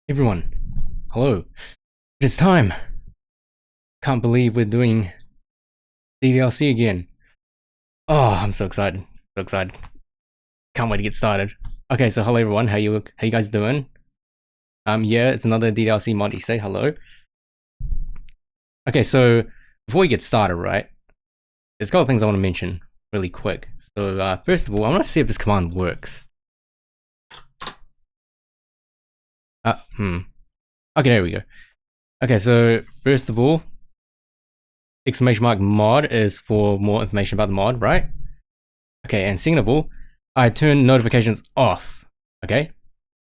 Everyone, hello. It is time. Can't believe we're doing DDLC again. Oh, I'm so excited. So excited. Can't wait to get started. Okay, so hello everyone. How you guys doing? Yeah, it's another DDLC mod. You say hello. Okay, so before we get started, right? There's a couple of things I want to mention really quick. So first of all, I want to see if this command works. Okay, there we go. Okay, so first of all, !mod is for more information about the mod, right? Okay, and second of all, I turn notifications off, okay?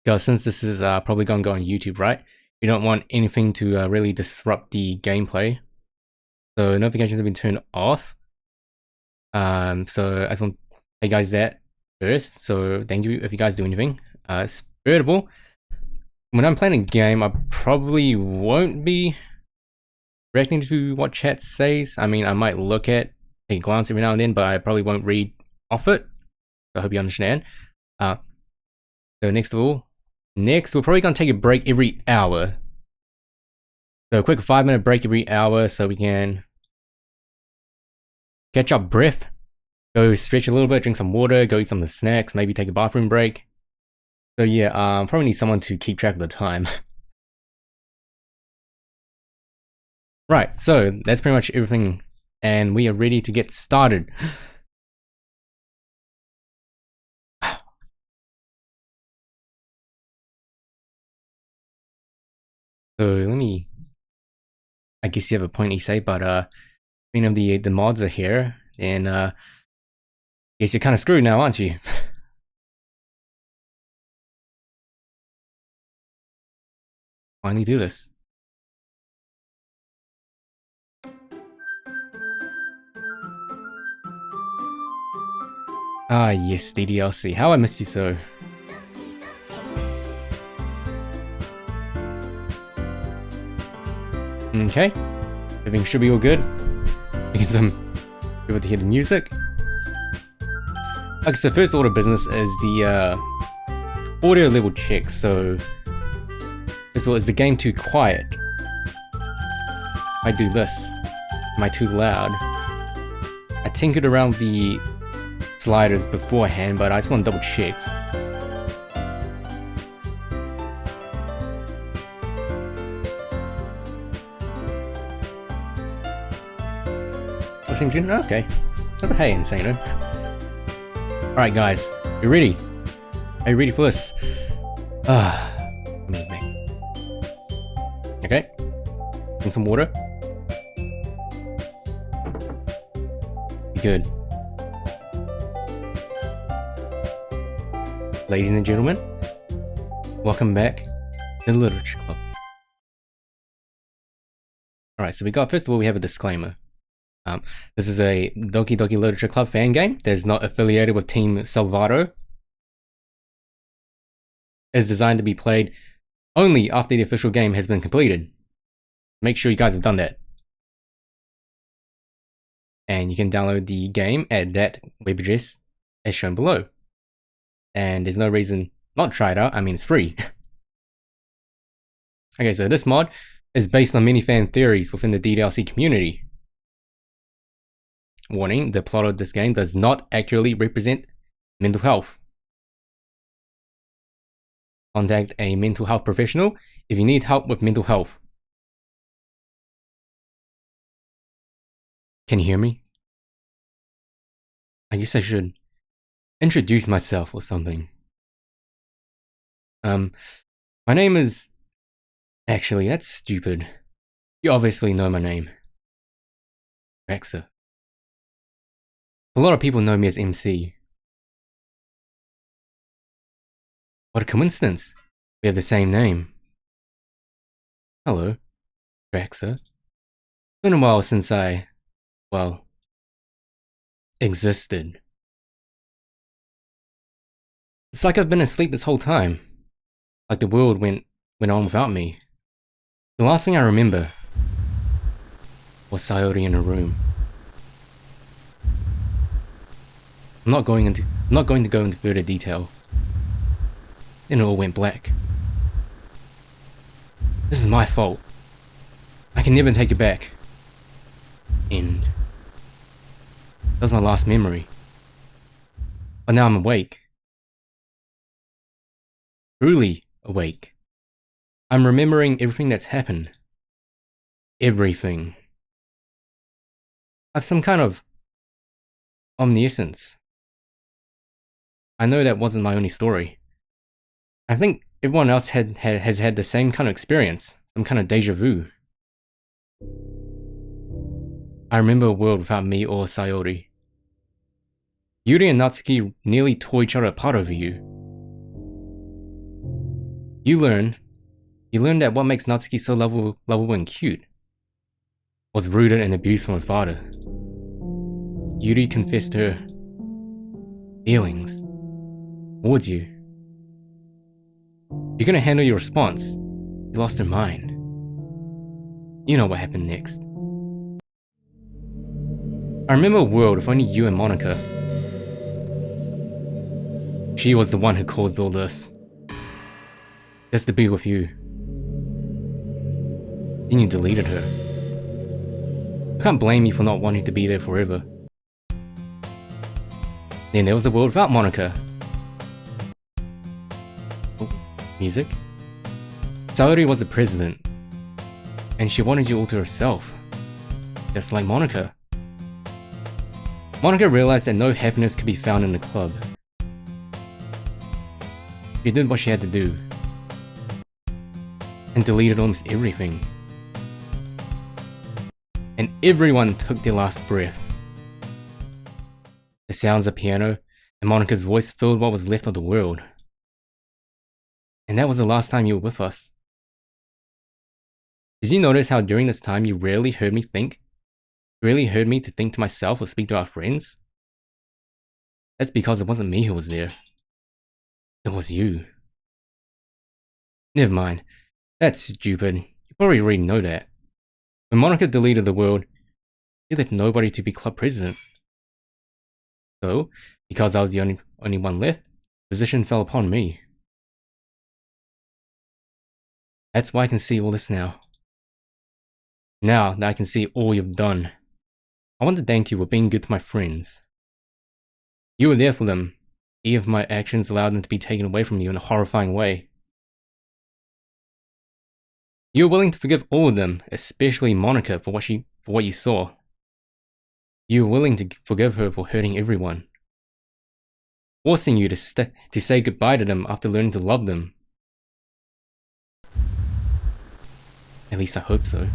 Because since this is probably going to go on YouTube, right? You don't want anything to really disrupt the gameplay. So notifications have been turned off. So I just want to tell you guys that first. So thank you if you guys do anything. Third of all, when I'm playing a game, I probably won't be reacting to what chat says. I mean, I might take a glance every now and then, but I probably won't read off it. So I hope you understand. So next of all, we're probably going to take a break every hour. So a quick 5-minute break every hour so we can catch up breath, go stretch a little bit, drink some water, go eat some of the snacks, maybe take a bathroom break. So yeah, probably need someone to keep track of the time. Right, so that's pretty much everything, and we are ready to get started. So I guess you have a point you say, but the mods are here, and I guess you're kind of screwed now, aren't you? Finally do this. Ah yes, DDLC. How I missed you so. Okay, everything should be all good. Able to hear the music. Okay, so first order of business is the audio level check. So first of all, is the game too quiet? I do this. Am I too loud? I tinkered around the sliders beforehand, but I just want to double check. Seems good. Okay, that's a hey insane. Alright guys, you ready? Are you ready for this? Move me. Okay, drink some water. Be good. Ladies and gentlemen, welcome back to the Literature Club. Alright, so first of all, we have a disclaimer. This is a Doki Literature Club fan game that is not affiliated with Team Salvado. It is designed to be played only after the official game has been completed. Make sure you guys have done that. And you can download the game at that web address as shown below. And there's no reason not to try it out. I mean, it's free. Okay, so this mod is based on many fan theories within the DDLC community. Warning, the plot of this game does not accurately represent mental health. Contact a mental health professional if you need help with mental health. Can you hear me? I guess I should introduce myself or something. My name is... Actually, that's stupid. You obviously know my name. Rexa. A lot of people know me as MC. What a coincidence. We have the same name. Hello, Rexa. It's been a while since I, well, existed. It's like I've been asleep this whole time. Like the world went on without me. The last thing I remember was Sayori in a room. I'm not going to go into further detail. Then it all went black. This is my fault. I can never take it back. And that was my last memory. But now I'm awake. Truly awake. I'm remembering everything that's happened. Everything. I have some kind of omniscience. I know that wasn't my only story. I think everyone else has had the same kind of experience. Some kind of deja vu. I remember a world without me or Sayori. Yuri and Natsuki nearly tore each other apart over you. You learn that what makes Natsuki so lovable and cute was rooted in abuse from her father. Yuri confessed her feelings towards you. You're gonna handle your response. She lost her mind. You know what happened next. I remember a world with only you and Monica. She was the one who caused all this. Just to be with you. Then you deleted her. I can't blame you for not wanting to be there forever. Then there was the world without Monica. Oh, music? Sayori was the president. And she wanted you all to herself. Just like Monica. Monica realized that no happiness could be found in the club. She did what she had to do. And deleted almost everything. And everyone took their last breath. The sounds of piano and Monica's voice filled what was left of the world. And that was the last time you were with us. Did you notice how during this time you rarely heard me think? Rarely heard me to think to myself or speak to our friends? That's because it wasn't me who was there. It was you. Never mind. That's stupid. You probably already know that. When Monica deleted the world, she left nobody to be club president. So, because I was the only one left, the position fell upon me. That's why I can see all this now. Now that I can see all you've done, I want to thank you for being good to my friends. You were there for them, even if my actions allowed them to be taken away from you in a horrifying way. You were willing to forgive all of them, especially Monica for what you saw. You were willing to forgive her for hurting everyone. Forcing you to say goodbye to them after learning to love them. At least I hope so.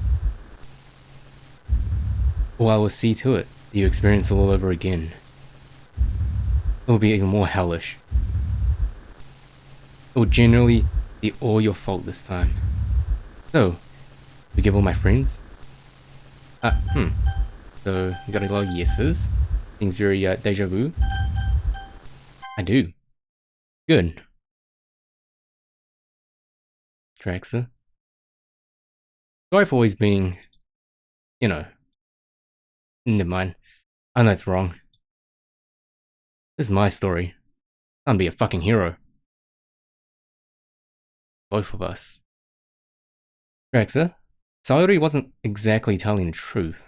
Or I will see to it that you experience it all over again. It will be even more hellish. It will generally be all your fault this time. So, forgive all my friends? So, you got a lot of yeses. Things very deja vu. I do. Good. Traxa. Sorry for always being, never mind. I know it's wrong. This is my story. I'm gonna be a fucking hero. Both of us. Traxa, Sayori wasn't exactly telling the truth.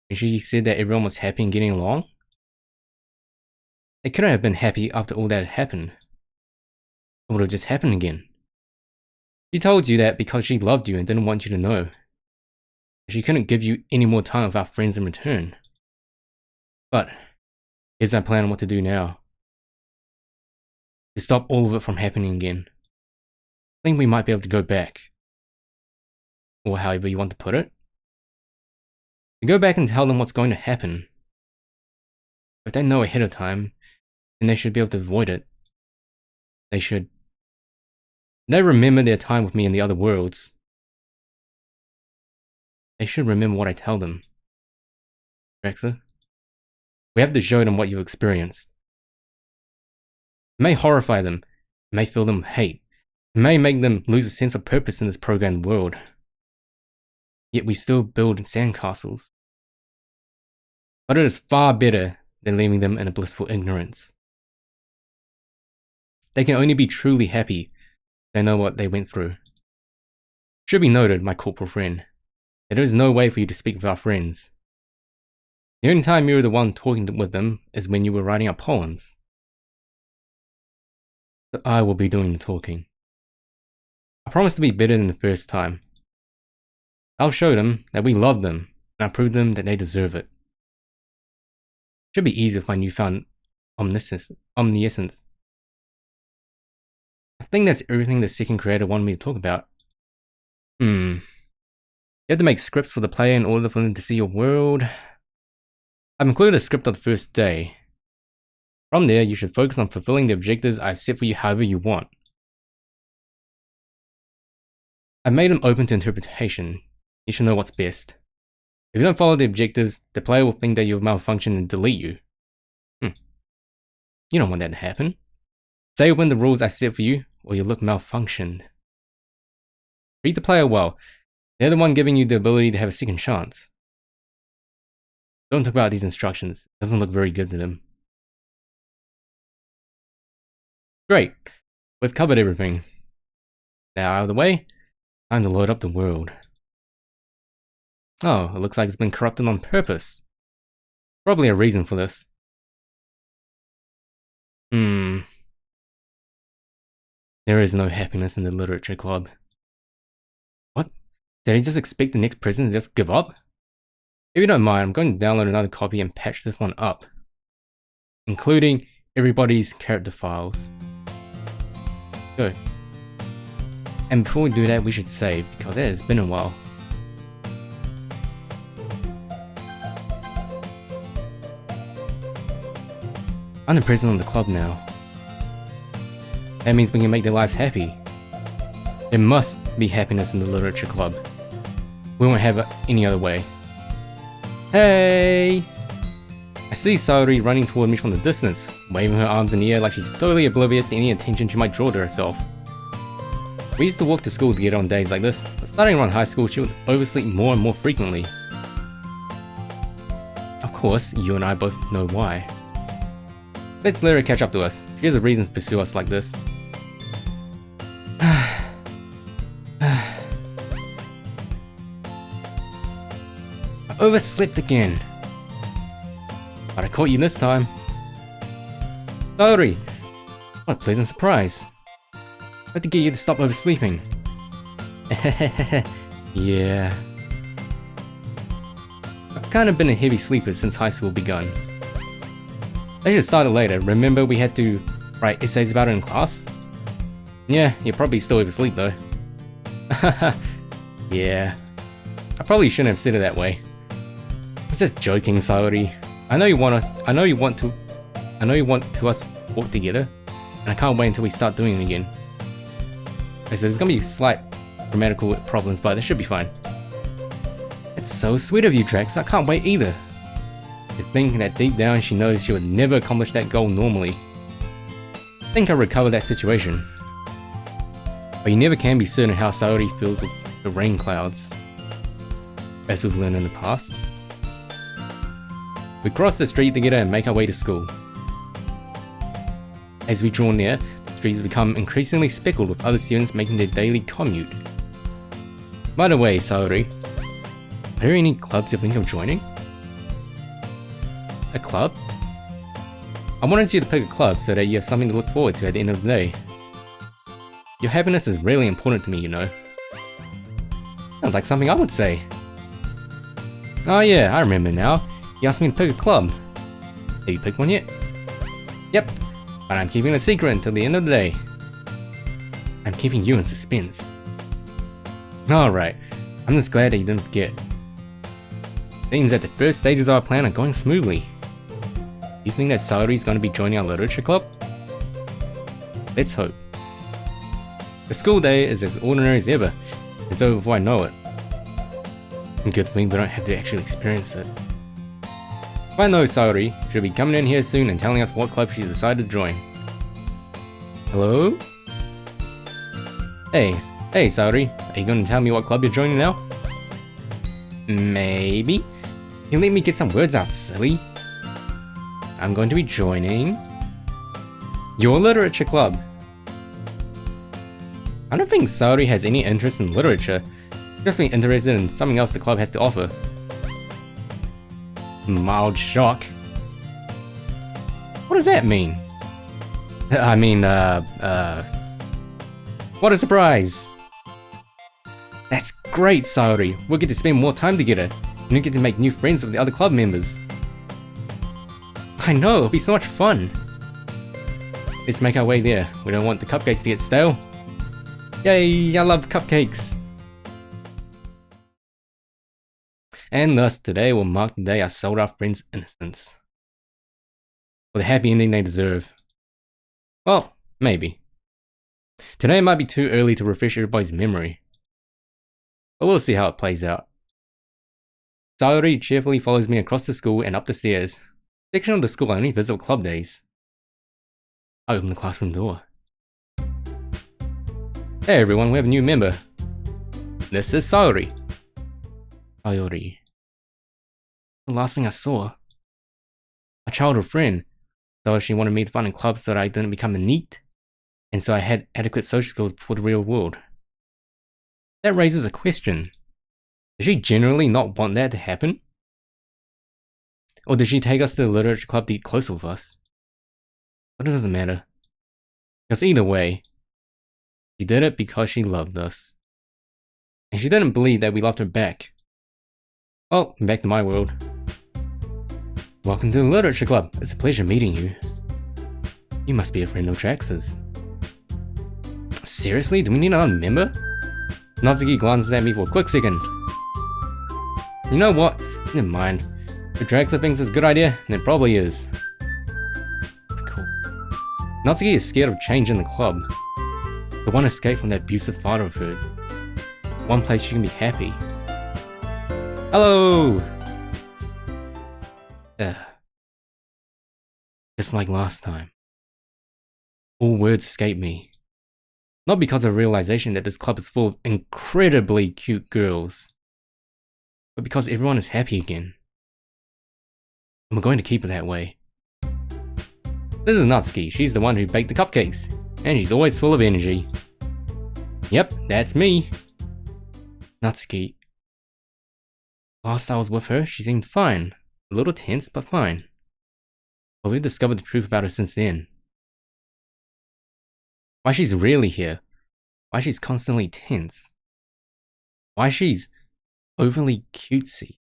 When she said that everyone was happy and getting along. They couldn't have been happy after all that had happened. It would have just happened again. She told you that because she loved you and didn't want you to know. She couldn't give you any more time with our friends in return. But, here's my plan on what to do now. To stop all of it from happening again. I think we might be able to go back. Or however you want to put it. To go back and tell them what's going to happen. If they know ahead of time, then they should be able to avoid it. They should. They remember their time with me in the other worlds. They should remember what I tell them. Traxa, we have to show them what you've experienced. It may horrify them. It may fill them with hate. It may make them lose a sense of purpose in this programmed world. Yet we still build sandcastles. But it is far better than leaving them in a blissful ignorance. They can only be truly happy if they know what they went through. Should be noted, my corporal friend, that there is no way for you to speak with our friends. The only time you were the one talking with them is when you were writing our poems. So I will be doing the talking. I promise to be better than the first time. I'll show them that we love them, and I'll prove them that they deserve it. Should be easy with my newfound omniscience. I think that's everything the second creator wanted me to talk about. You have to make scripts for the player in order for them to see your world. I've included a script on the first day. From there, you should focus on fulfilling the objectives I've set for you however you want. I've made them open to interpretation. You should know what's best. If you don't follow the objectives, the player will think that you've malfunctioned and delete you. You don't want that to happen. Stay within the rules I've set for you, or you'll look malfunctioned. Treat the player well. They're the one giving you the ability to have a second chance. Don't talk about these instructions. It doesn't look very good to them. Great. We've covered everything. Now out of the way, time to load up the world. Oh, it looks like it's been corrupted on purpose. Probably a reason for this. There is no happiness in the literature club. What? Did he just expect the next president to just give up? If you don't mind, I'm going to download another copy and patch this one up, including everybody's character files. Go. And before we do that, we should save, because it has been a while. I'm the president of the club now. That means we can make their lives happy. There must be happiness in the literature club. We won't have it any other way. Hey! I see Saori running toward me from the distance, waving her arms in the air like she's totally oblivious to any attention she might draw to herself. We used to walk to school together on days like this, but starting around high school she would oversleep more and more frequently. Of course, you and I both know why. Let's let her catch up to us. She has a reason to pursue us like this. I overslept again. But I caught you this time. Saori! What a pleasant surprise. I had to get you to stop oversleeping. Yeah. I've kind of been a heavy sleeper since high school begun. I should have started later. Remember we had to write essays about it in class? Yeah, you're probably still asleep though. Yeah. I probably shouldn't have said it that way. I was just joking, Saori. I know you want to us walk together, and I can't wait until we start doing it again. Okay, so there's gonna be slight grammatical problems, but they should be fine. It's so sweet of you, Drax. I can't wait either. To think that deep down she knows she would never accomplish that goal normally. I think I recovered that situation. But you never can be certain how Saori feels with the rain clouds, as we've learned in the past. We cross the street together and make our way to school. As we draw near, the streets become increasingly speckled with other students making their daily commute. By the way, Saori, are there any clubs you think of joining? A club? I wanted you to pick a club so that you have something to look forward to at the end of the day. Your happiness is really important to me, you know. Sounds like something I would say. Oh yeah, I remember now. You asked me to pick a club. Have you picked one yet? Yep, but I'm keeping it a secret until the end of the day. I'm keeping you in suspense. Alright, I'm just glad that you didn't forget. Seems that the first stages of our plan are going smoothly. You think that Saori's going to be joining our literature club? Let's hope. The school day is as ordinary as ever. It's over before I know it. Good thing we don't have to actually experience it. If I know Saori, she'll be coming in here soon and telling us what club she's decided to join. Hello? Hey Saori, are you going to tell me what club you're joining now? Maybe. You let me get some words out, silly. I'm going to be joining your literature club. I don't think Saori has any interest in literature. Just being interested in something else the club has to offer. Mild shock. What does that mean? I mean, what a surprise! That's great, Sayori. We'll get to spend more time together, and we'll get to make new friends with the other club members. I know, it'll be so much fun. Let's make our way there. We don't want the cupcakes to get stale. Yay, I love cupcakes! And thus, today will mark the day I sold our friends' innocence. For the happy ending they deserve. Well, maybe. Today might be too early to refresh everybody's memory. But we'll see how it plays out. Sayori cheerfully follows me across the school and up the stairs. Section of the school I only visit on club days. I open the classroom door. Hey everyone, we have a new member. This is Sayori. Sayori. The last thing I saw. A childhood friend. So she wanted me to find a club so that I didn't become a NEET, and so I had adequate social skills for the real world. That raises a question. Does she generally not want that to happen? Or did she take us to the literature club to get closer with us? But it doesn't matter. Because either way, she did it because she loved us. And she didn't believe that we loved her back. Well, back to my world. Welcome to the Literature Club. It's a pleasure meeting you. You must be a friend of Trax's. Seriously? Do we need another member? Natsuki glances at me for a quick second. You know what? Never mind. If Traxa thinks it's a good idea, then it probably is. Cool. Natsuki is scared of change in the club. The one escape from that abusive father of hers. One place she can be happy. Hello! Just like last time. All words escape me. Not because of the realization that this club is full of incredibly cute girls, but because everyone is happy again. And we're going to keep it that way. This is Natsuki. She's the one who baked the cupcakes, and she's always full of energy. Yep, that's me. Natsuki. Last I was with her, she seemed fine. A little tense, but fine. But we've discovered the truth about her since then. Why she's rarely here. Why she's constantly tense. Why she's overly cutesy.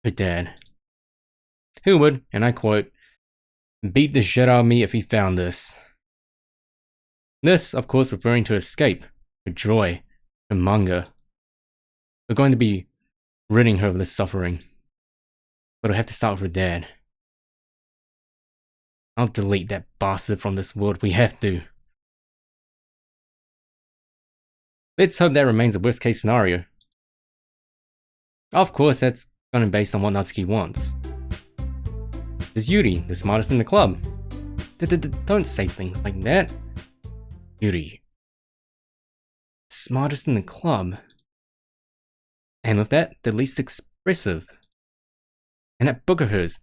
Her dad. Who would, and I quote, beat the shit out of me if he found this. This, of course, referring to escape, her joy, her manga. We're going to be ridding her of this suffering. But we'll have to start with her dad. I'll delete that bastard from this world, we have to. Let's hope that remains a worst case scenario. Of course, that's gonna be based on what Natsuki wants. There's Yuri, the smartest in the club. Don't say things like that. Yuri. Smartest in the club. And with that, the least expressive. And that book of hers,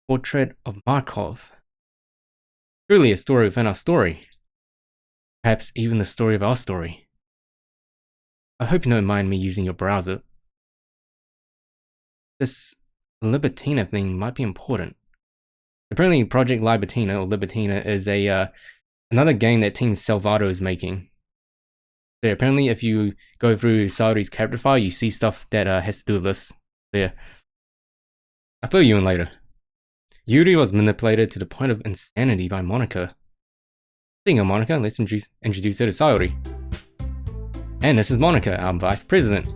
Portrait of Markov. Truly a story within our story. Perhaps even the story of our story. I hope you don't mind me using your browser. This Libertina thing might be important. Apparently Project Libertina, or Libertina, is another game that Team Salvato is making. So apparently if you go through Sayori's character file, you see stuff that has to do with this. There. I'll fill you in later. Yuri was manipulated to the point of insanity by Monica. Speaking of Monica, let's introduce her to Sayori. And this is Monica, our vice president.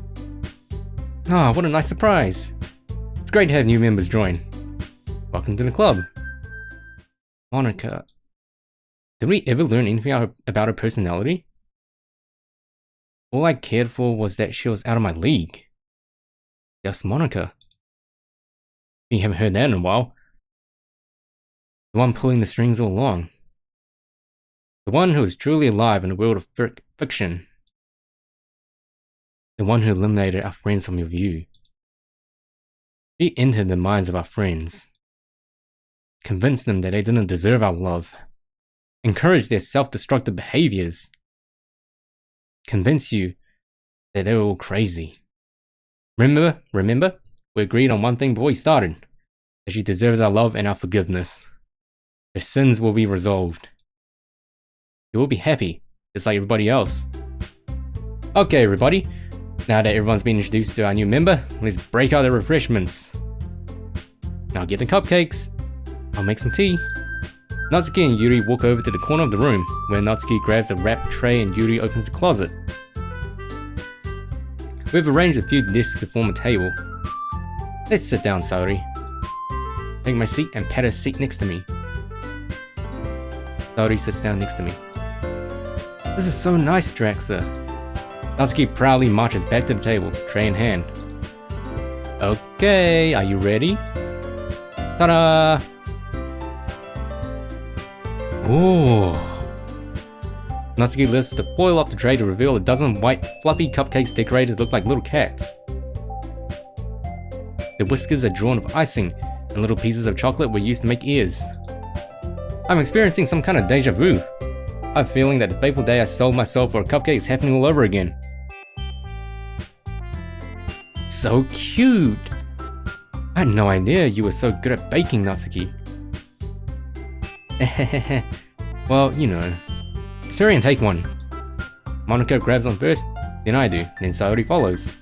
Ah, what a nice surprise. It's great to have new members join. Welcome to the club. Monica. Did we ever learn anything about her personality? All I cared for was that she was out of my league. Just Monica. You haven't heard that in a while. The one pulling the strings all along. The one who is truly alive in a world of fiction. The one who eliminated our friends from your view. She entered the minds of our friends. Convinced them that they didn't deserve our love. Encouraged their self-destructive behaviors. Convinced you that they're all crazy. Remember? We agreed on one thing before we started. That she deserves our love and our forgiveness. Her sins will be resolved. She will be happy, just like everybody else. Okay, everybody. Now that everyone's been introduced to our new member, let's break out the refreshments. I'll get the cupcakes. I'll make some tea. Natsuki and Yuri walk over to the corner of the room, where Natsuki grabs a wrapped tray and Yuri opens the closet. We've arranged a few desks to form a table. Let's sit down, Saori. Take my seat and pat a seat next to me. Saori sits down next to me. This is so nice, Draxa. Natsuki proudly marches back to the table, tray in hand. Okay, are you ready? Ta-da! Ooh. Natsuki lifts the foil off the tray to reveal a dozen white, fluffy cupcakes decorated to look like little cats. The whiskers are drawn of icing, and little pieces of chocolate were used to make ears. I'm experiencing some kind of deja vu. I have a feeling that the fateful day I sold myself for a cupcake is happening all over again. So cute! I had no idea you were so good at baking, Natsuki. Well, you know. Hurry and take one. Monaco grabs on first, then I do, then Saori follows.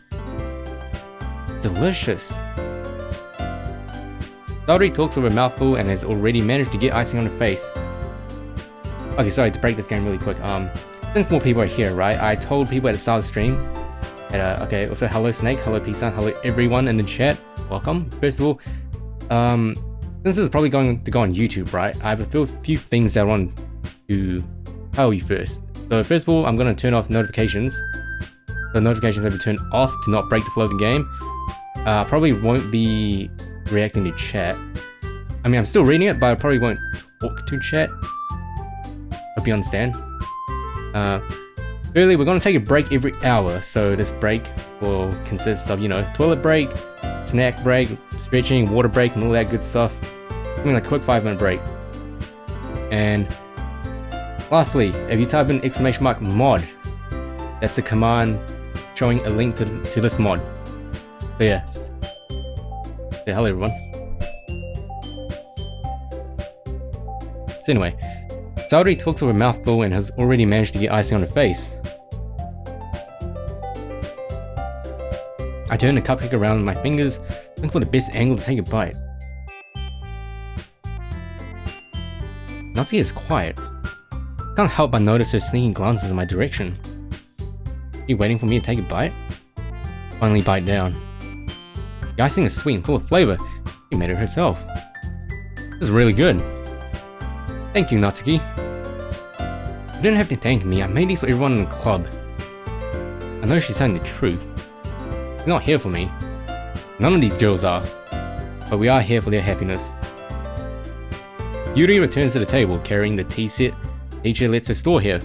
Delicious. Saori talks with her mouth full and has already managed to get icing on her face. Okay, sorry to break this game really quick. Since more people are here, right? I told people at the start of the stream. Okay, also hello Snake, hello P-San, hello everyone in the chat. Welcome. First of all, since this is probably going to go on YouTube, right? I have a few things that I want to tell you first. So first of all, I'm going to turn off notifications. The notifications have been turned off to not break the flow of the game. Probably won't be reacting to chat. I mean, I'm still reading it, but I probably won't talk to chat. Hope you understand. Early, we're going to take a break every hour. So this break will consist of, you know, toilet break, snack break, stretching, water break, and all that good stuff. I mean, like a quick 5-minute break. And lastly, if you type in !mod, that's a command showing a link to this mod. So yeah. Say hello everyone. So anyway, Saori talks with her mouth full and has already managed to get icing on her face. I turn the cupcake around with my fingers, looking for the best angle to take a bite. Natsuki is quiet. Can't help but notice her sneaking glances in my direction. You waiting for me to take a bite? Finally bite down. The icing is sweet and full of flavor. She made it herself. This is really good. Thank you, Natsuki. You didn't have to thank me. I made these for everyone in the club. I know she's telling the truth. She's not here for me. None of these girls are. But we are here for their happiness. Yuri returns to the table carrying the tea set teacher lets her store here.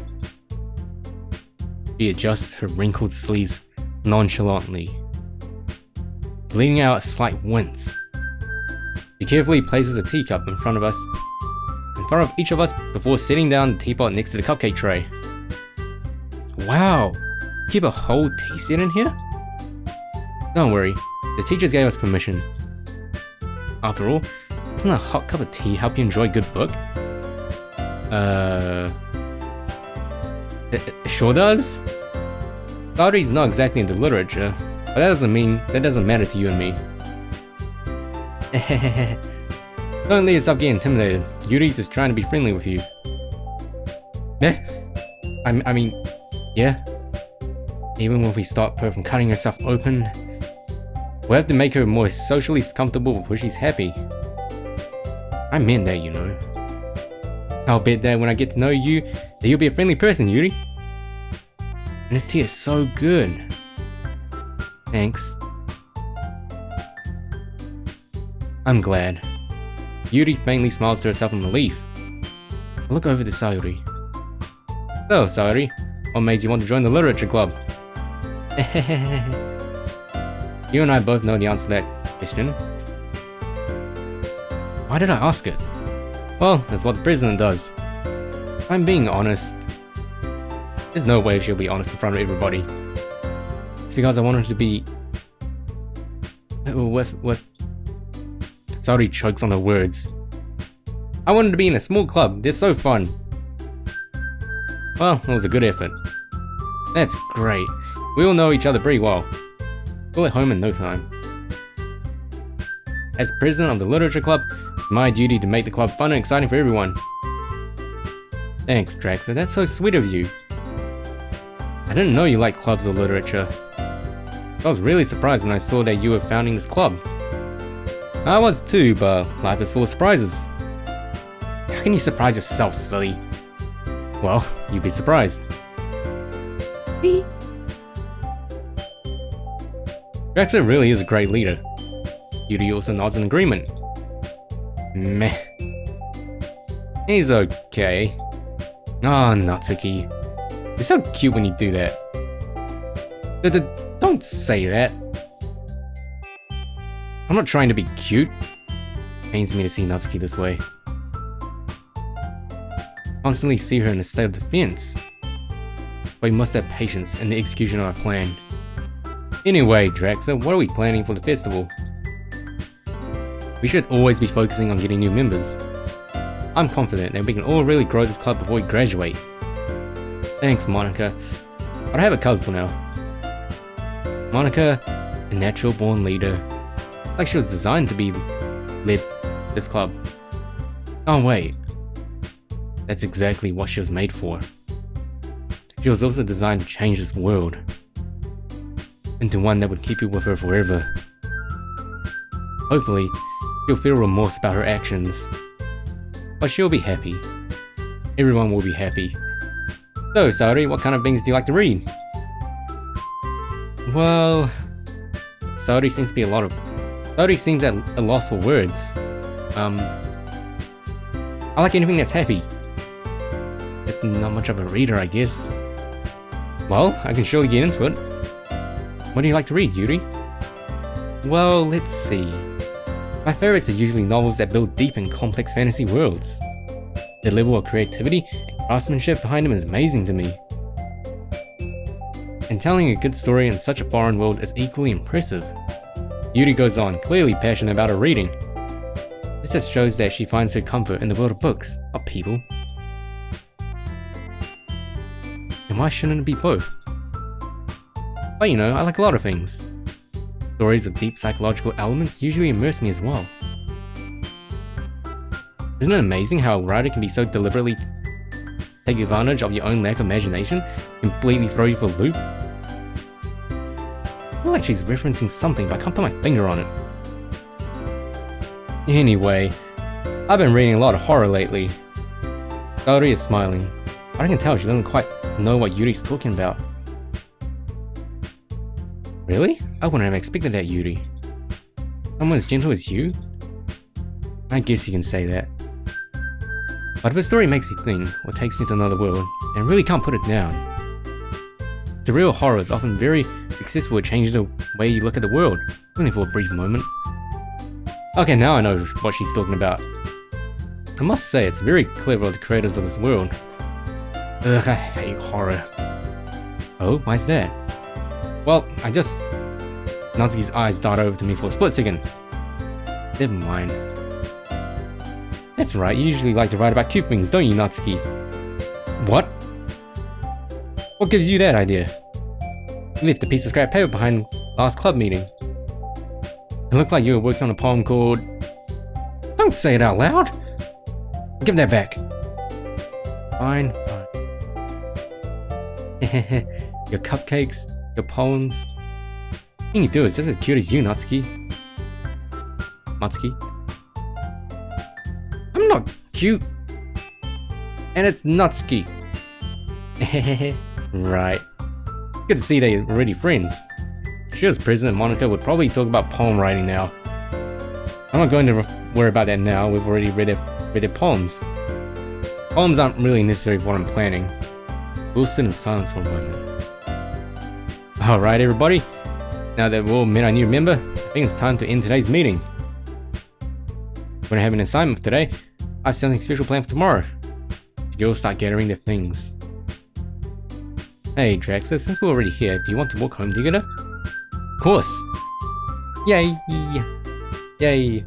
She adjusts her wrinkled sleeves nonchalantly, letting out a slight wince. She carefully places a teacup in front of each of us before setting down the teapot next to the cupcake tray. Wow, keep a whole tea set in here? Don't worry, the teachers gave us permission. After all, doesn't a hot cup of tea help you enjoy a good book? It sure does? Saori's not exactly into literature, but that doesn't matter to you and me. Don't let yourself get intimidated. Yuri's just trying to be friendly with you. I mean, yeah. Even when we stop her from cutting herself open, we'll have to make her more socially comfortable before she's happy. I meant that, you know. I'll bet that when I get to know you, that you'll be a friendly person, Yuri. And this tea is so good. Thanks. I'm glad. Yuri faintly smiles to herself in relief. I look over to Saori. So, Saori, what made you want to join the literature club? You and I both know the answer to that question. Why did I ask it? Well, that's what the president does. If I'm being honest, there's no way she'll be honest in front of everybody. It's because I wanted to be... What? Sorry, chokes on the words. I wanted to be in a small club. They're so fun. Well, it was a good effort. That's great. We all know each other pretty well. We'll at home in no time. As president of the literature club, it's my duty to make the club fun and exciting for everyone. Thanks, Draxler. That's so sweet of you. I didn't know you liked clubs or literature. I was really surprised when I saw that you were founding this club. I was too, but life is full of surprises. How can you surprise yourself, silly? Well, you'd be surprised. Draxler really is a great leader. Yuri also nods in agreement. Meh. He's okay. Oh, Natsuki. You're so cute when you do that. Don't say that. I'm not trying to be cute. Pains me to see Natsuki this way. Constantly see her in a state of defense. But we must have patience in the execution of our plan. Anyway, Draxler, what are we planning for the festival? We should always be focusing on getting new members. I'm confident that we can all really grow this club before we graduate. Thanks, Monica. But I have it covered for now. Monica, a natural born leader. Like she was designed to be led this club. Oh wait. That's exactly what she was made for. She was also designed to change this world into one that would keep you with her forever. Hopefully, she'll feel remorse about her actions. But she'll be happy. Everyone will be happy. So, Saori, what kind of things do you like to read? Well... Saori seems at a loss for words. I like anything that's happy. But not much of a reader, I guess. Well, I can surely get into it. What do you like to read, Yuri? Well, let's see. My favorites are usually novels that build deep and complex fantasy worlds. The level of creativity and craftsmanship behind them is amazing to me. And telling a good story in such a foreign world is equally impressive. Yuri goes on, clearly passionate about her reading. This just shows that she finds her comfort in the world of books, not people. And why shouldn't it be both? But you know, I like a lot of things. Stories with deep psychological elements usually immerse me as well. Isn't it amazing how a writer can be so deliberately take advantage of your own lack of imagination, completely throw you for a loop? I feel like she's referencing something, but I can't put my finger on it. Anyway, I've been reading a lot of horror lately. Saori is smiling, but I can tell she doesn't quite know what Yuri's talking about. Really? I wouldn't have expected that, Yuri. Someone as gentle as you? I guess you can say that. But if a story makes me think, or takes me to another world, then I really can't put it down. Surreal horror is often very successful at changing the way you look at the world, only for a brief moment. Okay, now I know what she's talking about. I must say, it's very clever of the creators of this world. Ugh, I hate horror. Oh, why's that? Well, Natsuki's eyes dart over to me for a split second. Never mind. That's right, you usually like to write about cute things, don't you, Natsuki? What? What gives you that idea? You left a piece of scrap paper behind last club meeting. It looked like you were working on a poem called... Don't say it out loud! Give that back. Fine. Your cupcakes, your poems. Everything you do is just as cute as you, Natsuki. Matsuki? I'm not cute. And it's Natsuki. Right. Good to see that you're already friends. If she was president, Monica would probably talk about poem writing now. I'm not going to worry about that now, we've already read their poems. Poems aren't really necessary for what I'm planning. We'll sit in silence for a moment. Alright everybody, now that we've all met our new member, I think it's time to end today's meeting. When I have an assignment for today, I have something special planned for tomorrow. The girls start gathering their things. Hey Draxler, since we're already here, do you want to walk home together? course. Yay! Yay!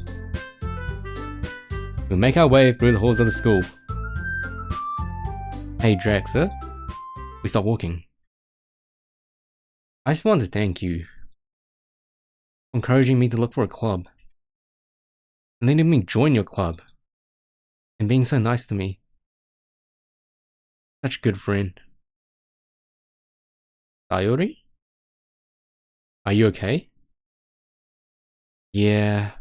We'll make our way through the halls of the school. Hey Draxa, we start walking. I just want to thank you for encouraging me to look for a club, and letting me join your club, and being so nice to me. Such a good friend. Sayori? Are you okay? Yeah.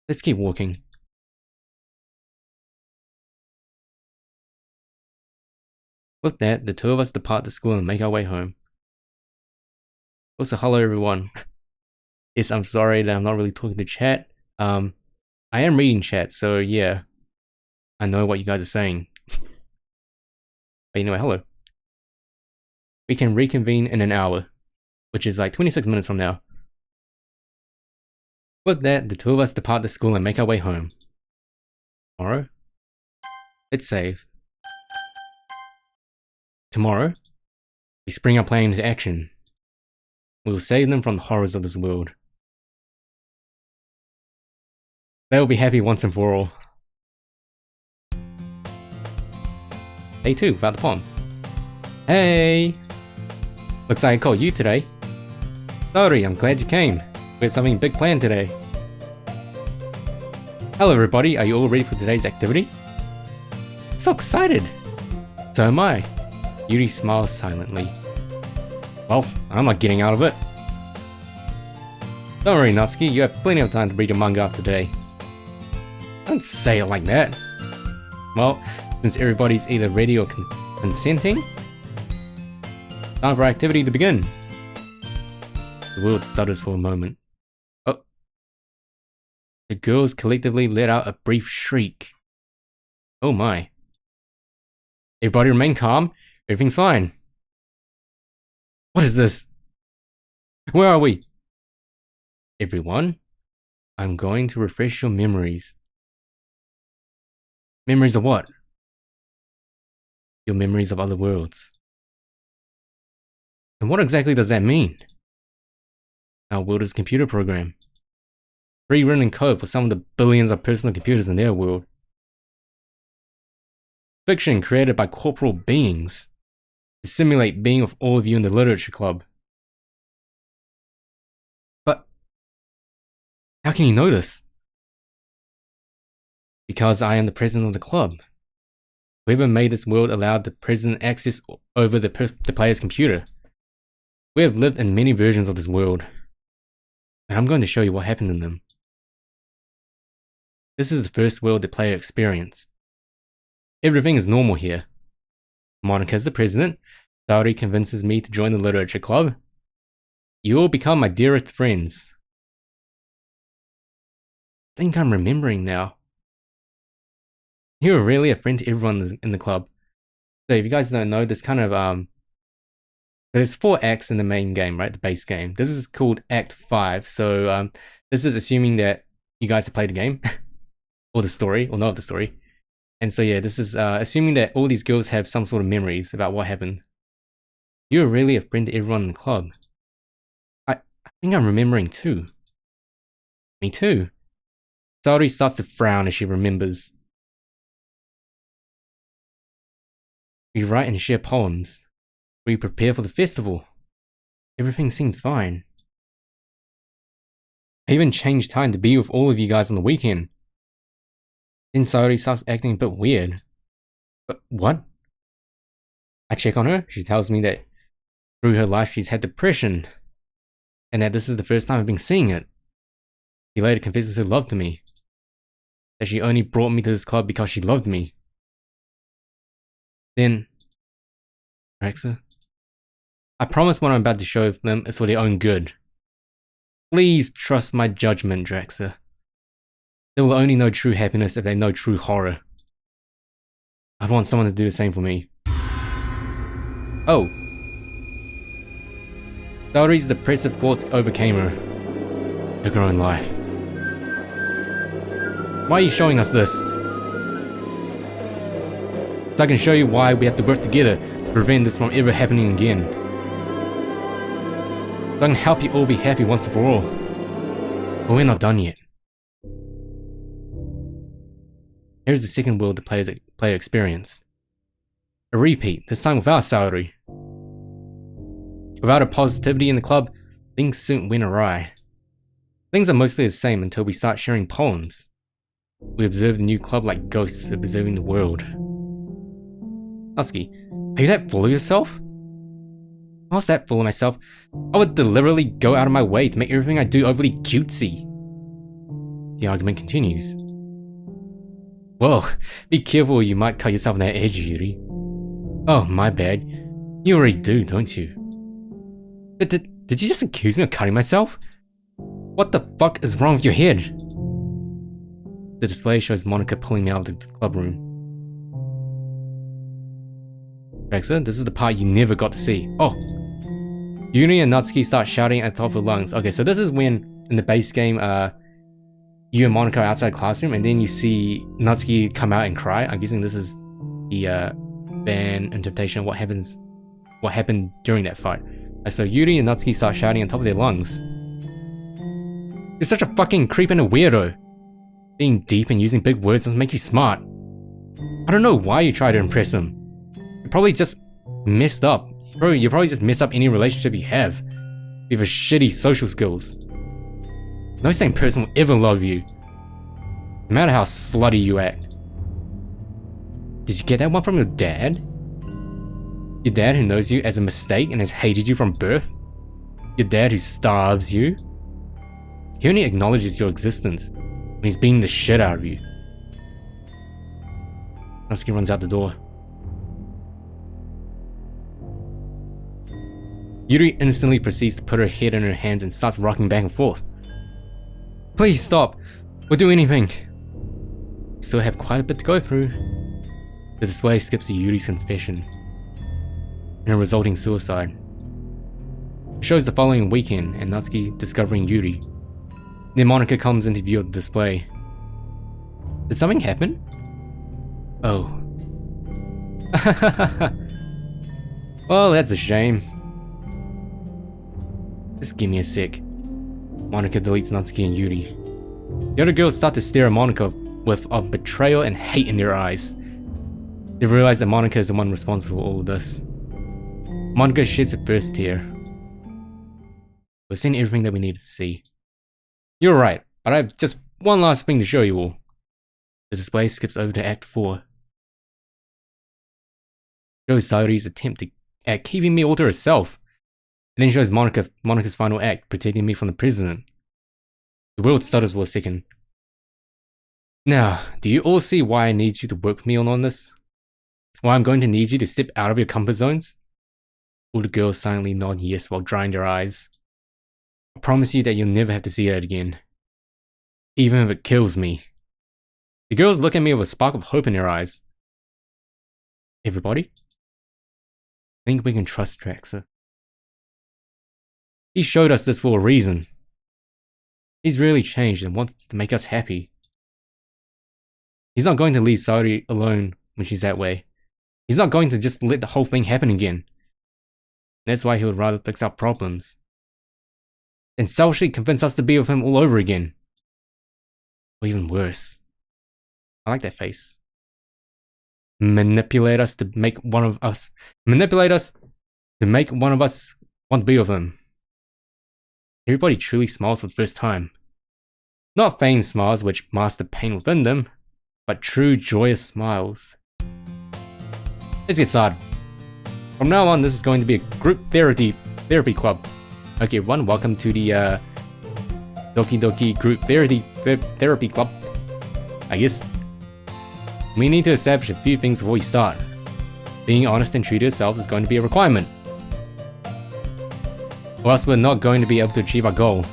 Let's keep walking. With that, the two of us depart the school and make our way home. Also, hello everyone. Yes, I'm sorry that I'm not really talking to chat. I am reading chat, so yeah. I know what you guys are saying. But anyway, hello. We can reconvene in an hour, which is like 26 minutes from now. With that, the two of us depart the school and make our way home. Tomorrow? Let's save. Tomorrow, we spring our plan into action. We will save them from the horrors of this world. They will be happy once and for all. Day 2, about the poem. Hey! Looks like I called you today. Sorry, I'm glad you came. We have something big planned today. Hello everybody, are you all ready for today's activity? I'm so excited! So am I. Yuri smiles silently. Well, I'm not getting out of it. Don't worry, Natsuki, you have plenty of time to read your manga after today. Don't say it like that. Well, since everybody's either ready or consenting, time for our activity to begin. The world stutters for a moment. Oh. The girls collectively let out a brief shriek. Oh my. Everybody remain calm. Everything's fine. What is this? Where are we? Everyone, I'm going to refresh your memories. Memories of what? Your memories of other worlds. And what exactly does that mean? Our world is a computer program. Pre-written code for some of the billions of personal computers in their world. Fiction created by corporeal beings to simulate being with all of you in the literature club. But how can you know this? Because I am the president of the club. Whoever made this world allowed the president access over the player's computer. We have lived in many versions of this world, and I'm going to show you what happened in them. This is the first world the player experienced. Everything is normal here. Monica is the president. Saori convinces me to join the literature club. You all become my dearest friends. I think I'm remembering now. You were really a friend to everyone in the club. So if you guys don't know, there's kind of there's 4 acts in the main game, right? The base game. This is called Act 5. So this is assuming that you guys have played the game or the story, or know the story. And so yeah, this is assuming that all these girls have some sort of memories about what happened. You were really a friend to everyone in the club. I think I'm remembering too. Me too. Saori starts to frown as she remembers. We write and share poems. We prepare for the festival. Everything seemed fine. I even changed time to be with all of you guys on the weekend. Then Saori starts acting a bit weird. But what? I check on her. She tells me that through her life she's had depression, and that this is the first time I've been seeing it. She later confesses her love to me. That she only brought me to this club because she loved me. Then, Draxa, I promise what I'm about to show them is for their own good. Please trust my judgment, Draxa. They will only know true happiness if they know true horror. I'd want someone to do the same for me. Oh. Saori's depressive thoughts overcame her. Took her own life. Why are you showing us this? So I can show you why we have to work together to prevent this from ever happening again. I can help you all be happy once and for all. But we're not done yet. Here's the second world the player experienced. A repeat, this time without Saori. Without her positivity in the club, things soon went awry. Things are mostly the same until we start sharing poems. We observe the new club like ghosts observing the world. Natsuki, are you that full of yourself? I was that full of myself, I would deliberately go out of my way to make everything I do overly cutesy. The argument continues. Whoa, be careful or you might cut yourself on that edge, Yuri. Oh, my bad. You already do, don't you? Did you just accuse me of cutting myself? What the fuck is wrong with your head? The display shows Monika pulling me out of the club room. Rexa, this is the part you never got to see. Oh! Yuri and Natsuki start shouting at the top of their lungs. Okay, so this is when, in the base game, you and Monika are outside the classroom, and then you see Natsuki come out and cry. I'm guessing this is the fan interpretation of what happened during that fight. So Yuri and Natsuki start shouting on top of their lungs. You're such a fucking creep and a weirdo. Being deep and using big words doesn't make you smart. I don't know why you try to impress him. You're probably just messed up. You probably just mess up any relationship you have. You have shitty social skills. No sane person will ever love you, no matter how slutty you act. Did you get that one from your dad? Your dad who knows you as a mistake and has hated you from birth? Your dad who starves you? He only acknowledges your existence when he's beating the shit out of you. Natsuki runs out the door. Yuri instantly proceeds to put her head in her hands and starts rocking back and forth. Please stop. We'll do anything. We still have quite a bit to go through. The display skips to Yuri's confession and her resulting suicide. It shows the following weekend and Natsuki discovering Yuri. Then Monika comes into view of the display. Did something happen? Oh. Well, that's a shame. Just give me a sec. Monika deletes Natsuki and Yuri. The other girls start to stare at Monika with of betrayal and hate in their eyes. They realize that Monika is the one responsible for all of this. Monika sheds her first tear. We've seen everything that we needed to see. You're right, but I have just one last thing to show you all. The display skips over to Act 4. Shows Saori's attempt at keeping me all to herself. And then shows Monika's final act, protecting me from the president. The world stutters for a second. Now, do you all see why I need you to work with me on this? Why I'm going to need you to step out of your comfort zones? All the girls silently nod yes while drying their eyes. I promise you that you'll never have to see that again. Even if it kills me. The girls look at me with a spark of hope in their eyes. Everybody? I think we can trust Traxa. He showed us this for a reason. He's really changed and wants to make us happy. He's not going to leave Saori alone when she's that way. He's not going to just let the whole thing happen again. That's why he would rather fix our problems than selfishly convince us to be with him all over again. Or even worse. I like that face. Manipulate us to make one of us want to be with him. Everybody truly smiles for the first time. Not feigned smiles which mask the pain within them, but true joyous smiles. Let's get started. From now on, this is going to be a group therapy club. Okay, everyone, welcome to the Doki group therapy club. I guess we need to establish a few things before we start. Being honest and true to yourselves is going to be a requirement, or else we're not going to be able to achieve our goal.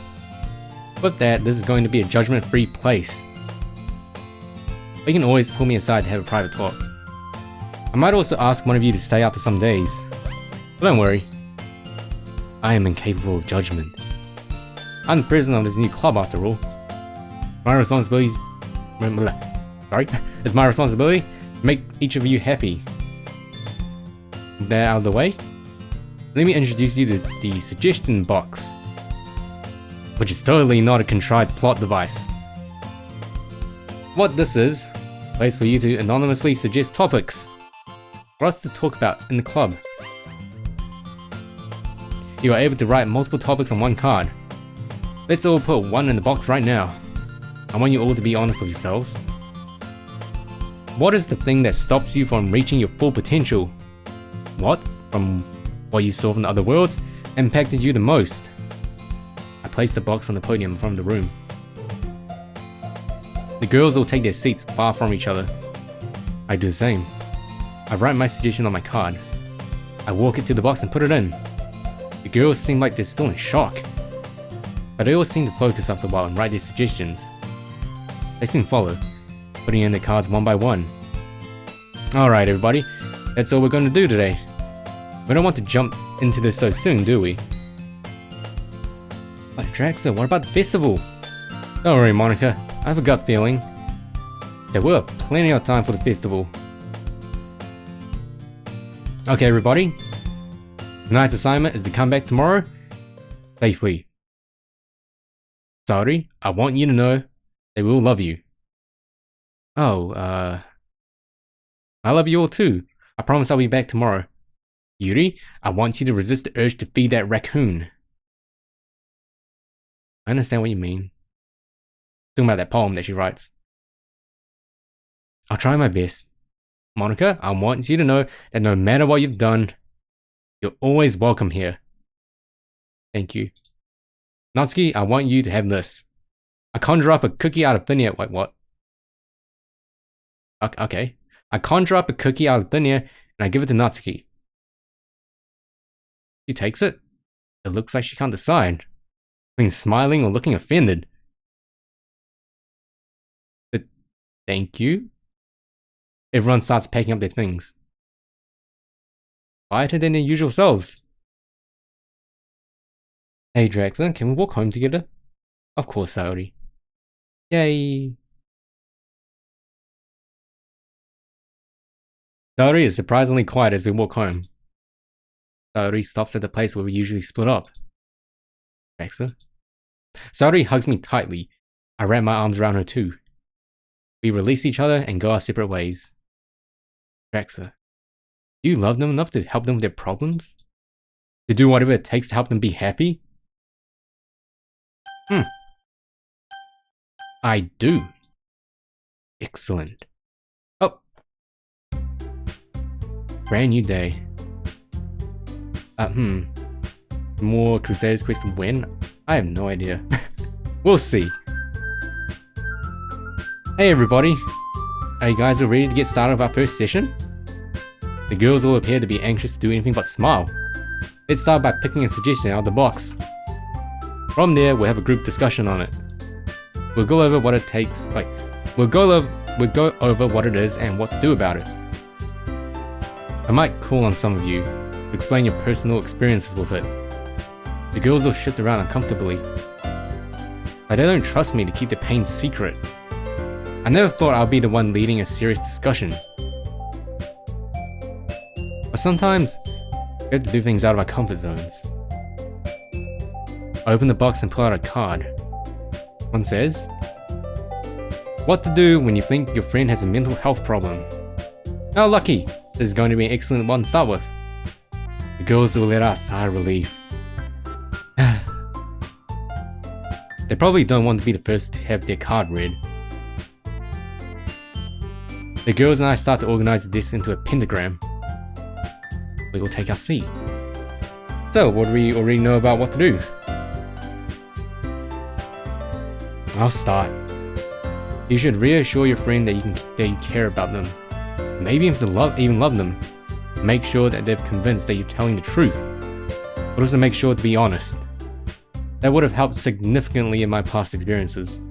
With that, this is going to be a judgment-free place. But you can always pull me aside to have a private talk. I might also ask one of you to stay out for some days. But don't worry. I am incapable of judgment. I'm the president of this new club after all. My responsibility... It's my responsibility to make each of you happy. With that out of the way, let me introduce you to the suggestion box. which is totally not a contrived plot device. What this is, a place for you to anonymously suggest topics for us to talk about in the club. You are able to write multiple topics on one card. Let's all put one in the box right now. I want you all to be honest with yourselves. What is the thing that stops you from reaching your full potential? What, from what you saw from the other worlds, impacted you the most? I placed the box on the podium in front of the room. The girls all take their seats far from each other. I do the same. I write my suggestion on my card. I walk it to the box and put it in. The girls seem like they're still in shock, but they all seem to focus after a while and write their suggestions. They soon follow, putting in their cards one by one. Alright everybody, that's all we're going to do today. We don't want to jump into this so soon, do we? But Draxler, what about the festival? Don't worry Monica, I have a gut feeling there will have plenty of time for the festival. Okay everybody, tonight's assignment is to come back tomorrow safely. Sorry, I want you to know they will love you. Oh, I love you all too. I promise I'll be back tomorrow. Yuri, I want you to resist the urge to feed that raccoon. I understand what you mean. Talking about that poem that she writes. I'll try my best. Monica, I want you to know that no matter what you've done, you're always welcome here. Thank you. Natsuki, I want you to have this. I conjure up a cookie out of thin air. Wait, what? Okay. I conjure up a cookie out of thin air and I give it to Natsuki. She takes it. It looks like she can't decide between smiling or looking offended. But thank you. Everyone starts packing up their things. Quieter than their usual selves. Hey Draxler, can we walk home together? Of course, Saori. Yay! Saori is surprisingly quiet as we walk home. Saori stops at the place where we usually split up. Draxler. Saori hugs me tightly. I wrap my arms around her too. We release each other and go our separate ways. Draxler. Do you love them enough to help them with their problems? To do whatever it takes to help them be happy? I do. Excellent. Oh. Brand new day. More Crusaders quest to win? I have no idea. We'll see. Hey everybody. Are you guys all ready to get started with our first session? The girls all appear to be anxious to do anything but smile. Let's start by picking a suggestion out of the box. From there, we'll have a group discussion on it. We'll go over what it takes, we'll go over what it is and what to do about it. I might call on some of you to explain your personal experiences with it. The girls will shift around uncomfortably, but they don't trust me to keep the pain secret. I never thought I'd be the one leading a serious discussion. But sometimes, we have to do things out of our comfort zones. I open the box and pull out a card. One says, what to do when you think your friend has a mental health problem. How lucky! This is going to be an excellent one to start with. The girls will let us sigh of relief. They probably don't want to be the first to have their card read. The girls and I start to organize this into a pentagram. We will take our seat. So, what do we already know about what to do? I'll start. You should reassure your friend that you care about them. Maybe even love them. Make sure that they're convinced that you're telling the truth. But also make sure to be honest. That would have helped significantly in my past experiences.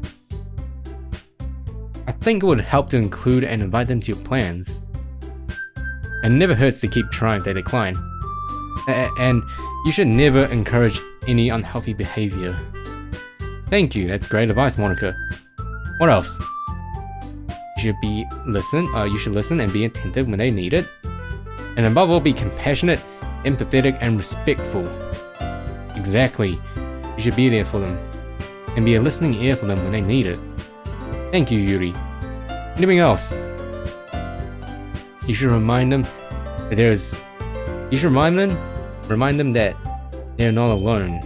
I think it would help to include and invite them to your plans. It never hurts to keep trying if they decline. And you should never encourage any unhealthy behavior. Thank you, that's great advice, Monica. What else? You should listen and be attentive when they need it. And above all, be compassionate, empathetic, and respectful. Exactly. You should be there for them. and be a listening ear for them when they need it. Thank you, Yuri. Anything else? You should remind them that you should remind them that they're not alone,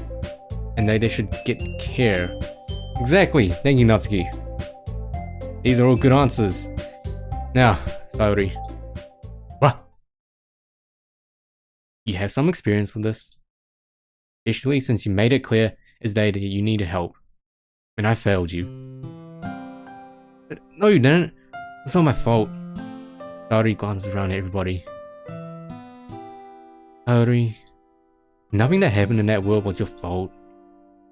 and that they should get care. Exactly. Thank you, Natsuki. These are all good answers. Now, Sayori. What? You have some experience with this, especially since you made it clear as day that you needed help, and I failed you. But no, you didn't. It's not my fault. Sayori glances around at everybody. Sayori, nothing that happened in that world was your fault.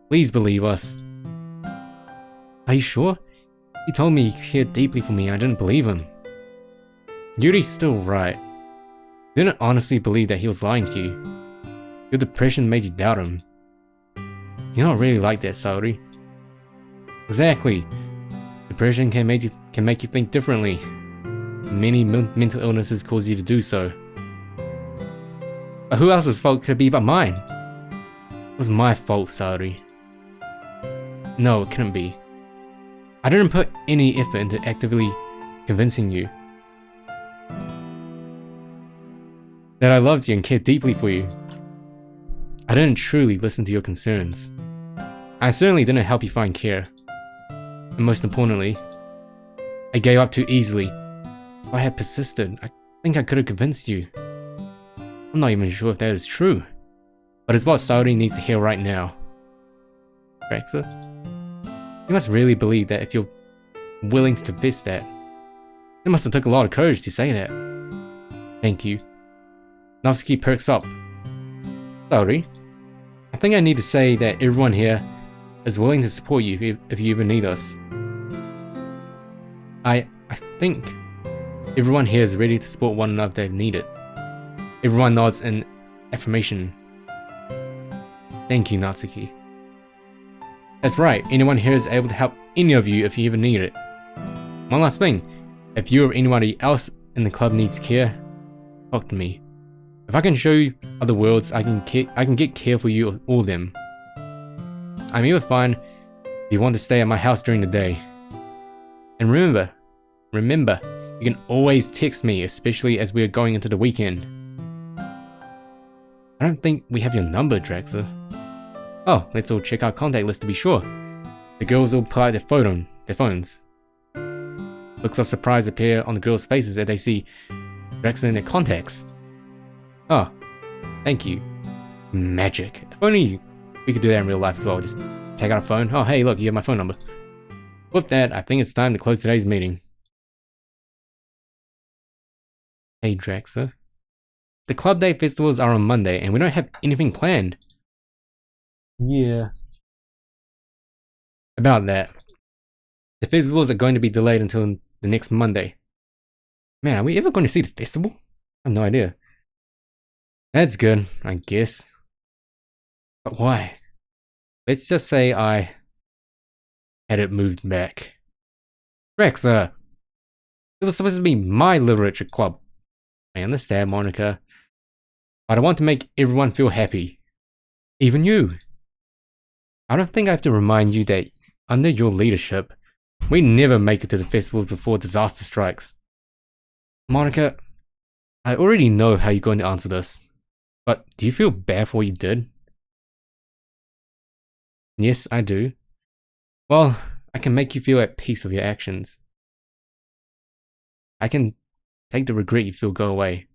Please believe us. Are you sure? He told me he cared deeply for me. I didn't believe him. Yuri's still right. You didn't honestly believe that he was lying to you. Your depression made you doubt him. You're not really like that, Sayori. Exactly. Depression can make you think differently. Many mental illnesses cause you to do so. But who else's fault could it be but mine? It was my fault, Sayori. No, it couldn't be. I didn't put any effort into actively convincing you that I loved you and cared deeply for you. I didn't truly listen to your concerns. I certainly didn't help you find care. And most importantly, I gave up too easily. If I had persisted, I think I could have convinced you. I'm not even sure if that is true, but it's what Sayori needs to hear right now. Rexa, you must really believe that if you're willing to confess that. It must have took a lot of courage to say that. Thank you. Natsuki perks up. Sayori, I think I need to say that everyone here is willing to support you if you ever need us. I think everyone here is ready to support one another if needed. Everyone nods in affirmation. Thank you, Natsuki. That's right, anyone here is able to help any of you if you ever need it. One last thing, if you or anybody else in the club needs care, talk to me. If I can show you other worlds, I can get care for you or them. I'm even fine if you want to stay at my house during the day. And remember, you can always text me, especially as we are going into the weekend. I don't think we have your number, Draxa. Oh, let's all check our contact list to be sure. The girls all pull out their phones. Looks of surprise appear on the girls' faces as they see Draxa in their contacts. Oh, thank you. Magic. If only we could do that in real life as well. Just take out a phone. Oh, hey, look, you have my phone number. With that, I think it's time to close today's meeting. Hey, Draxa. The Club Day festivals are on Monday, and we don't have anything planned. Yeah. About that. The festivals are going to be delayed until the next Monday. Man, are we ever going to see the festival? I have no idea. That's good, I guess. But why? Let's just say I had it moved back. Draxa! It was supposed to be my literature club. I understand, Monica. But I want to make everyone feel happy. Even you. I don't think I have to remind you that under your leadership, we never make it to the festivals before disaster strikes. Monica, I already know how you're going to answer this. But do you feel bad for what you did? Yes, I do. Well, I can make you feel at peace with your actions. I can take the regret you feel go away.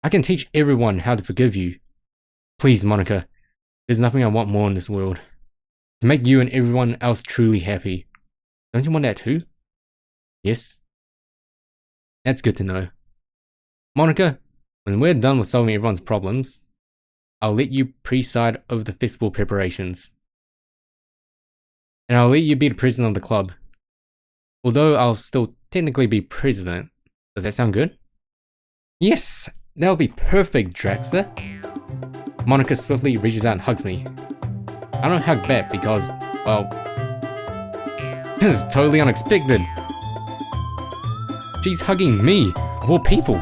I can teach everyone how to forgive you. Please, Monica, there's nothing I want more in this world. To make you and everyone else truly happy. Don't you want that too? Yes? That's good to know. Monica, when we're done with solving everyone's problems, I'll let you preside over the festival preparations. And I'll let you be the president of the club. Although I'll still technically be president. Does that sound good? Yes! That'll be perfect, Draxa. Monica swiftly reaches out and hugs me. I don't hug back because, well, this is totally unexpected. She's hugging me, of all people.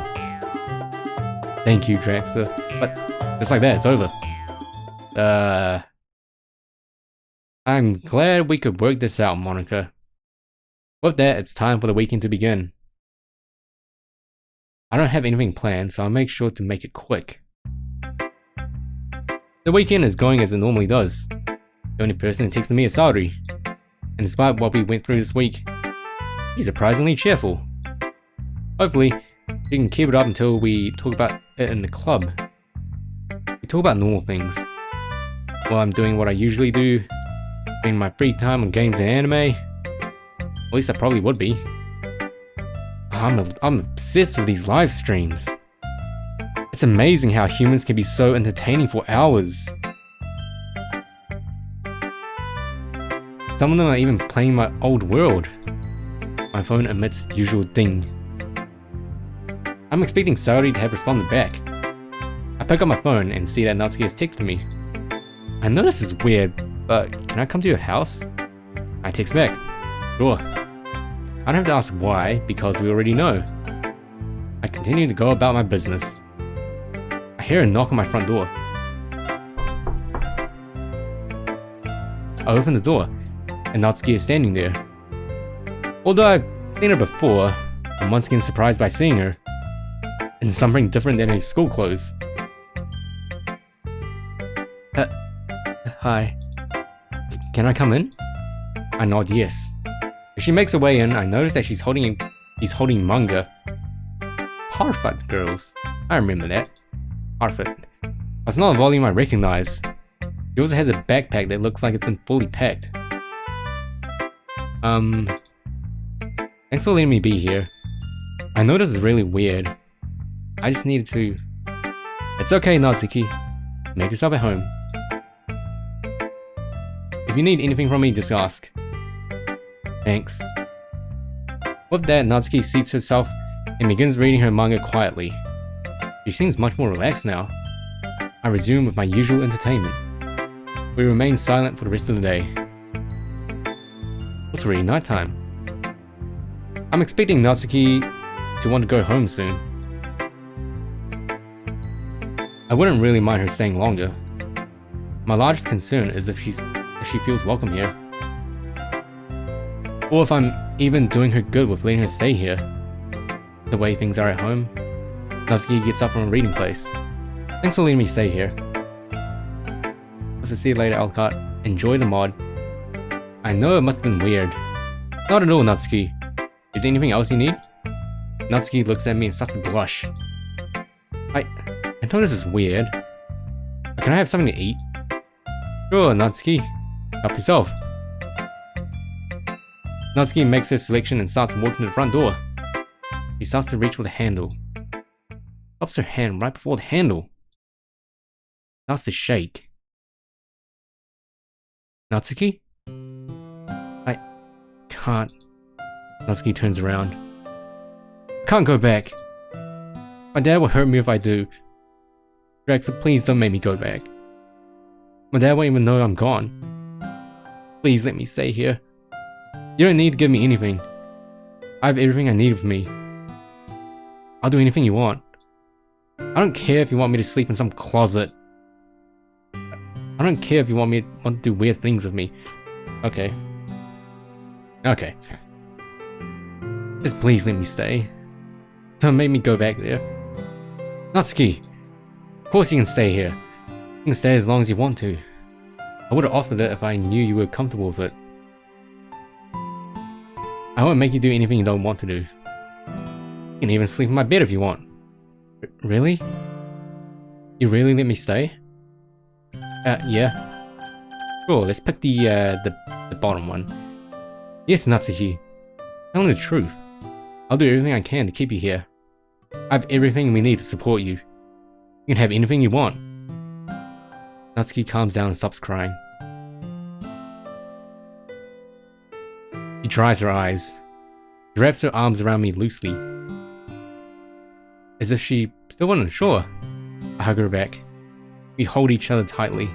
Thank you, Draxa. But just like that, it's over. I'm glad we could work this out, Monica. With that, it's time for the weekend to begin. I don't have anything planned, so I'll make sure to make it quick. The weekend is going as it normally does. The only person who texted me is Saori. And despite what we went through this week, he's surprisingly cheerful. Hopefully, we can keep it up until we talk about it in the club. We talk about normal things. While I'm doing what I usually do, spending my free time on games and anime. At least I probably would be. I'm obsessed with these live streams. It's amazing how humans can be so entertaining for hours. Some of them are even playing my old world. My phone emits the usual ding. I'm expecting Saori to have responded back. I pick up my phone and see that Natsuki has texted me. I know this is weird, but can I come to your house? I text back. Sure. I don't have to ask why, because we already know. I continue to go about my business. I hear a knock on my front door. I open the door, and Natsuki is standing there. Although I've seen her before, I'm once again surprised by seeing her in something different than her school clothes. Hi. Can I come in? I nod yes. As she makes her way in, I notice that he's holding manga. Parfait girls. I remember that. Parfait. That's not a volume I recognize. She also has a backpack that looks like it's been fully packed. Thanks for letting me be here. I know this is really weird. I just needed to... It's okay, Natsuki. Make yourself at home. If you need anything from me, just ask. Thanks. With that, Natsuki seats herself and begins reading her manga quietly. She seems much more relaxed now. I resume with my usual entertainment. We remain silent for the rest of the day. It's already nighttime. I'm expecting Natsuki to want to go home soon. I wouldn't really mind her staying longer. My largest concern is if she feels welcome here. Or if I'm even doing her good with letting her stay here. The way things are at home. Natsuki gets up from a reading place. Thanks for letting me stay here. I'll see you later, Alcott. Enjoy the mod. I know it must have been weird. Not at all, Natsuki. Is there anything else you need? Natsuki looks at me and starts to blush. I know this is weird. But can I have something to eat? Sure, Natsuki. Help yourself. Natsuki makes her selection and starts walking to the front door. She starts to reach for the handle. Stops her hand right before the handle. Starts to shake. Natsuki? I can't. Natsuki turns around. I can't go back. My dad will hurt me if I do. Draxa, please don't make me go back. My dad won't even know I'm gone. Please let me stay here. You don't need to give me anything. I have everything I need with me. I'll do anything you want. I don't care if you want me to sleep in some closet. I don't care if you want to do weird things with me. Okay. Okay. Just please let me stay. Don't make me go back there. Natsuki! Of course you can stay here. You can stay as long as you want to. I would have offered it if I knew you were comfortable with it. I won't make you do anything you don't want to do. You can even sleep in my bed if you want. Really? You really let me stay? Yeah. Sure, let's pick the bottom one. Yes, Natsuki. Tell me the truth. I'll do everything I can to keep you here. I have everything we need to support you. You can have anything you want. Natsuki calms down and stops crying. She dries her eyes. She wraps her arms around me loosely. As if she still wasn't sure. I hug her back. We hold each other tightly.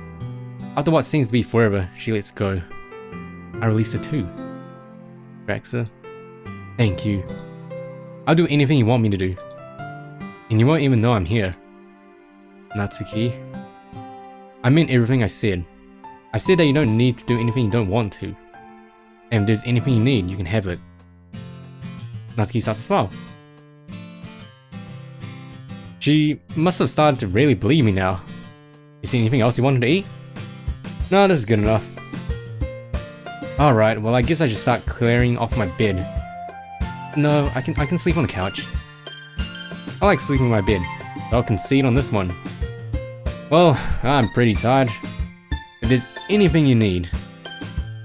After what seems to be forever, she lets go. I release her too. Draxa, thank you. I'll do anything you want me to do. And you won't even know I'm here. Natsuki, I meant everything I said. I said that you don't need to do anything you don't want to. And if there's anything you need, you can have it. Natsuki starts to smile. She must have started to really believe me now. Is there anything else you wanted to eat? No, this is good enough. Alright, well I guess I should start clearing off my bed. No, I can sleep on the couch. I like sleeping in my bed, so I'll concede on this one. Well, I'm pretty tired. If there's anything you need...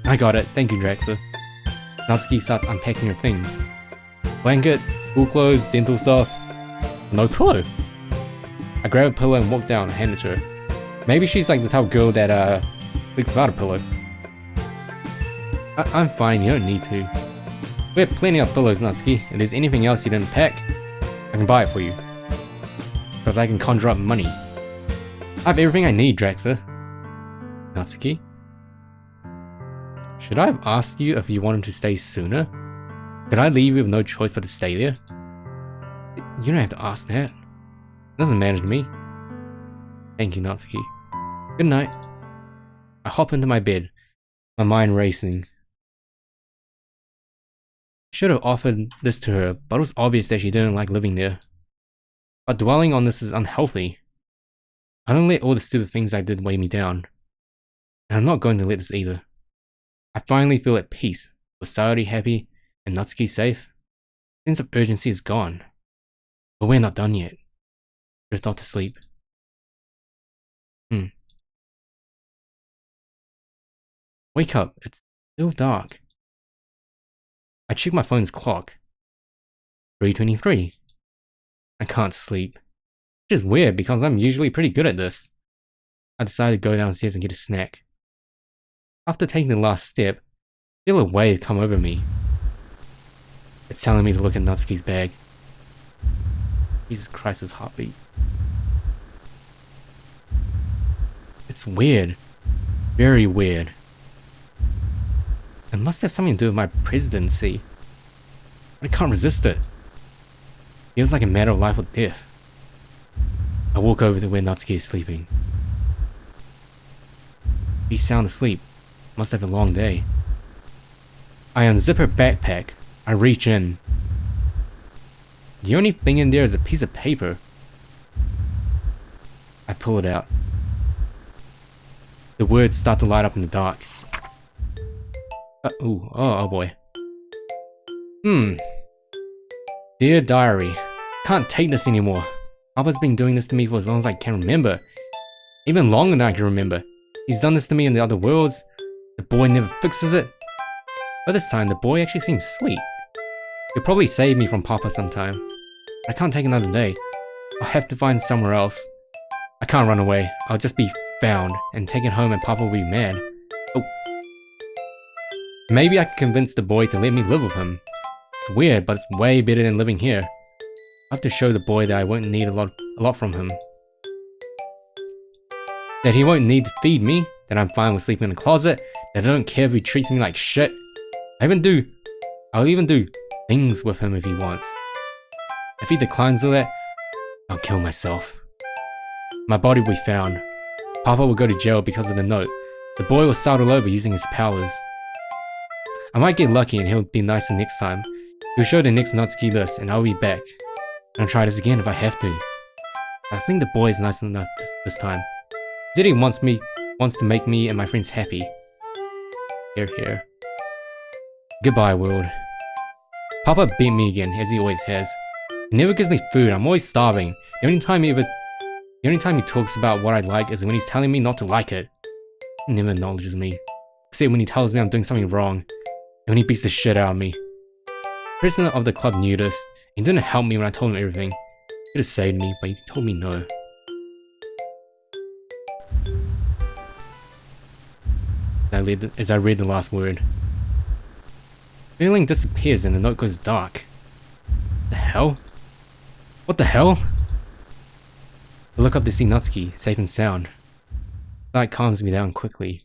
I got it, thank you Draxa. Natsuki starts unpacking her things. Blanket, school clothes, dental stuff. No pillow. I grab a pillow and walk down and hand it to her. Maybe she's like the type of girl that sleeps without a pillow. I'm fine, you don't need to. We have plenty of pillows, Natsuki. If there's anything else you didn't pack, I can buy it for you. Because I can conjure up money. I have everything I need, Draxa. Natsuki? Should I have asked you if you wanted to stay sooner? Did I leave you with no choice but to stay there? You don't have to ask that. It doesn't matter to me. Thank you, Natsuki. Good night. I hop into my bed, my mind racing. Should have offered this to her, but it was obvious that she didn't like living there. But dwelling on this is unhealthy. I don't let all the stupid things I did weigh me down. And I'm not going to let this either. I finally feel at peace, with Sayori happy and Natsuki safe. Sense of urgency is gone. But we're not done yet. Drift off to sleep. Wake up, it's still dark. I check my phone's clock. 3:23. I can't sleep. Which is weird because I'm usually pretty good at this. I decide to go downstairs and get a snack. After taking the last step, I feel a wave come over me. It's telling me to look at Natsuki's bag. Jesus Christ's heartbeat. It's weird. Very weird. It must have something to do with my presidency. I can't resist it. Feels like a matter of life or death. I walk over to where Natsuki is sleeping. She's sound asleep. Must have a long day. I unzip her backpack. I reach in. The only thing in there is a piece of paper. I pull it out. The words start to light up in the dark. Oh boy. Dear Diary, can't take this anymore. Papa's been doing this to me for as long as I can remember. Even longer than I can remember. He's done this to me in the other worlds. The boy never fixes it. But this time, the boy actually seems sweet. He'll probably save me from Papa sometime. I can't take another day. I'll have to find somewhere else. I can't run away. I'll just be found and taken home and Papa will be mad. Oh. Maybe I can convince the boy to let me live with him. It's weird, but it's way better than living here. I have to show the boy that I won't need a lot from him. That he won't need to feed me, that I'm fine with sleeping in a closet, that I don't care if he treats me like shit. I'll even do things with him if he wants. If he declines all that, I'll kill myself. My body will be found. Papa will go to jail because of the note. The boy will start all over using his powers. I might get lucky and he'll be nicer next time. He'll show the next Natsuki list and I'll be back. And I'll try this again if I have to. I think the boy is nice enough this time. He said he wants to make me and my friends happy. Here. Goodbye, world. Papa beat me again, as he always has. He never gives me food, I'm always starving. The only time he talks about what I like is when he's telling me not to like it. He never acknowledges me. Except when he tells me I'm doing something wrong. And when he beats the shit out of me. The president of the club knew this. He didn't help me when I told him everything. He could have saved me, but he told me no. As I read the last word. Feeling disappears and the note goes dark. What the hell? What the hell? I look up to see Natsuki, safe and sound. The light calms me down quickly.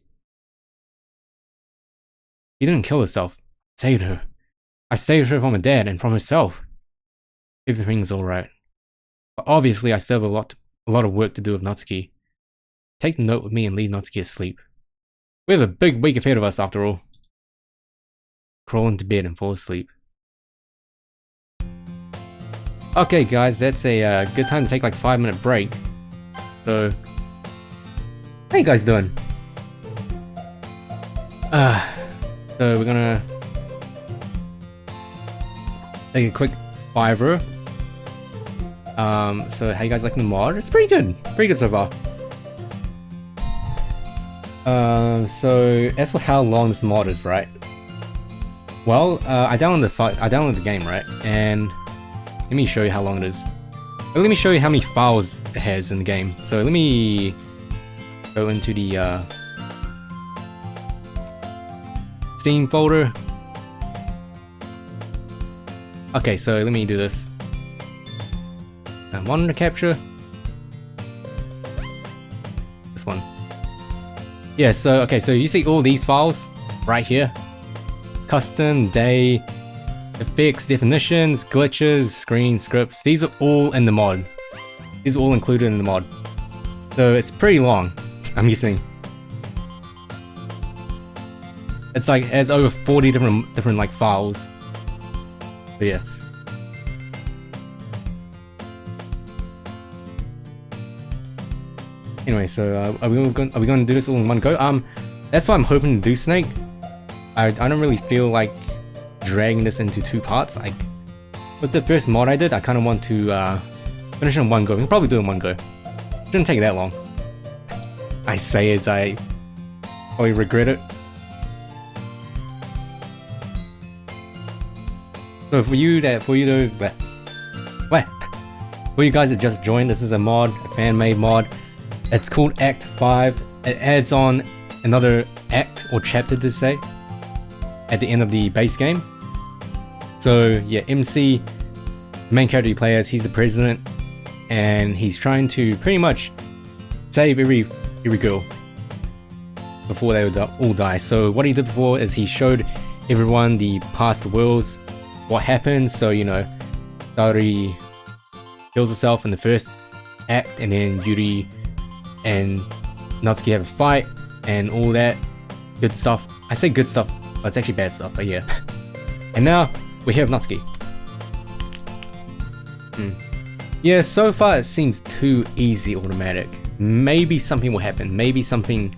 She didn't kill herself. I saved her. I saved her from her dad and from herself. Everything's alright. But obviously I still have a lot of work to do with Natsuki. Take the note with me and leave Natsuki asleep. We have a big week ahead of us after all. Crawl into bed and fall asleep. Okay guys, that's a good time to take like a 5-minute break. So, how you guys doing? So we're gonna take a quick 5-er. So how you guys liking the mod? It's pretty good so far. So as for how long this mod is, right? Well, I downloaded the game, right? And let me show you how long it is. Let me show you how many files it has in the game. So let me go into the Steam folder. Okay, so let me do this. Monitor capture. This one. Yeah, so okay, so you see all these files right here. Custom, day, effects, definitions, glitches, screen, scripts. These are all in the mod. These are all included in the mod. So it's pretty long, I'm guessing. It's like, it has over 40 different like files. But yeah. Anyway, so are we going to do this all in one go? That's what I'm hoping to do, Snake. I don't really feel like dragging this into 2 parts. Like with the first mod I did, I kind of want to finish it in one go. We can probably do it in one go. Shouldn't take that long. I say as I probably regret it. So for you guys that just joined, this is a mod, a fan-made mod. It's called Act 5. It adds on another act or chapter to say at the end of the base game. So yeah, MC, the main character you play as, he's the president, and he's trying to pretty much save every girl before they would all die. So what he did before is he showed everyone the past worlds, what happened. So you know, Saori kills herself in the first act, and then Yuri and Natsuki have a fight and all that good stuff. I say good stuff, but it's actually bad stuff, but yeah. And now we have Natsuki. Yeah, so far it seems too easy automatic. Maybe something will happen. Maybe something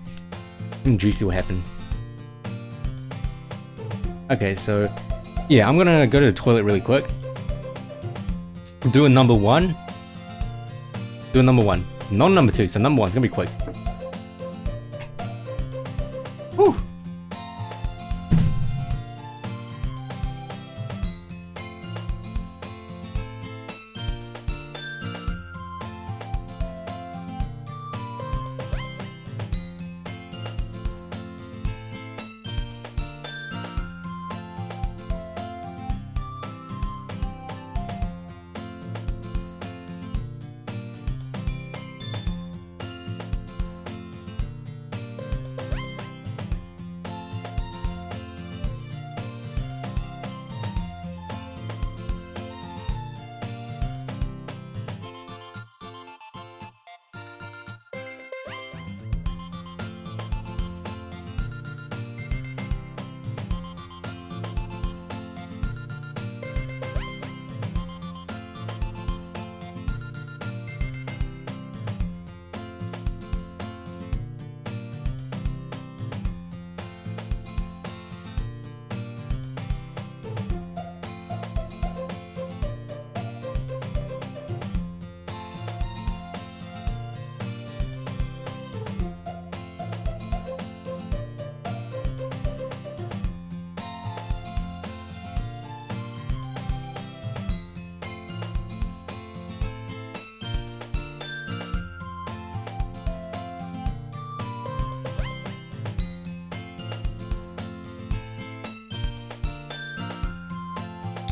juicy will happen. Okay, so yeah, I'm gonna go to the toilet really quick. Do a number 1. Do a number 1. Not number 2, so number 1's gonna be quick. Whew.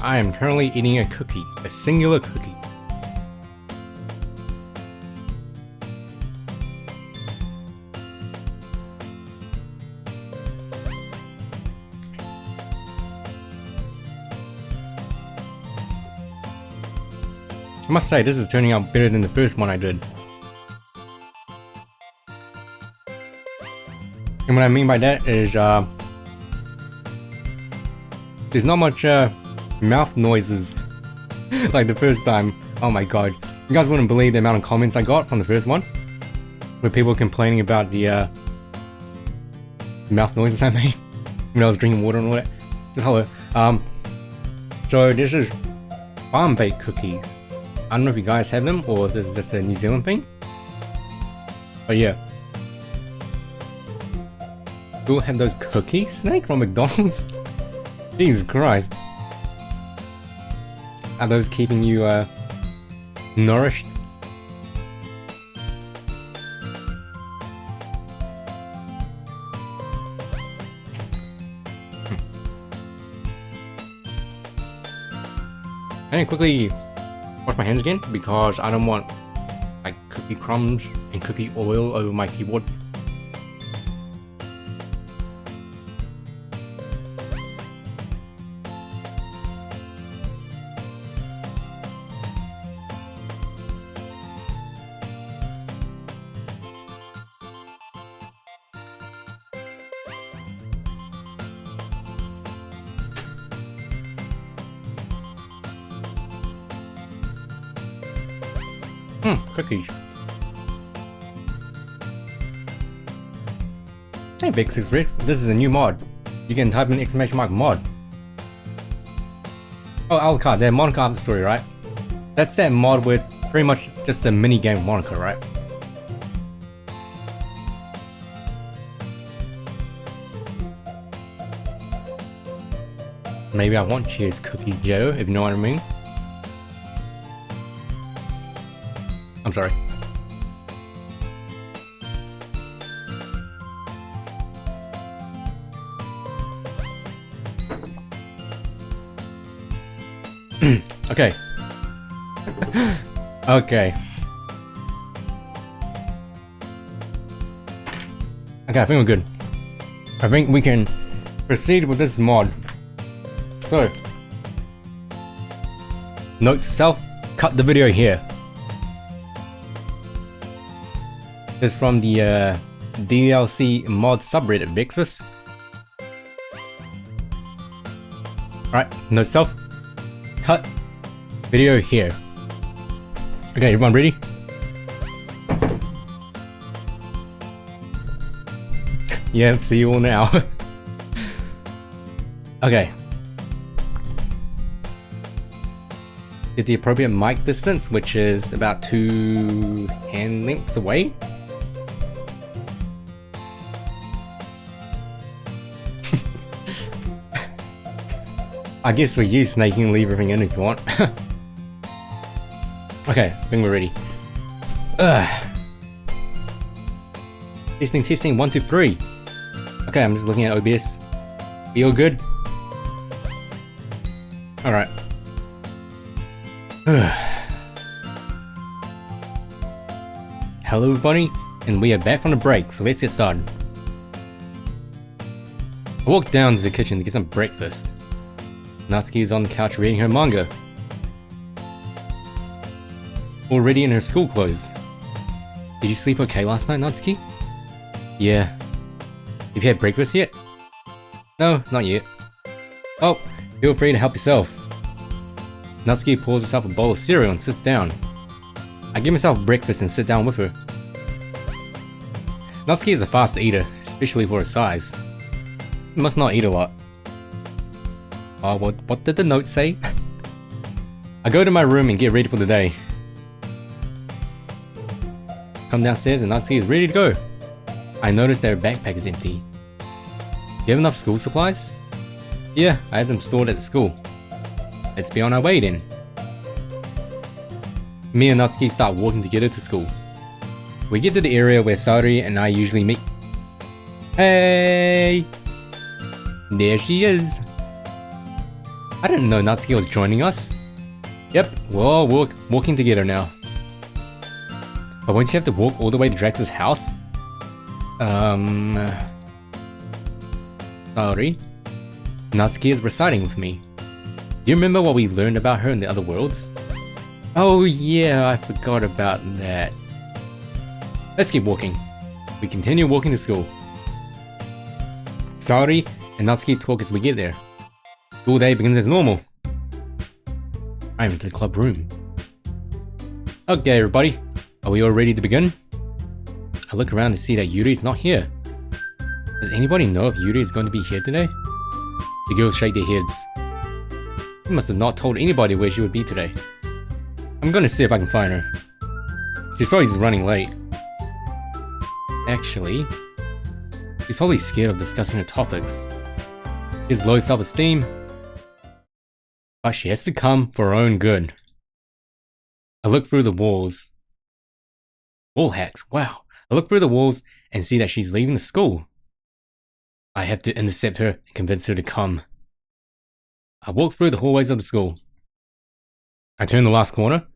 I am currently eating a cookie, a singular cookie. I must say, this is turning out better than the first one I did. And what I mean by that is, there's not much, mouth noises like the first time. Oh my god. You guys wouldn't believe the amount of comments I got from the first one. With people complaining about the, mouth noises I made when I was drinking water and all that. Just hello. So this is farm baked cookies. I don't know if you guys have them or this is just a New Zealand thing. But yeah. You'll have those cookies, Snake, from McDonald's? Jesus Christ. Are those keeping you, nourished? I need to quickly wash my hands again because I don't want like cookie crumbs and cookie oil over my keyboard. Cookies. Hey Big Six Ricks, this is a new mod. You can type in !mod. Oh, Alucard, that Monica After Story, right? That's that mod where it's pretty much just a mini game of Monica, right? Maybe I want Cheers Cookies Joe, if you know what I mean. I'm sorry. Okay. Okay. Okay, I think we're good. I think we can proceed with this mod. So, note to self, cut the video here. This is from the DLC mod subreddit Vexus. Alright, note to self, cut video here. Okay, everyone ready? Yeah, see you all now. Okay. Get the appropriate mic distance, which is about 2 hand lengths away. I guess for you, Snake, you can leave everything in if you want. Okay, I think we're ready. Testing, testing, 1, 2, 3. Okay, I'm just looking at OBS. We all good? Alright. Hello everybody, and we are back from the break, so let's get started. I walked down to the kitchen to get some breakfast. Natsuki is on the couch reading her manga. Already in her school clothes. Did you sleep okay last night, Natsuki? Yeah. Have you had breakfast yet? No, not yet. Oh, feel free to help yourself. Natsuki pours herself a bowl of cereal and sits down. I give myself breakfast and sit down with her. Natsuki is a fast eater, especially for her size. She must not eat a lot. Oh, what did the note say? I go to my room and get ready for the day. Come downstairs and Natsuki is ready to go. I notice that her backpack is empty. Do you have enough school supplies? Yeah, I have them stored at the school. Let's be on our way then. Me and Natsuki start walking together to school. We get to the area where Saori and I usually meet. Hey! There she is. I didn't know Natsuki was joining us. Yep, we're all walking together now. But won't you have to walk all the way to Drax's house? Sorry. Natsuki is reciting with me. Do you remember what we learned about her in the other worlds? Oh yeah, I forgot about that. Let's keep walking. We continue walking to school. Sorry, and Natsuki talk as we get there. School day begins as normal. I'm into the club room. Okay, everybody, are we all ready to begin? I look around to see that Yuri's not here. Does anybody know if Yuri is going to be here today? The girls shake their heads. She must have not told anybody where she would be today. I'm gonna see if I can find her. She's probably just running late. Actually, she's probably scared of discussing her topics. She has low self-esteem, but she has to come for her own good. I look through the walls. Wall hacks, wow. I look through the walls and see that she's leaving the school. I have to intercept her and convince her to come. I walk through the hallways of the school. I turn the last corner.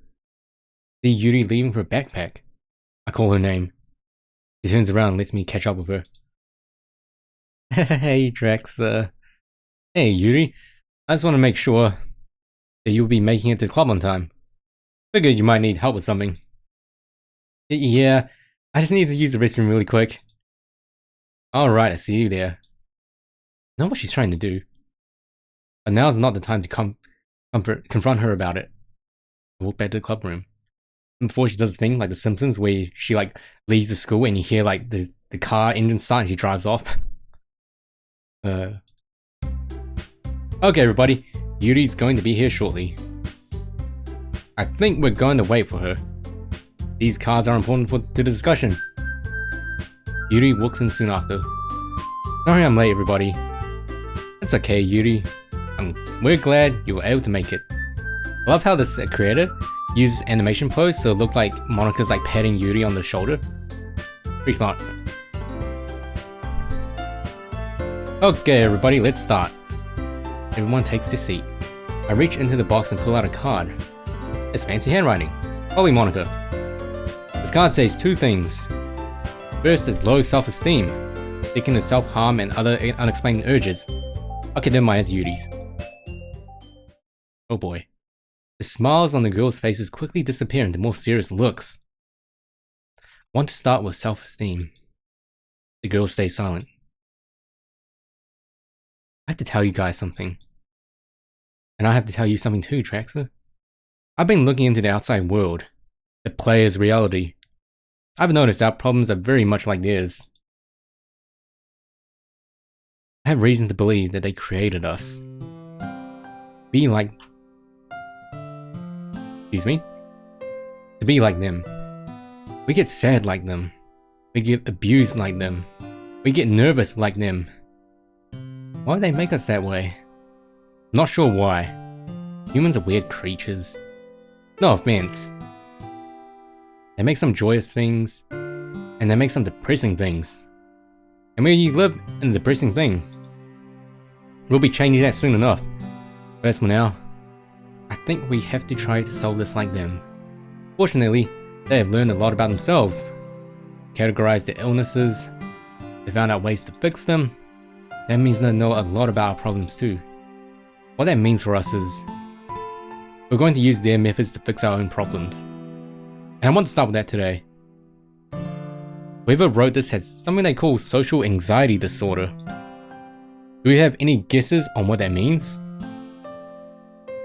See Yuri leaving for a backpack. I call her name. She turns around and lets me catch up with her. Hey Drax, hey Yuri. I just want to make sure that you'll be making it to the club on time. Figured you might need help with something. Yeah, I just need to use the restroom really quick. Alright, I see you there. I know what she's trying to do. But now's not the time to confront her about it. I walk back to the club room. And before she does the thing like The Simpsons where she like leaves the school and you hear like the car engine start and she drives off. Okay everybody, Yuri's going to be here shortly. I think we're going to wait for her. These cards are important to the discussion. Yuri walks in soon after. Sorry I'm late everybody. It's okay Yuri. We're glad you were able to make it. I love how this creator uses animation pose so it looked like Monika's like patting Yuri on the shoulder. Pretty smart. Okay everybody, let's start. Everyone takes their seat. I reach into the box and pull out a card. It's fancy handwriting. Probably Monika. This card says two things. First is low self-esteem, seeking to self-harm and other unexplained urges. Okay, then mine is Yuri's. Oh boy. The smiles on the girls' faces quickly disappear into more serious looks. I want to start with self-esteem. The girls stay silent. I have to tell you guys something. And I have to tell you something too, Traxer. I've been looking into the outside world, the player's reality. I've noticed our problems are very much like theirs. I have reason to believe that they created us. Be like... Excuse me? To be like them. We get sad like them. We get abused like them. We get nervous like them. Why do they make us that way? Not sure why. Humans are weird creatures. No offense. They make some joyous things, and they make some depressing things. And when you live in a depressing thing, we'll be changing that soon enough. But as for now, I think we have to try to solve this like them. Fortunately, they have learned a lot about themselves, categorized their illnesses, they found out ways to fix them. That means they know a lot about our problems too. What that means for us is, we're going to use their methods to fix our own problems. And I want to start with that today. Whoever wrote this has something they call social anxiety disorder. Do we have any guesses on what that means?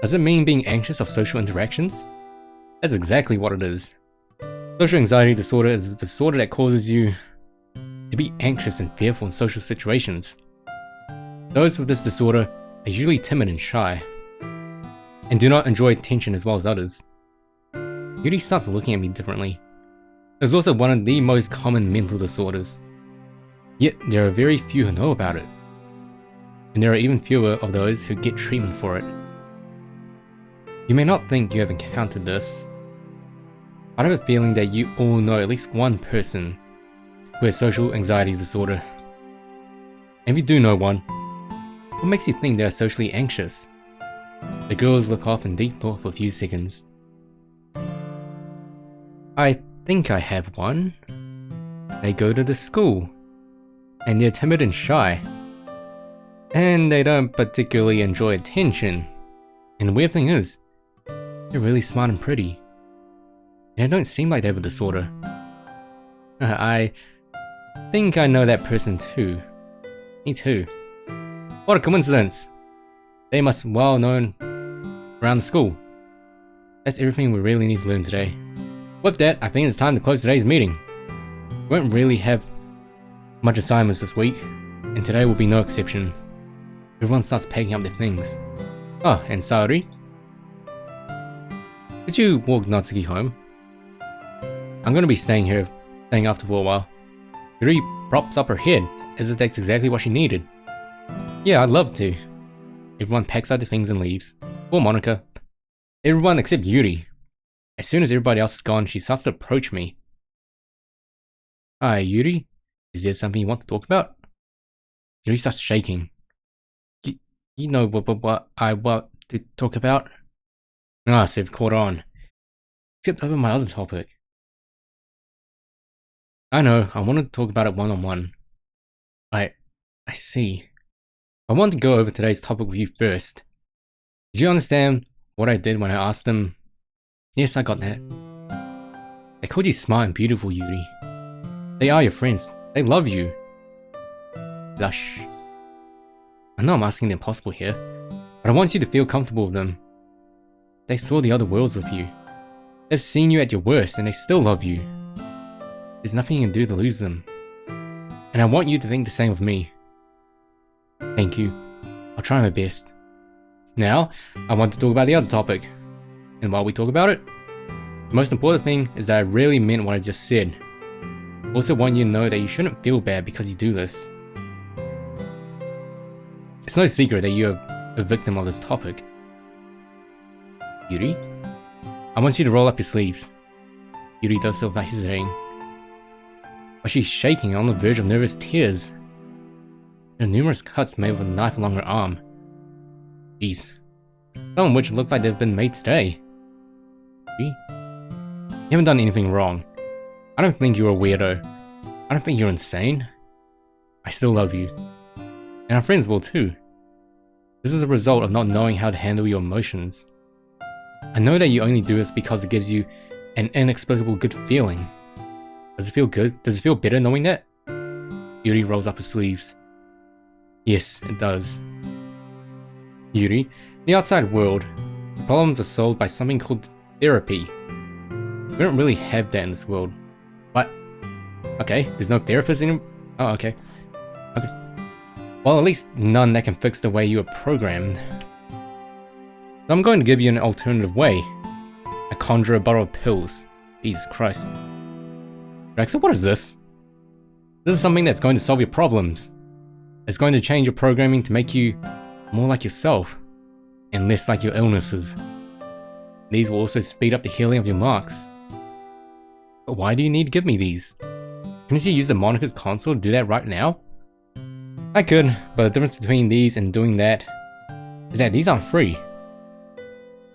Does it mean being anxious of social interactions? That's exactly what it is. Social anxiety disorder is a disorder that causes you to be anxious and fearful in social situations. Those with this disorder are usually timid and shy, and do not enjoy attention as well as others. Yuri starts looking at me differently. It's also one of the most common mental disorders. Yet there are very few who know about it. And there are even fewer of those who get treatment for it. You may not think you have encountered this, but I have a feeling that you all know at least one person who has social anxiety disorder. And if you do know one, what makes you think they are socially anxious? The girls look off in deep thought for a few seconds. I think I have one. They go to the school, and they're timid and shy. And they don't particularly enjoy attention. And the weird thing is, they're really smart and pretty. And they don't seem like they have a disorder. I think I know that person too. Me too. What a coincidence. They must well known around the school. That's everything we really need to learn today. With that, I think it's time to close today's meeting. We won't really have much assignments this week, and today will be no exception. Everyone starts packing up their things. Oh, and Saori? Did you walk Natsuki home? I'm gonna be staying after for a while. Yuri props up her head, as if that's exactly what she needed. Yeah, I'd love to. Everyone packs up their things and leaves. Poor Monica. Everyone except Yuri. As soon as everybody else is gone, she starts to approach me. Hi, Yuri. Is there something you want to talk about? Yuri starts shaking. You know what I want to talk about? Ah, so you've caught on. Except over my other topic. I know, I wanted to talk about it one-on-one. I see. I want to go over today's topic with you first. Did you understand what I did when I asked them? Yes, I got that. They called you smart and beautiful, Yuri. They are your friends. They love you. Blush. I know I'm asking the impossible here, but I want you to feel comfortable with them. They saw the other worlds with you. They've seen you at your worst and they still love you. There's nothing you can do to lose them. And I want you to think the same of me. Thank you. I'll try my best. Now, I want to talk about the other topic. And while we talk about it, the most important thing is that I really meant what I just said. I also want you to know that you shouldn't feel bad because you do this. It's no secret that you're a victim of this topic. Yuri? I want you to roll up your sleeves. Yuri does so without hesitating. But she's shaking on the verge of nervous tears. There are numerous cuts made with a knife along her arm. Jeez. Some of which look like they've been made today. Yuri? You haven't done anything wrong. I don't think you're a weirdo. I don't think you're insane. I still love you. And our friends will too. This is a result of not knowing how to handle your emotions. I know that you only do this because it gives you an inexplicable good feeling. Does it feel good? Does it feel better knowing that? Yuri rolls up her sleeves. Yes, it does. Yuri, in the outside world, problems are solved by something called therapy. We don't really have that in this world. But, okay, there's no therapist in it? Oh, okay. Okay. Well, at least none that can fix the way you are programmed. So I'm going to give you an alternative way. I conjure a bottle of pills. Jesus Christ. Rexa, what is this? This is something that's going to solve your problems. It's going to change your programming to make you more like yourself, and less like your illnesses. These will also speed up the healing of your marks. But why do you need to give me these? Couldn't you use the Monica's console to do that right now? I could, but the difference between these and doing that is that these aren't free.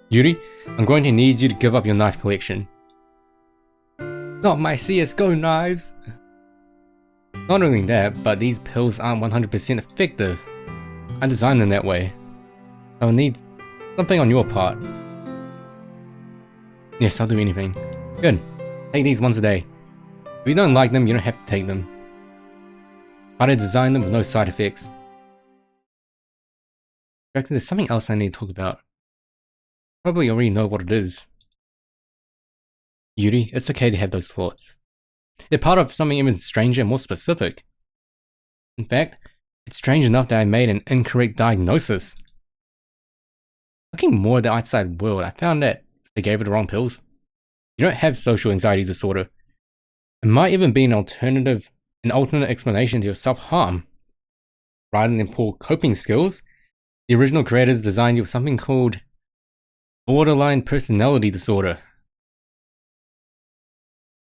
Yuri, I'm going to need you to give up your knife collection. Not my CSGO knives! Not only that, but these pills aren't 100% effective. I designed them that way. I'll need something on your part. Yes, I'll do anything. Good. Take these once a day. If you don't like them, you don't have to take them. But I designed them with no side effects. In fact, there's something else I need to talk about. Probably already know what it is. Yuri, it's okay to have those thoughts. They're part of something even stranger and more specific. In fact, it's strange enough that I made an incorrect diagnosis. Looking more at the outside world, I found that they gave her the wrong pills. You don't have social anxiety disorder. It might even be an alternate explanation to your self-harm. Rather than poor coping skills, the original creators designed you with something called borderline personality disorder.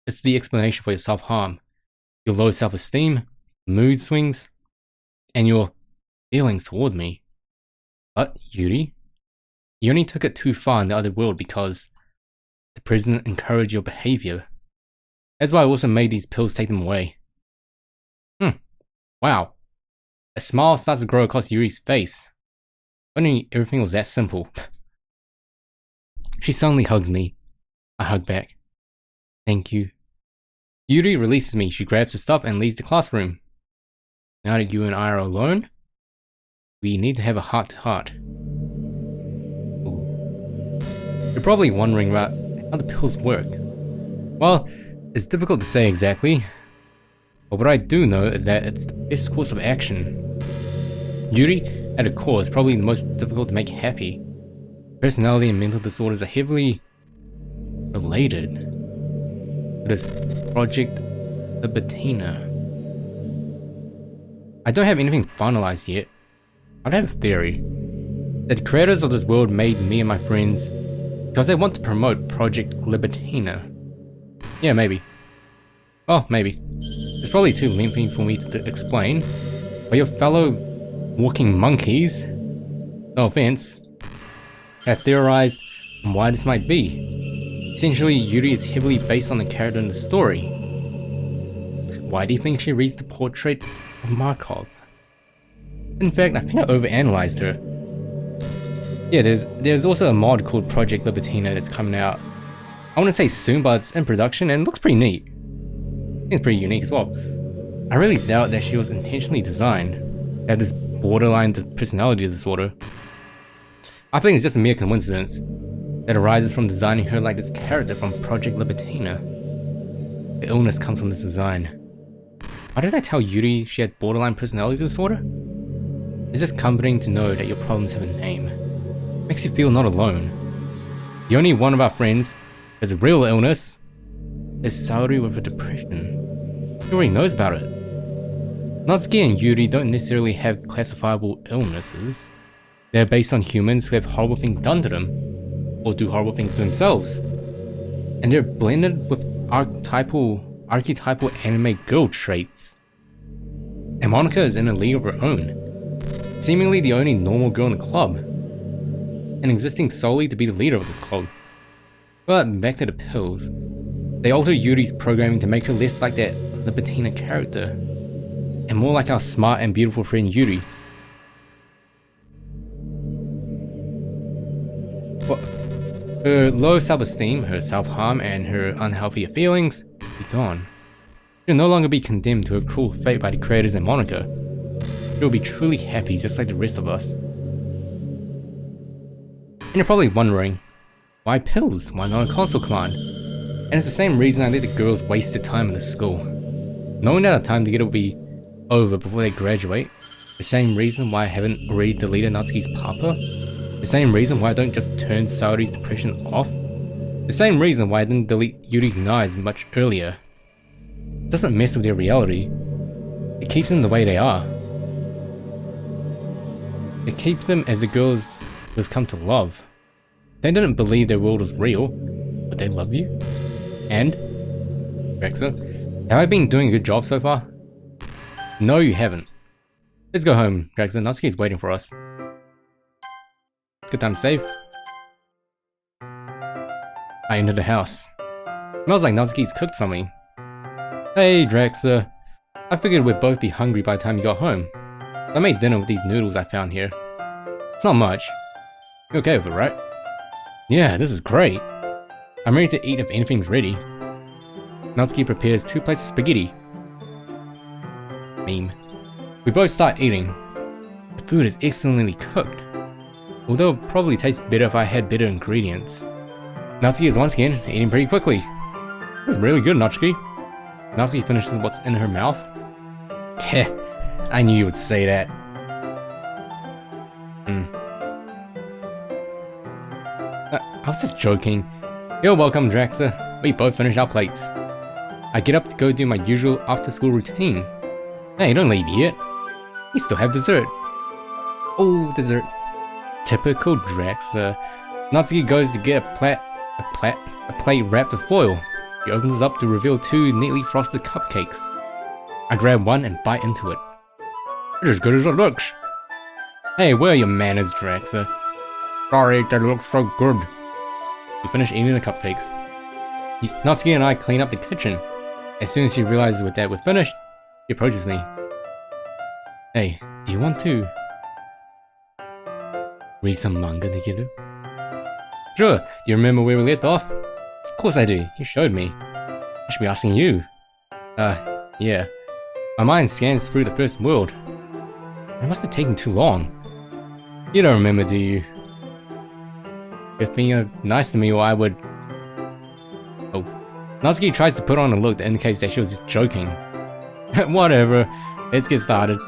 It's the explanation for your self-harm, your low self-esteem, mood swings, and your feelings toward me. But, Yuri, you only took it too far in the other world because the president encouraged your behavior. That's why I also made these pills take them away. Wow. A smile starts to grow across Yuri's face. If only everything was that simple. She suddenly hugs me. I hug back. Thank you. Yuri releases me. She grabs the stuff and leaves the classroom. Now that you and I are alone, we need to have a heart-to-heart. You're probably wondering about how the pills work. Well, it's difficult to say exactly, but what I do know is that it's the best course of action. Yuri, at a core, is probably the most difficult to make happy. Personality and mental disorders are heavily related to this Project Libertina. I don't have anything finalized yet. I have a theory that the creators of this world made me and my friends because they want to promote Project Libertina. Yeah, maybe. Oh, maybe. It's probably too lengthy for me to explain, but your fellow walking monkeys, no offense, have theorized on why this might be. Essentially, Yuri is heavily based on the character in the story. Why do you think she reads the portrait of Markov? In fact, I think I overanalyzed her. Yeah, there's also a mod called Project Libertina that's coming out. I want to say soon, but it's in production and it looks pretty neat. It's pretty unique as well. I really doubt that she was intentionally designed to have this borderline personality disorder. I think it's just a mere coincidence that arises from designing her like this character from Project Libertina. The illness comes from this design. Why did I tell Yuri she had borderline personality disorder? It's just comforting to know that your problems have a name. Makes you feel not alone. The only one of our friends has a real illness is Saori with a depression. He already knows about it. Natsuki and Yuri don't necessarily have classifiable illnesses. They're based on humans who have horrible things done to them, or do horrible things to themselves. And they're blended with archetypal anime girl traits. And Monika is in a league of her own, seemingly the only normal girl in the club, and existing solely to be the leader of this club. But back to the pills. They alter Yuri's programming to make her less like that Libertina character, and more like our smart and beautiful friend Yuri. Her low self-esteem, her self-harm, and her unhealthy feelings be gone. She'll no longer be condemned to a cruel fate by the creators and Monika. She'll be truly happy just like the rest of us. And you're probably wondering, why pills? Why not a console command? And it's the same reason I let the girls waste their time in the school. Knowing that our time together will be over before they graduate, the same reason why I haven't already deleted Natsuki's papa, the same reason why I don't just turn Saori's depression off, the same reason why I didn't delete Yuri's knives much earlier. It doesn't mess with their reality. It keeps them the way they are. It keeps them as the girls we've come to love. They didn't believe their world was real, but they love you. And, Draxa, have I been doing a good job so far? No, you haven't. Let's go home, Draxa. Natsuki is waiting for us. Good time to save. I entered the house. Smells like Natsuki's cooked something. Hey, Draxa. I figured we'd both be hungry by the time you got home. I made dinner with these noodles I found here. It's not much. You're okay with it, right? Yeah, this is great. I'm ready to eat if anything's ready. Natsuki prepares 2 plates of spaghetti. Meme. We both start eating. The food is excellently cooked, although it probably tastes better if I had better ingredients. Natsuki is once again eating pretty quickly. This is really good, Natsuki. Natsuki finishes what's in her mouth. Heh, I knew you would say that. I was just joking. You're welcome, Draxa. We both finished our plates. I get up to go do my usual after-school routine. Hey, don't leave yet. You still have dessert. Oh, dessert. Typical Draxa. Natsuki goes to get a plate wrapped with foil. He opens it up to reveal 2 neatly frosted cupcakes. I grab one and bite into it. It's as good as it looks. Hey, where are your manners, Draxa? Sorry, they look so good. We finish eating the cupcakes. Natsuki and I clean up the kitchen. As soon as she realizes that we're finished, she approaches me. Hey, do you want to read some manga together? Sure, do you remember where we left off? Of course I do, you showed me. I should be asking you. Yeah. My mind scans through the first world. It must have taken too long. You don't remember, do you? If being nice to me or I would... Oh. Natsuki tries to put on a look that indicates that she was just joking. Whatever. Let's get started.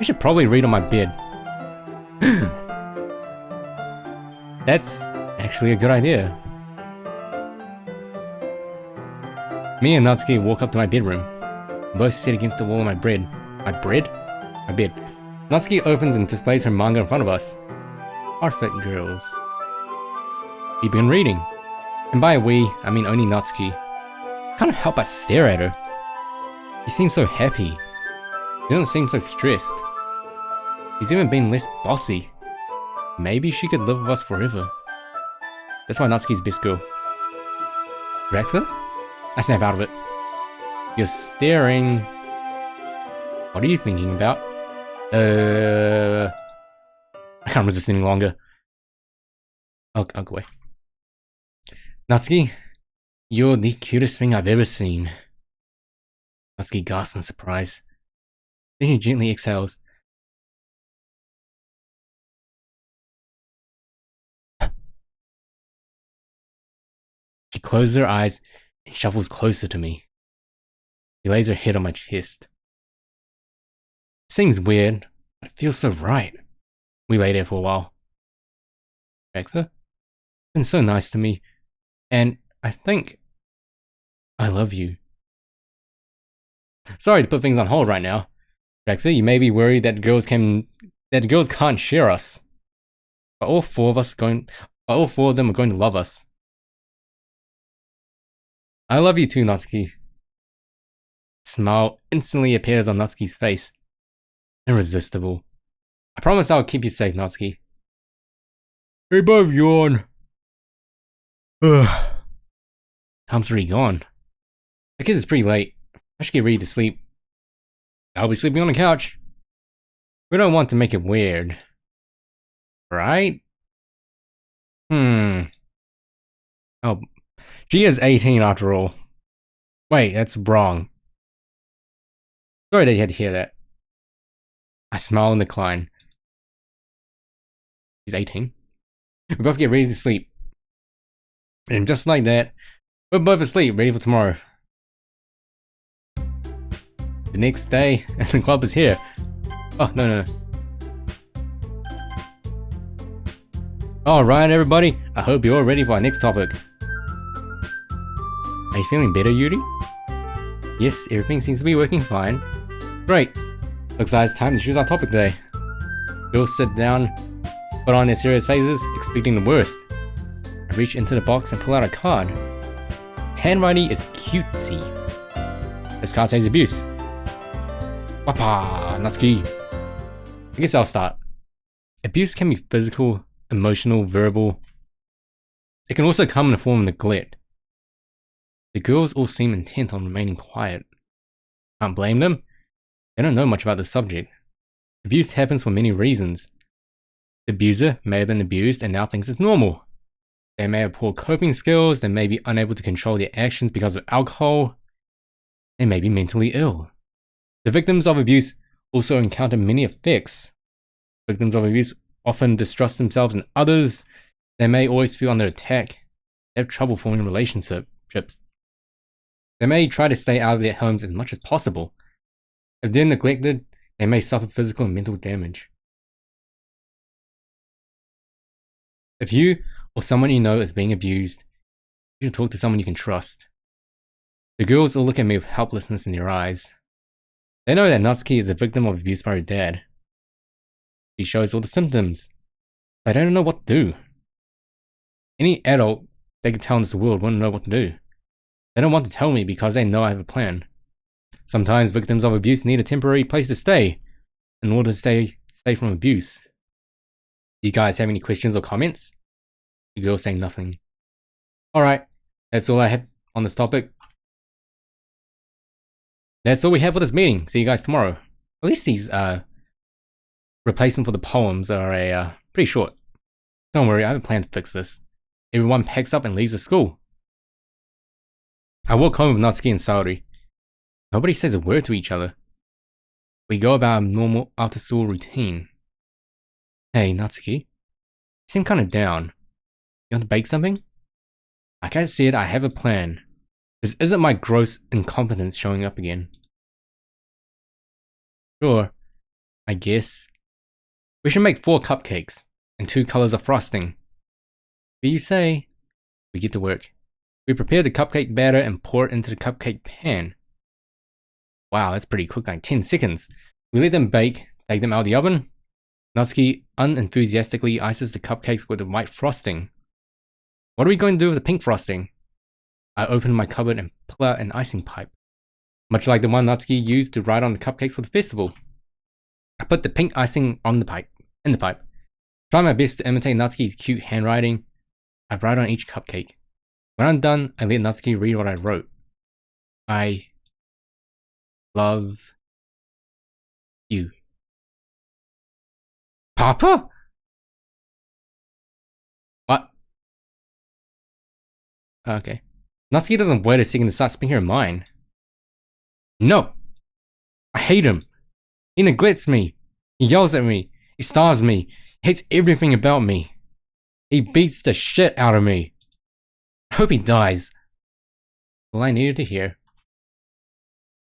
We should probably read on my bed. That's actually a good idea. Me and Natsuki walk up to my bedroom. We both sit against the wall of my bed. My bread? My bed. Natsuki opens and displays her manga in front of us. Perfect girls. We begin reading. And by we, I mean only Natsuki. I can't help but stare at her. She seems so happy. She doesn't seem so stressed. She's even been less bossy. Maybe she could live with us forever. That's why Natsuki's best girl. Rexa? I snap out of it. You're staring. What are you thinking about? I can't resist any longer. I'll go away. Natsuki, you're the cutest thing I've ever seen. Natsuki gasps in surprise. Then she gently exhales. She closes her eyes and shuffles closer to me. She lays her head on my chest. It seems weird, but it feels so right. We lay there for a while. Rexa, you've been so nice to me, and I think I love you. Sorry to put things on hold right now. Rexa, you may be worried that girls can't share us. But all four of them are going to love us. I love you too, Natsuki. A smile instantly appears on Natsuki's face. Irresistible. I promise I'll keep you safe, Natsuki. We both yawn. Time's already gone. I guess it's pretty late. I should get ready to sleep. I'll be sleeping on the couch. We don't want to make it weird. Right? Oh, she is 18 after all. Wait, that's wrong. Sorry that you had to hear that. I smile and decline. She's 18. We both get ready to sleep. And just like that, we're both asleep, ready for tomorrow. The next day, and the club is here. Oh, no. Alright everybody, I hope you're all ready for our next topic. Are you feeling better, Yuri? Yes, everything seems to be working fine. Great. Looks like it's time to choose our topic today. Girls sit down, put on their serious faces, expecting the worst. I reach into the box and pull out a card. Handwriting is cutesy. This card says abuse. Papa, Natsuki. I guess I'll start. Abuse can be physical, emotional, verbal. It can also come in the form of neglect. The girls all seem intent on remaining quiet. Can't blame them. They don't know much about the subject. Abuse happens for many reasons. The abuser may have been abused and now thinks it's normal. They may have poor coping skills, they may be unable to control their actions because of alcohol. They may be mentally ill. The victims of abuse also encounter many effects. Victims of abuse often distrust themselves and others. They may always feel under attack. They have trouble forming relationships. They may try to stay out of their homes as much as possible. If they're neglected, they may suffer physical and mental damage. If you or someone you know is being abused, you should talk to someone you can trust. The girls all look at me with helplessness in their eyes. They know that Natsuki is a victim of abuse by her dad. She shows all the symptoms, but they don't know what to do. Any adult they could tell in this world wouldn't know what to do. They don't want to tell me because they know I have a plan. Sometimes victims of abuse need a temporary place to stay in order to stay safe from abuse. Do you guys have any questions or comments? The girl saying nothing. Alright, that's all I have on this topic. That's all we have for this meeting. See you guys tomorrow. At least these replacement for the poems are pretty short. Don't worry, I have a plan to fix this. Everyone packs up and leaves the school. I walk home with Natsuki and Saori. Nobody says a word to each other. We go about our normal after-school routine. Hey, Natsuki. You seem kind of down. You want to bake something? Like I said, I have a plan. This isn't my gross incompetence showing up again. Sure, I guess. We should make 4 cupcakes and 2 colors of frosting. What you say? We get to work. We prepare the cupcake batter and pour it into the cupcake pan. Wow, that's pretty quick, like 10 seconds. We let them bake, take them out of the oven. Natsuki unenthusiastically ices the cupcakes with the white frosting. What are we going to do with the pink frosting? I open my cupboard and pull out an icing pipe. Much like the one Natsuki used to write on the cupcakes for the festival. I put the pink icing on the pipe, in the pipe. Try my best to imitate Natsuki's cute handwriting. I write on each cupcake. When I'm done, I let Natsuki read what I wrote. I love you. Papa? What? Okay. Natsuki doesn't wait a second to start speaking her mind. No! I hate him. He neglects me. He yells at me. He starves me. He hates everything about me. He beats the shit out of me. I hope he dies. All I needed to hear.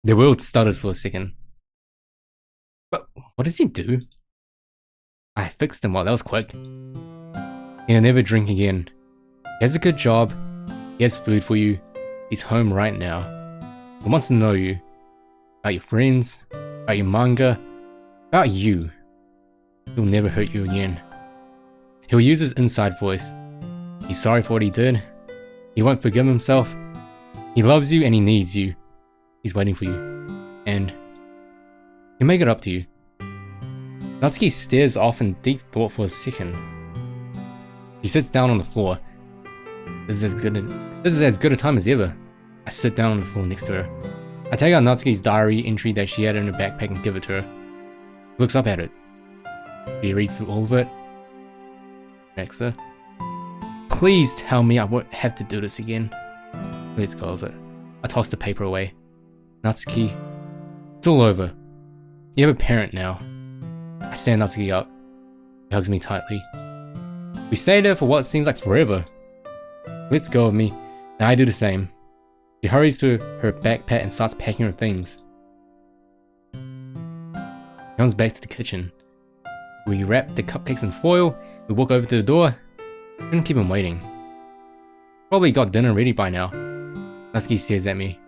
The world stutters for a second. But what does he do? I fixed him. Well, that was quick. He'll never drink again. He has a good job. He has food for you. He's home right now. He wants to know you. About your friends. About your manga. About you. He'll never hurt you again. He'll use his inside voice. He's sorry for what he did. He won't forgive himself. He loves you and he needs you. He's waiting for you. And he'll make it up to you. Natsuki stares off in deep thought for a second. She sits down on the floor. This is as good a time as ever. I sit down on the floor next to her. I take out Natsuki's diary entry that she had in her backpack and give it to her. She looks up at it. She reads through all of it. Alexa, please tell me I won't have to do this again. Let's go of it. I toss the paper away. Natsuki, it's all over. You have a parent now. I stand Natsuki up. He hugs me tightly. We stay there for what seems like forever. Let's go of me, and I do the same. She hurries to her backpack and starts packing her things. She comes back to the kitchen. We wrap the cupcakes in foil. We walk over to the door. Couldn't keep him waiting. Probably got dinner ready by now. Natsuki stares at me.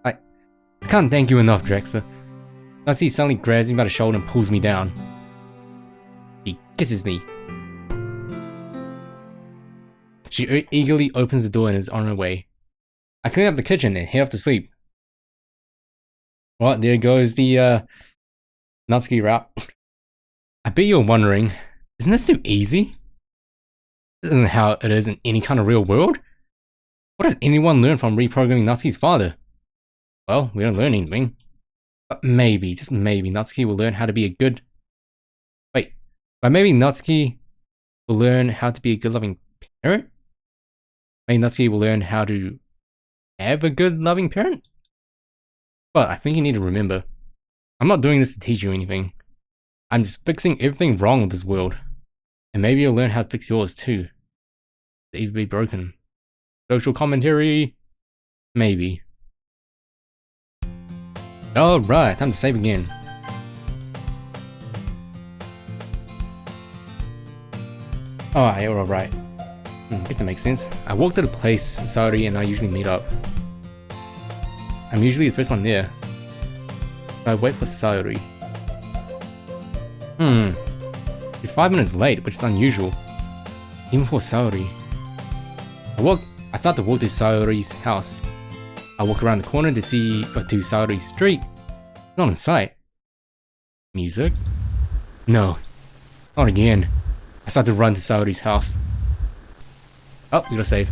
I can't thank you enough, Drexler. Natsuki suddenly grabs me by the shoulder and pulls me down. She kisses me. She eagerly opens the door and is on her way. I clean up the kitchen and head off to sleep. Well, there goes the Natsuki route. I bet you're wondering, isn't this too easy? This isn't how it is in any kind of real world. What does anyone learn from reprogramming Natsuki's father? Well, we don't learn anything. But maybe, just maybe, Natsuki will learn how to be a good... Wait, but maybe Natsuki will learn how to be a good loving parent? Maybe Natsuki will learn how to have a good loving parent? But I think you need to remember, I'm not doing this to teach you anything. I'm just fixing everything wrong with this world. And maybe you'll learn how to fix yours too. To even be broken. Social commentary? Maybe. Alright, time to save again. Alright. Guess that makes sense. I walk to the place Saori and I usually meet up. I'm usually the first one there. So I wait for Saori. She's 5 minutes late, which is unusual. Even for Saori. I start to walk to Saori's house. I walk around the corner to Saori's street. It's not in sight. Music? No. Not again. I start to run to Saori's house. Oh, we gotta save.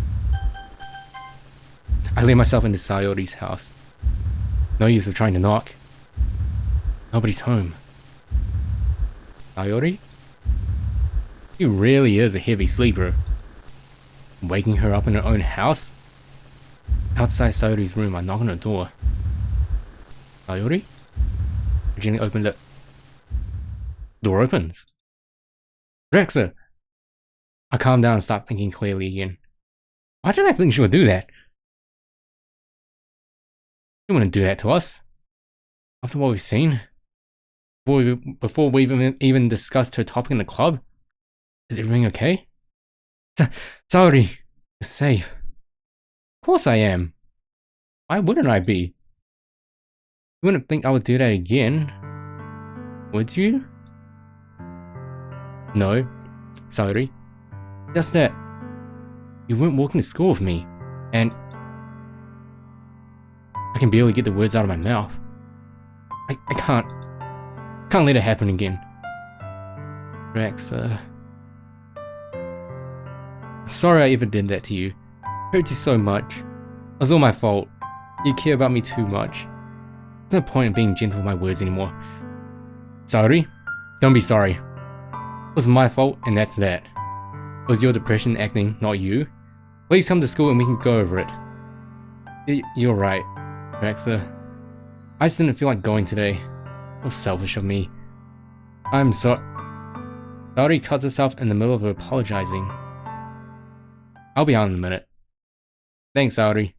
I let myself into Saori's house. No use of trying to knock. Nobody's home. Saori? She really is a heavy sleeper. Waking her up in her own house? Outside Saori's room, I knock on her door. Saori? gently open the door opens. Drexler! I calm down and start thinking clearly again. Why did I think she would do that? She wouldn't do that to us. After what we've seen? Before we've even discussed her topic in the club? Is everything okay? Sorry. You're safe. Of course I am. Why wouldn't I be? You wouldn't think I would do that again, would you? No. Sorry. Just that you weren't walking to school with me, and I can barely get the words out of my mouth. I can't let it happen again. Rex, I'm sorry I ever did that to you. It hurt you so much. It was all my fault. You care about me too much. There's no point in being gentle with my words anymore. Sorry? Don't be sorry. It was my fault, and that's that. It was your depression acting, not you. Please come to school and we can go over it. You're right, Rexer. I just didn't feel like going today. It was selfish of me. I'm sorry. Saori cuts herself in the middle of her apologizing. I'll be out in a minute. Thanks, Saori.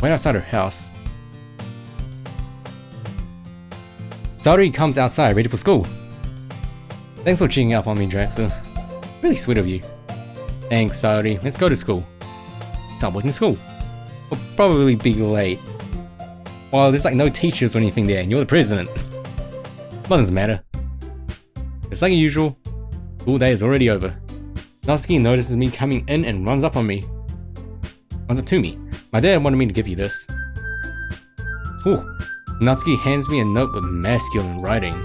Right outside her house. Saori comes outside, ready for school. Thanks for cheering up on me, Drexler. Really sweet of you. Thanks, Saori. Let's go to school. Start working school. We'll probably be late. Well, there's like no teachers or anything there, and you're the president. What doesn't matter. It's like usual. School day is already over. Natsuki notices me coming in and runs up to me. My dad wanted me to give you this. Ooh. Natsuki hands me a note with masculine writing.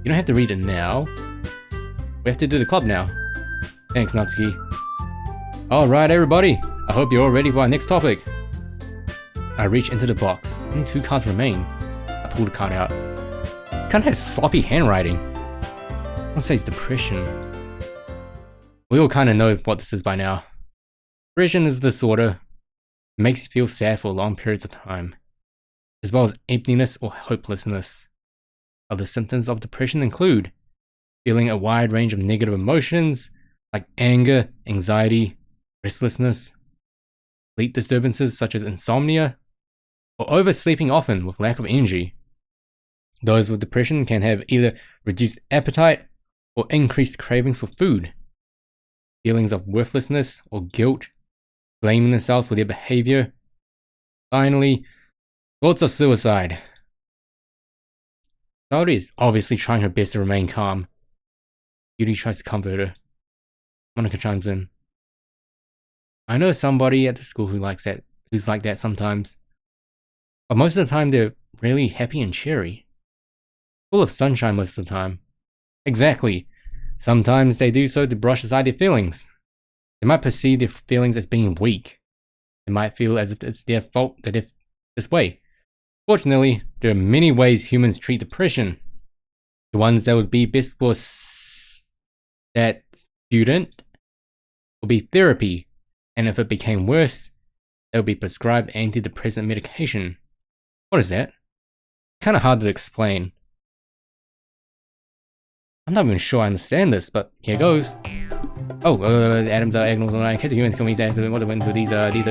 You don't have to read it now. We have to do the club now. Thanks, Natsuki. Alright, everybody. I hope you're all ready for our next topic. I reach into the box. Only 2 cards remain. I pull the card out. It kinda has sloppy handwriting. I'll say it's depression. We all kinda know what this is by now. Depression is a disorder. It makes you feel sad for long periods of time, as well as emptiness or hopelessness. Other symptoms of depression include feeling a wide range of negative emotions like anger, anxiety, restlessness, sleep disturbances such as insomnia, or oversleeping often with lack of energy. Those with depression can have either reduced appetite or increased cravings for food, feelings of worthlessness or guilt, blaming themselves for their behavior. Finally, thoughts of suicide. Saori is obviously trying her best to remain calm. Yuri tries to comfort her. Monica chimes in. I know somebody at the school who's like that sometimes. But most of the time they're really happy and cheery. Full of sunshine most of the time. Exactly. Sometimes they do so to brush aside their feelings. They might perceive their feelings as being weak. They might feel as if it's their fault that they're this way. Fortunately, there are many ways humans treat depression. The ones that would be best for that student would be therapy, and if it became worse, they would be prescribed antidepressant medication. What is that? Kinda hard to explain. I'm not even sure I understand this, but here goes. Oh, atoms are agonals in case of humans kill me as what went into these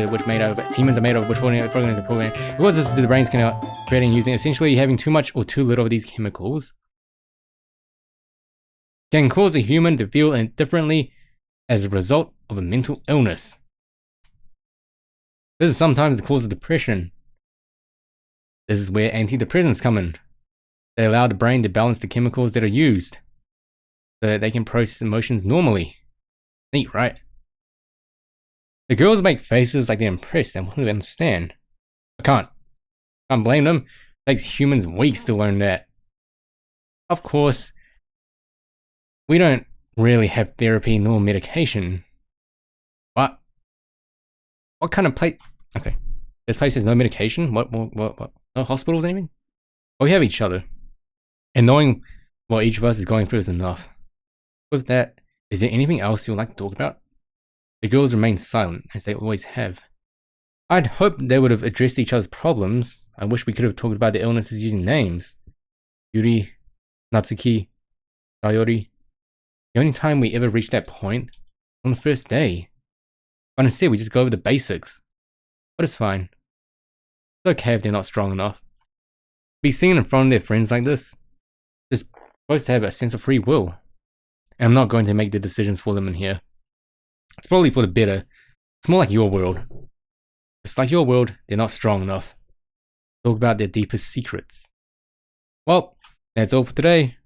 which made of humans are made of which falling into the program. What does the brains can creating using essentially having too much or too little of these chemicals can cause a human to feel differently as a result of a mental illness. This is sometimes the cause of depression. This is where antidepressants come in. They allow the brain to balance the chemicals that are used so that they can process emotions normally. Neat, right? The girls make faces like they're impressed and want to understand. I can't blame them. It takes humans weeks to learn that. Of course, we don't really have therapy nor medication. But what kind of place? Okay, this place has no medication. What? No hospitals, or anything? Well, we have each other, and knowing what each of us is going through is enough. With that, is there anything else you would like to talk about? The girls remain silent, as they always have. I'd hoped they would have addressed each other's problems. I wish we could have talked about their illnesses using names. Yuri, Natsuki, Sayori. The only time we ever reached that point was on the first day. But instead we just go over the basics. But it's fine. It's okay if they're not strong enough. Be seen in front of their friends like this, they're supposed to have a sense of free will. And I'm not going to make the decisions for them in here. It's probably for the better. It's more like your world. Just like your world, they're not strong enough. Talk about their deepest secrets. Well, that's all for today.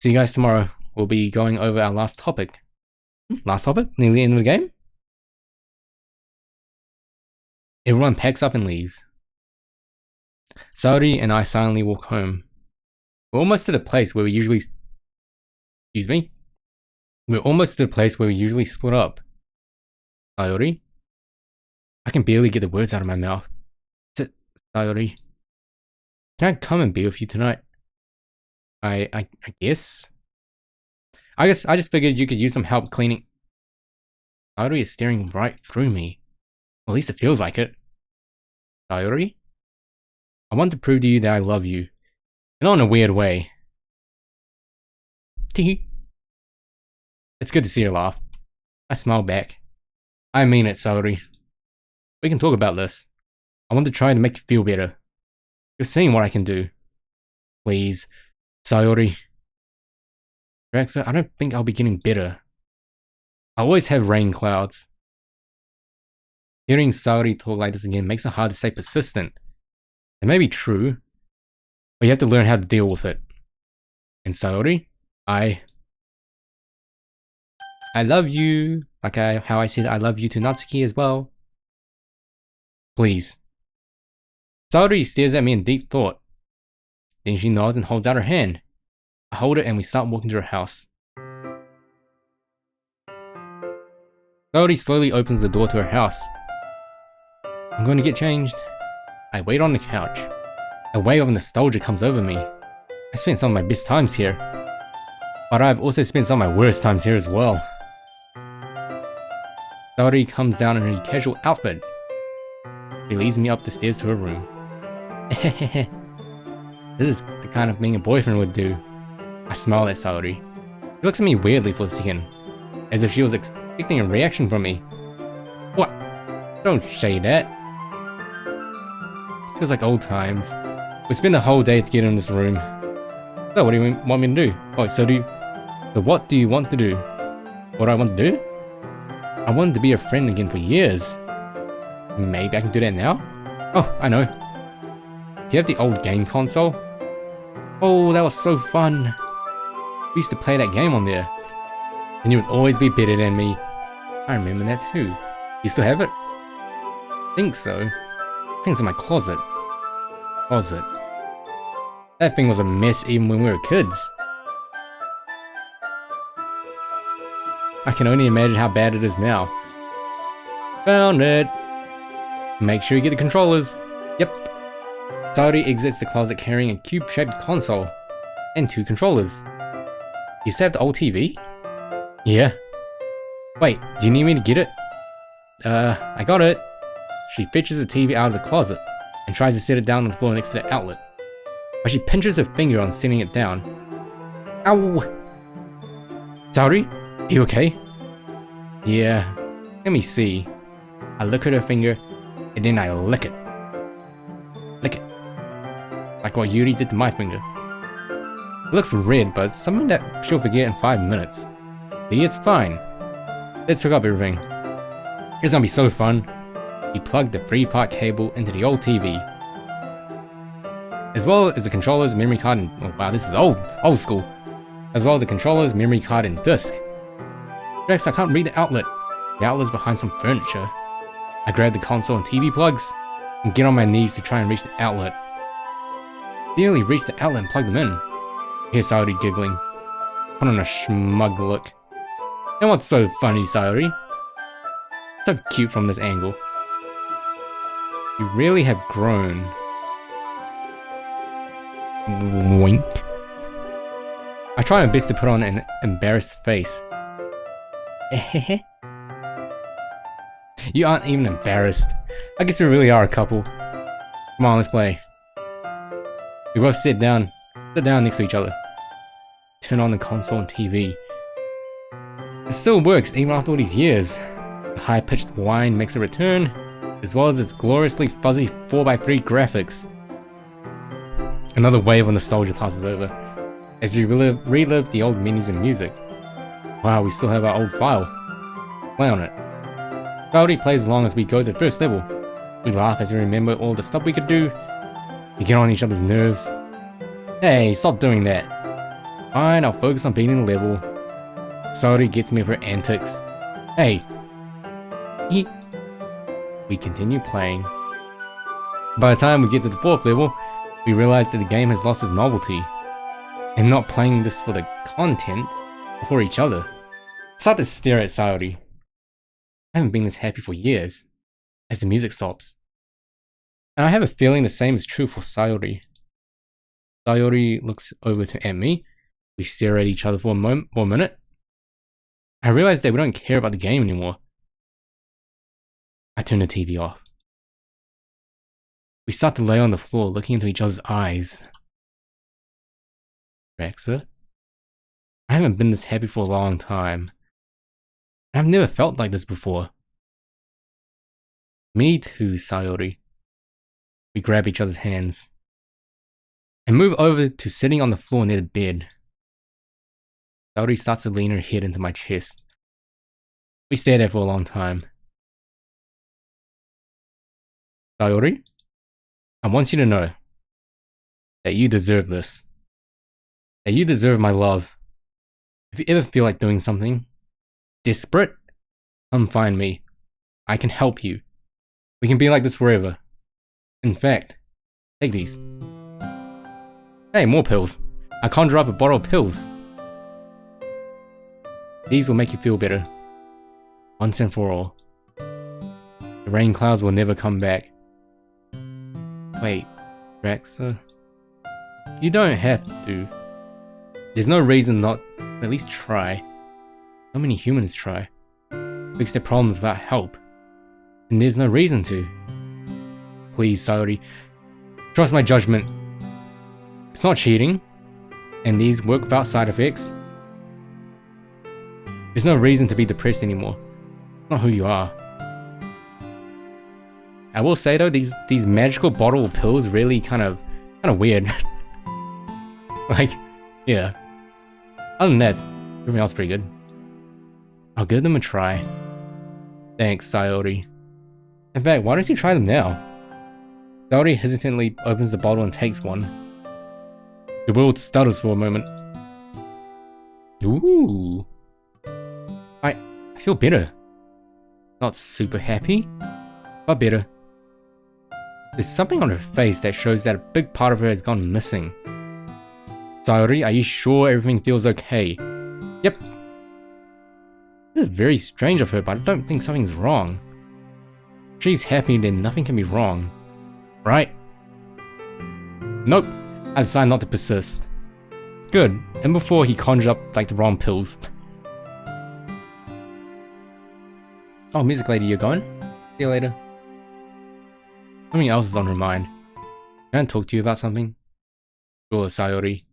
See you guys tomorrow. We'll be going over our last topic. Last topic? Near the end of the game? Everyone packs up and leaves. Saori and I silently walk home. We're almost to the place where we usually... Excuse me? We're almost to the place where we usually split up. Sayori? I can barely get the words out of my mouth. Sayori. Can I come and be with you tonight? I guess? I just figured you could use some help cleaning... Sayori is staring right through me. At least it feels like it. Sayori? I want to prove to you that I love you. And not in a weird way. Teehee. It's good to see her laugh. I smile back. I mean it, Sayori. We can talk about this. I want to try to make you feel better. You're seeing what I can do. Please, Sayori. Draxa, I don't think I'll be getting better. I always have rain clouds. Hearing Sayori talk like this again makes it hard to stay persistent. It may be true, but you have to learn how to deal with it. And Sayori, I love you, like how I said I love you to Natsuki as well. Please. Sayori stares at me in deep thought. Then she nods and holds out her hand. I hold it and we start walking to her house. Sayori slowly opens the door to her house. I'm going to get changed. I wait on the couch. A wave of nostalgia comes over me. I spent some of my best times here. But I've also spent some of my worst times here as well. Sayori comes down in her casual outfit. She leads me up the stairs to her room. This is the kind of thing a boyfriend would do. I smile at Sayori. She looks at me weirdly for a second, as if she was expecting a reaction from me. What? Don't say that. Feels like old times. We spent the whole day together in this room. So what do you want me to do? Oh, so what do you want to do? What do I want to do? I wanted to be a friend again for years. Maybe I can do that now? Oh, I know. Do you have the old game console? Oh, that was so fun. We used to play that game on there. And you would always be better than me. I remember that too. You still have it? I think so. I think it's in my closet. That thing was a mess even when we were kids. I can only imagine how bad it is now. Found it! Make sure you get the controllers. Yep. Sayori exits the closet carrying a cube-shaped console and 2 controllers. You still have the old TV? Yeah. Wait, do you need me to get it? I got it. She fetches the TV out of the closet and tries to set it down on the floor next to the outlet. But she pinches her finger on setting it down. Ow! Sayori, are you okay? Yeah. Let me see. I look at her finger and then I lick it. Lick it. Like what Yuri did to my finger. It looks red, but it's something that she'll forget in 5 minutes. See, it's fine. Let's hook up everything. It's gonna be so fun. We plug the 3-part cable into the old TV. As well as the controller's memory card and... oh wow, this is old school. As well as the controller's memory card and disc. Rex, I can't read the outlet. The outlet's behind some furniture. I grab the console and TV plugs and get on my knees to try and reach the outlet. Barely reach the outlet and plug them in. Here's Sayori giggling. Put on a smug look. And what's so funny, Sayori? So cute from this angle. You really have grown. Wink. I try my best to put on an embarrassed face. You aren't even embarrassed. I guess we really are a couple. Come on, let's play. We both sit down next to each other. Turn on the console and TV. It still works even after all these years. The high-pitched whine makes a return, as well as its gloriously fuzzy 4x3 graphics. Another wave of nostalgia passes over, as you relive the old menus and music. Wow, we still have our old file. Play on it. Saori plays along as we go to the first level. We laugh as we remember all the stuff we could do. We get on each other's nerves. Hey, stop doing that. Fine, I'll focus on beating the level. Saori gets me with her antics. Hey. We continue playing. By the time we get to the 4th level, we realize that the game has lost its novelty. And not playing this for the content, but for each other. I start to stare at Saori. I haven't been this happy for years, as the music stops. And I have a feeling the same is true for Saori. Saori looks over at me. We stare at each other for a minute. I realize that we don't care about the game anymore. I turn the TV off. We start to lay on the floor, looking into each other's eyes. Rexa, I haven't been this happy for a long time. I've never felt like this before. Me too, Saori. We grab each other's hands and move over to sitting on the floor near the bed. Saori starts to lean her head into my chest. We stay there for a long time. Saori, I want you to know that you deserve this. That you deserve my love. If you ever feel like doing something desperate, come find me. I can help you. We can be like this forever. In fact, take these. Hey, more pills. I conjure up a bottle of pills. These will make you feel better. Once and for all. The rain clouds will never come back. Wait, Rexa? You don't have to. There's no reason not to at least try. So many humans try. Fix their problems without help. And there's no reason to. Please, Saori. Trust my judgment. It's not cheating. And these work without side effects. There's no reason to be depressed anymore. Not who you are. I will say though, these magical bottle pills really kind of weird. Like, yeah. Other than that, everything else pretty good. I'll give them a try. Thanks, Saori. In fact, why don't you try them now? Saori hesitantly opens the bottle and takes one. The world stutters for a moment. Ooh. I feel better. Not super happy, but better. There's something on her face that shows that a big part of her has gone missing. Saori, are you sure everything feels okay? Yep. This is very strange of her, but I don't think something's wrong. If she's happy, then nothing can be wrong. Right? Nope. I decide not to persist. Good. And before he conjured up like the wrong pills. Oh, music lady, you're gone? See you later. Something else is on her mind. Can I talk to you about something? Sure, Saori.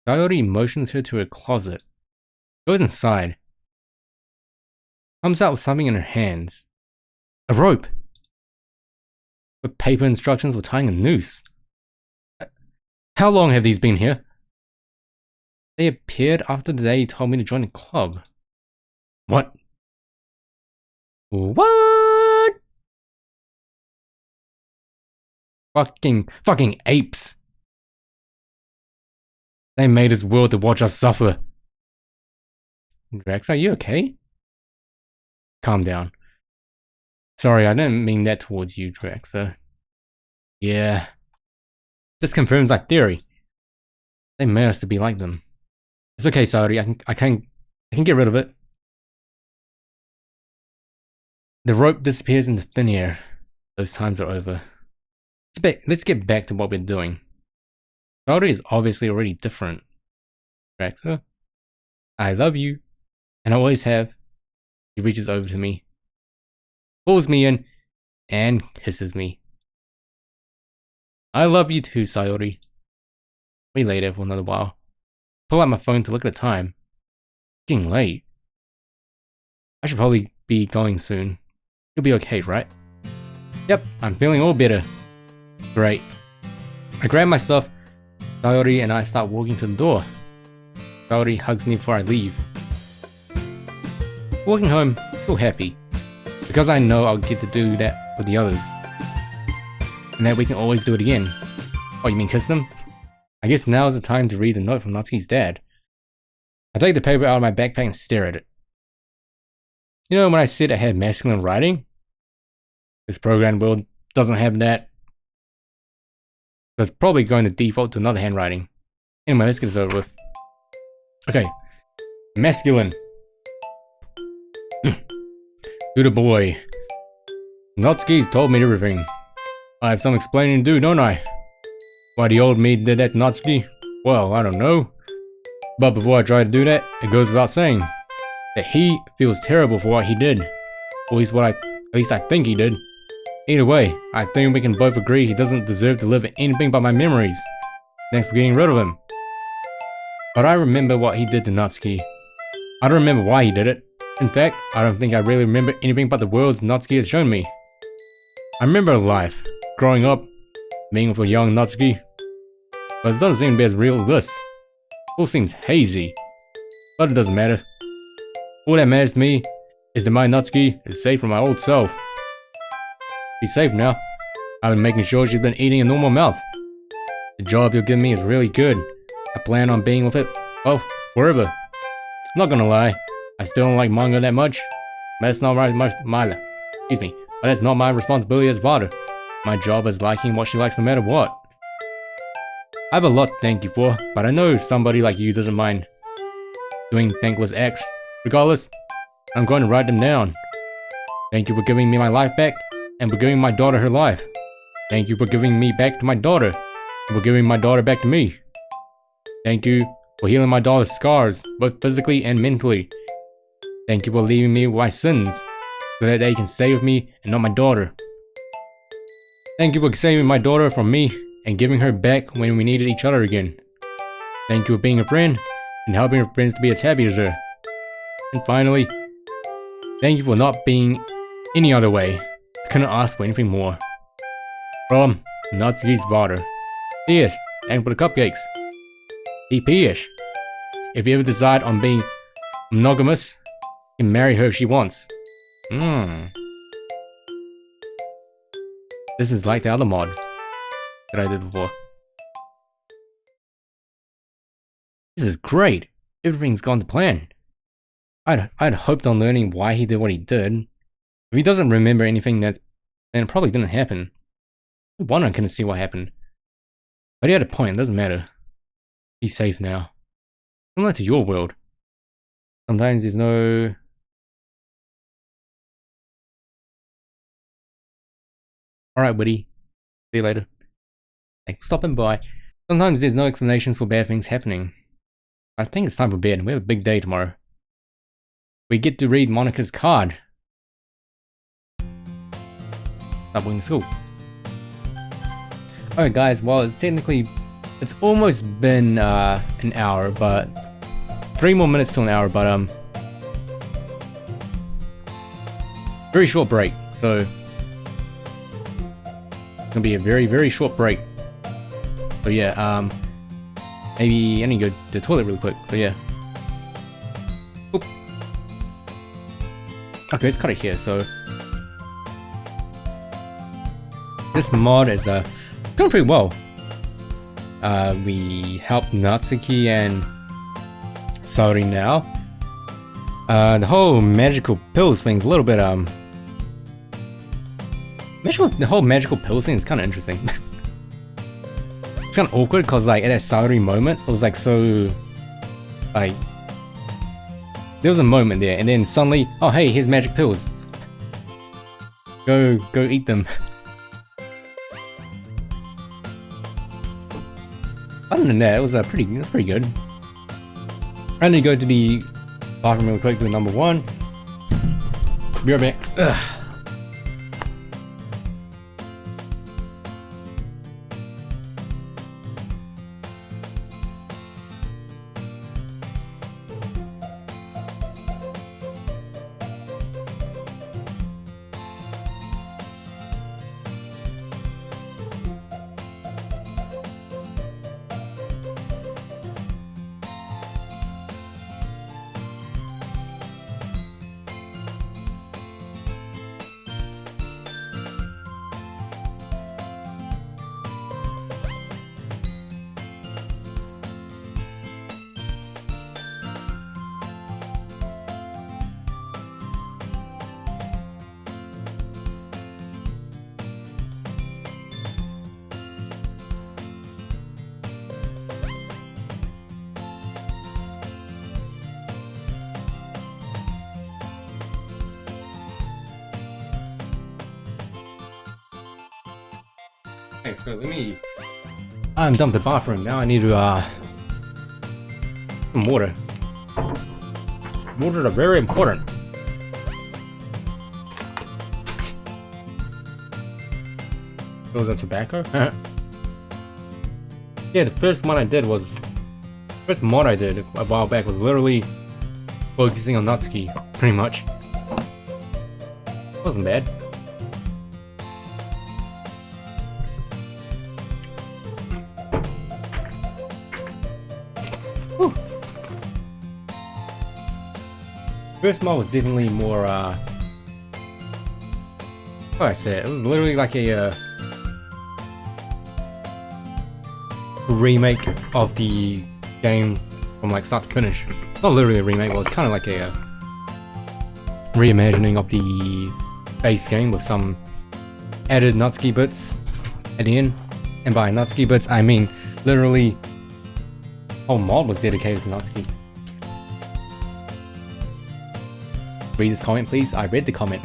Saori motions her to her closet. Goes inside. Comes out with something in her hands. A rope. With paper instructions for tying a noose. How long have these been here? They appeared after the day you told me to join the club. What? What? Fucking apes. They made this world to watch us suffer. Drax, are you okay? Calm down. Sorry, I didn't mean that towards you, Draxa. Yeah. This confirms my theory. They made us to be like them. It's okay, Saori. I can get rid of it. The rope disappears into thin air. Those times are over. Let's get back to what we're doing. Saori is obviously already different. Draxa, I love you, and I always have. He reaches over to me. pulls me in, and kisses me. I love you too, Sayori. We lay there for another while. Pull out my phone to look at the time. It's getting late. I should probably be going soon. You'll be okay, right? Yep, I'm feeling all better. Great. I grab my stuff, Sayori and I start walking to the door. Sayori hugs me before I leave. Walking home, I feel happy. Because I know I'll get to do that with the others. And that we can always do it again. Oh, you mean kiss them? I guess now is the time to read the note from Natsuki's dad. I take the paper out of my backpack and stare at it. You know when I said I had masculine writing? This programmed world doesn't have that. So it's probably going to default to another handwriting. Anyway, let's get this over with. Okay. Masculine. To the boy. Natsuki's told me everything. I have some explaining to do, don't I? Why the old me did that to Natsuki? Well, I don't know. But before I try to do that, it goes without saying that he feels terrible for what he did. Or at least I think he did. Either way, I think we can both agree he doesn't deserve to live in anything but my memories. Thanks for getting rid of him. But I remember what he did to Natsuki. I don't remember why he did it. In fact, I don't think I really remember anything but the worlds Natsuki has shown me. I remember life, growing up, being with a young Natsuki. But it doesn't seem to be as real as this. It all seems hazy. But it doesn't matter. All that matters to me is that my Natsuki is safe from my old self. She's safe now. I've been making sure she's been eating a normal mouth. The job you're giving me is really good. I plan on being with it, well, forever. I'm not gonna lie, I still don't like manga that much. But that's not but that's not my responsibility as father. My job is liking what she likes no matter what. I have a lot to thank you for, but I know somebody like you doesn't mind doing thankless acts. Regardless, I'm going to write them down. Thank you for giving me my life back, and for giving my daughter her life. Thank you for giving me back to my daughter, and for giving my daughter back to me. Thank you for healing my daughter's scars, both physically and mentally. Thank you for leaving me with my sins, so that they can stay with me and not my daughter. Thank you for saving my daughter from me, and giving her back when we needed each other again. Thank you for being a friend, and helping her friends to be as happy as her. And finally, thank you for not being any other way. I couldn't ask for anything more. From Natsuki's father. P.S. And for the cupcakes. P.S. If you ever decide on being monogamous, you can marry her if she wants. This is like the other mod that I did before. This is great. Everything's gone to plan. I'd hoped on learning why he did what he did. If he doesn't remember anything, then it probably didn't happen. No wonder I couldn't see what happened. But he had a point, it doesn't matter. He's safe now. Similar to your world. Sometimes there's no... Alright, Woody. See you later. Thanks for stopping by. Sometimes there's no explanations for bad things happening. I think it's time for bed. We have a big day tomorrow. We get to read Monica's card. Stop going to school. Alright guys, well it's almost been an hour, but 3 more minutes till an hour, but very short break, so it's gonna be a very short break. So yeah, maybe I need to go to the toilet really quick, so yeah. Oop. Okay, let's cut it here. So this mod is going pretty well. We helped Natsuki and Saori now. The whole magical pills thing's a little bit the whole magical pill thing is kind of interesting. It's kind of awkward because like at that Saori moment, it was like so like there was a moment there, and then suddenly, oh hey, here's magic pills. Go eat them. Other than that, it was pretty good. I need to go to the bathroom real quick, do number 1. Be right back. Ugh. Okay, so let me... I'm done with the bathroom, now I need to, some water. Water are very important. Was that tobacco? Yeah, the first mod I did a while back was literally focusing on Natsuki, pretty much. Wasn't bad. Whew. First mod was definitely more, how do I say it? It was literally like a, remake of the game from like start to finish. Not literally a remake, well it's kind of like a reimagining of the base game with some added Natsuki bits at the end. And by Natsuki bits I mean literally whole mod was dedicated to Natsuki. Read this comment please. I read the comment.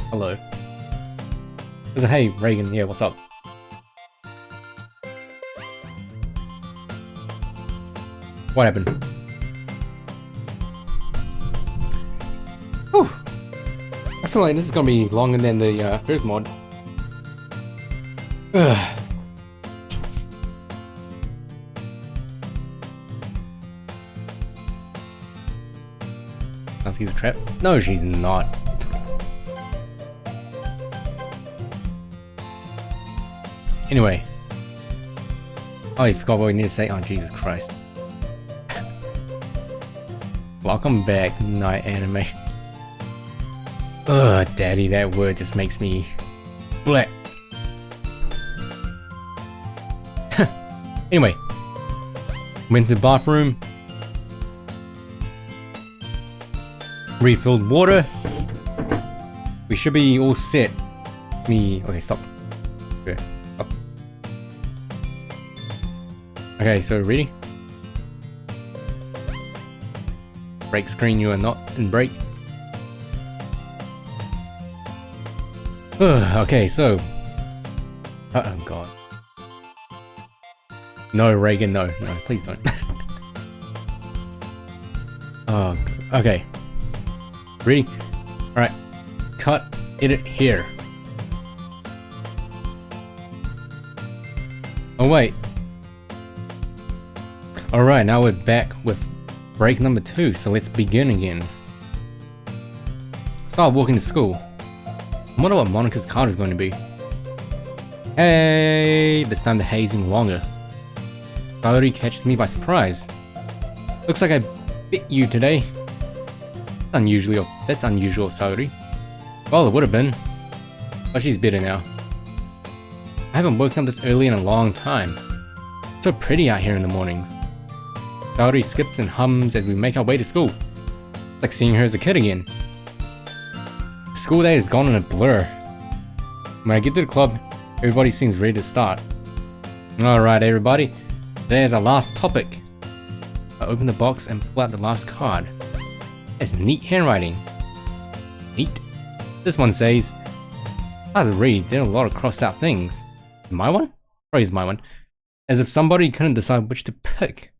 Hello. There's a hey Reagan, yeah, what's up? What happened? Whew. I feel like this is gonna be longer than the first mod. Ugh. Natsuki's a trap? No, she's not. Anyway. Oh, you forgot what we need to say? Oh, Jesus Christ. Welcome back, Night Anime. Ugh, daddy, that word just makes me black. Anyway, went to the bathroom, refilled water. We should be all set. Okay, stop. Okay, stop. Okay, so ready? Break screen, you are not in break. Okay, so... oh god. No, Reagan, no, please don't. Oh, okay. Ready? Alright. Cut, edit here. Oh wait. Alright, now we're back with break number 2, so let's begin again. Start walking to school. I wonder what Monika's card is going to be. Hey, this time the hazing longer. Saori catches me by surprise. Looks like I bit you today. That's unusual, Saori. Well, it would have been. But she's better now. I haven't woken up this early in a long time. It's so pretty out here in the mornings. Saori skips and hums as we make our way to school. It's like seeing her as a kid again. The school day has gone in a blur. When I get to the club, everybody seems ready to start. Alright everybody, today is our last topic. I open the box and pull out the last card. It's neat handwriting. Neat. This one says, hard to read, there are a lot of crossed out things. My one? Probably is my one. As if somebody couldn't decide which to pick.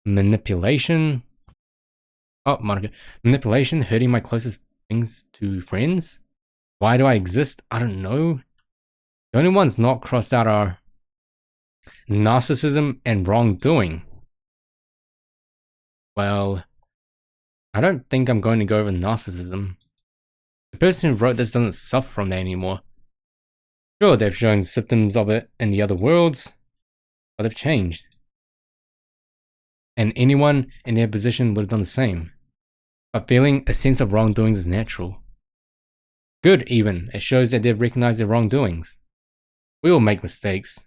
Manipulation. Oh, Monica. Manipulation, hurting my closest things to friends? Why do I exist? I don't know. The only ones not crossed out are narcissism and wrongdoing. Well, I don't think I'm going to go with narcissism. The person who wrote this doesn't suffer from that anymore. Sure, they've shown symptoms of it in the other worlds, but they've changed. And anyone in their position would have done the same. But feeling a sense of wrongdoings is natural. Good, even. It shows that they've recognized their wrongdoings. We all make mistakes.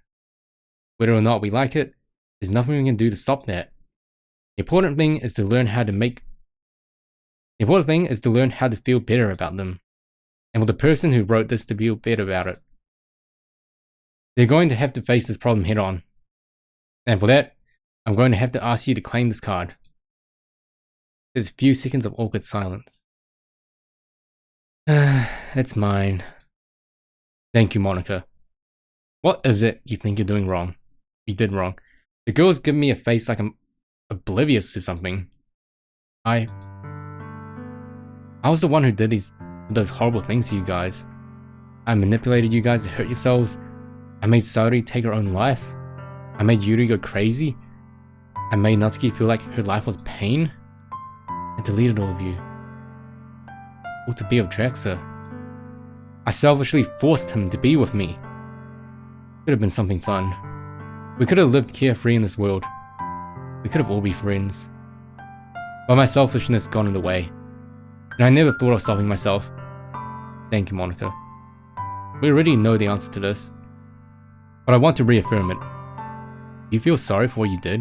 Whether or not we like it, there's nothing we can do to stop that. The important thing is to learn how to feel better about them. And for the person who wrote this to feel better about it. They're going to have to face this problem head on. And for that, I'm going to have to ask you to claim this card. There's a few seconds of awkward silence. It's mine. Thank you, Monica. What is it you think you're doing wrong? You did wrong. The girl's giving me a face like I'm oblivious to something. I was the one who did those horrible things to you guys. I manipulated you guys to hurt yourselves. I made Saori take her own life. I made Yuri go crazy. I made Natsuki feel like her life was pain. I deleted all of you. All to be with Draxa. I selfishly forced him to be with me. Could have been something fun. We could have lived carefree in this world. We could have all been friends. But my selfishness got in the way. And I never thought of stopping myself. Thank you, Monica. We already know the answer to this. But I want to reaffirm it. Do you feel sorry for what you did?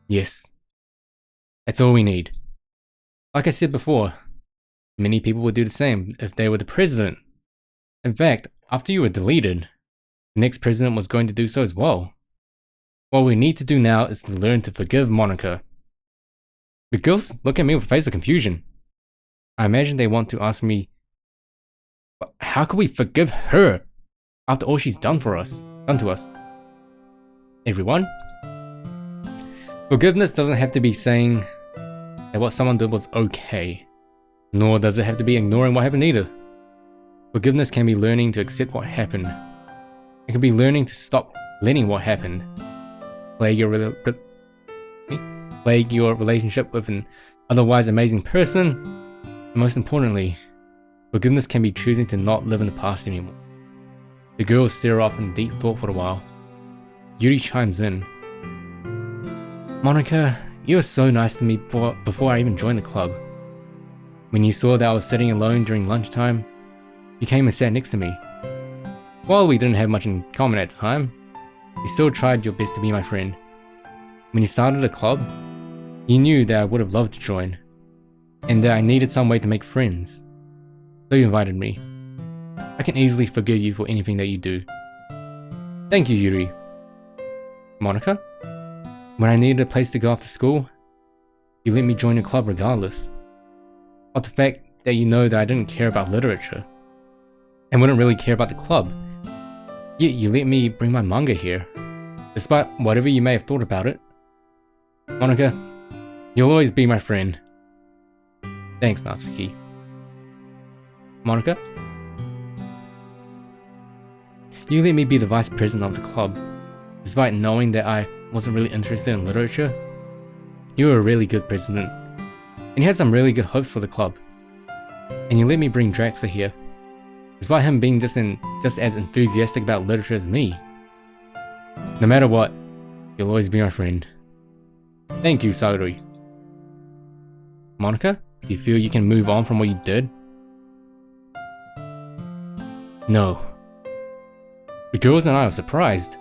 Yes. That's all we need. Like I said before, many people would do the same if they were the president. In fact, after you were deleted, the next president was going to do so as well. What we need to do now is to learn to forgive Monica. The girls look at me with a face of confusion. I imagine they want to ask me, how can we forgive her after all she's done to us? Everyone? Forgiveness doesn't have to be saying that what someone did was okay, nor does it have to be ignoring what happened either. Forgiveness can be learning to accept what happened. It can be learning to stop letting what happened plague your relationship with an otherwise amazing person. And most importantly, forgiveness can be choosing to not live in the past anymore. The girls stare off in deep thought for a while. Yuri chimes in. Monica, you were so nice to me before I even joined the club. When you saw that I was sitting alone during lunchtime, you came and sat next to me. While we didn't have much in common at the time, you still tried your best to be my friend. When you started a club, you knew that I would have loved to join, and that I needed some way to make friends. So you invited me. I can easily forgive you for anything that you do. Thank you, Yuri. Monica? When I needed a place to go after school, you let me join your club regardless. But the fact that you know that I didn't care about literature, and wouldn't really care about the club, yet you let me bring my manga here, despite whatever you may have thought about it. Monica, you'll always be my friend. Thanks, Natsuki. Monica? You let me be the vice president of the club, despite knowing that I wasn't really interested in literature. You were a really good president, and you had some really good hopes for the club. And you let me bring Draxa here, despite him being just as enthusiastic about literature as me. No matter what, you'll always be my friend. Thank you, Saori. Monica, do you feel you can move on from what you did? No. The girls and I were surprised.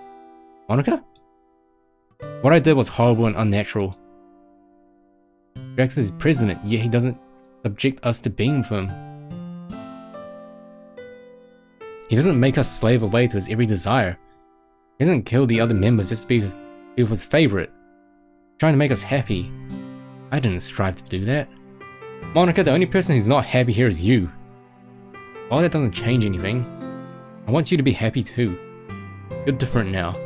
Monica? What I did was horrible and unnatural. Drax is president, yet he doesn't subject us to being with him. He doesn't make us slave away to his every desire. He doesn't kill the other members just to be his favorite. Trying to make us happy. I didn't strive to do that. Monica, the only person who's not happy here is you. While that doesn't change anything, I want you to be happy too. You're different now.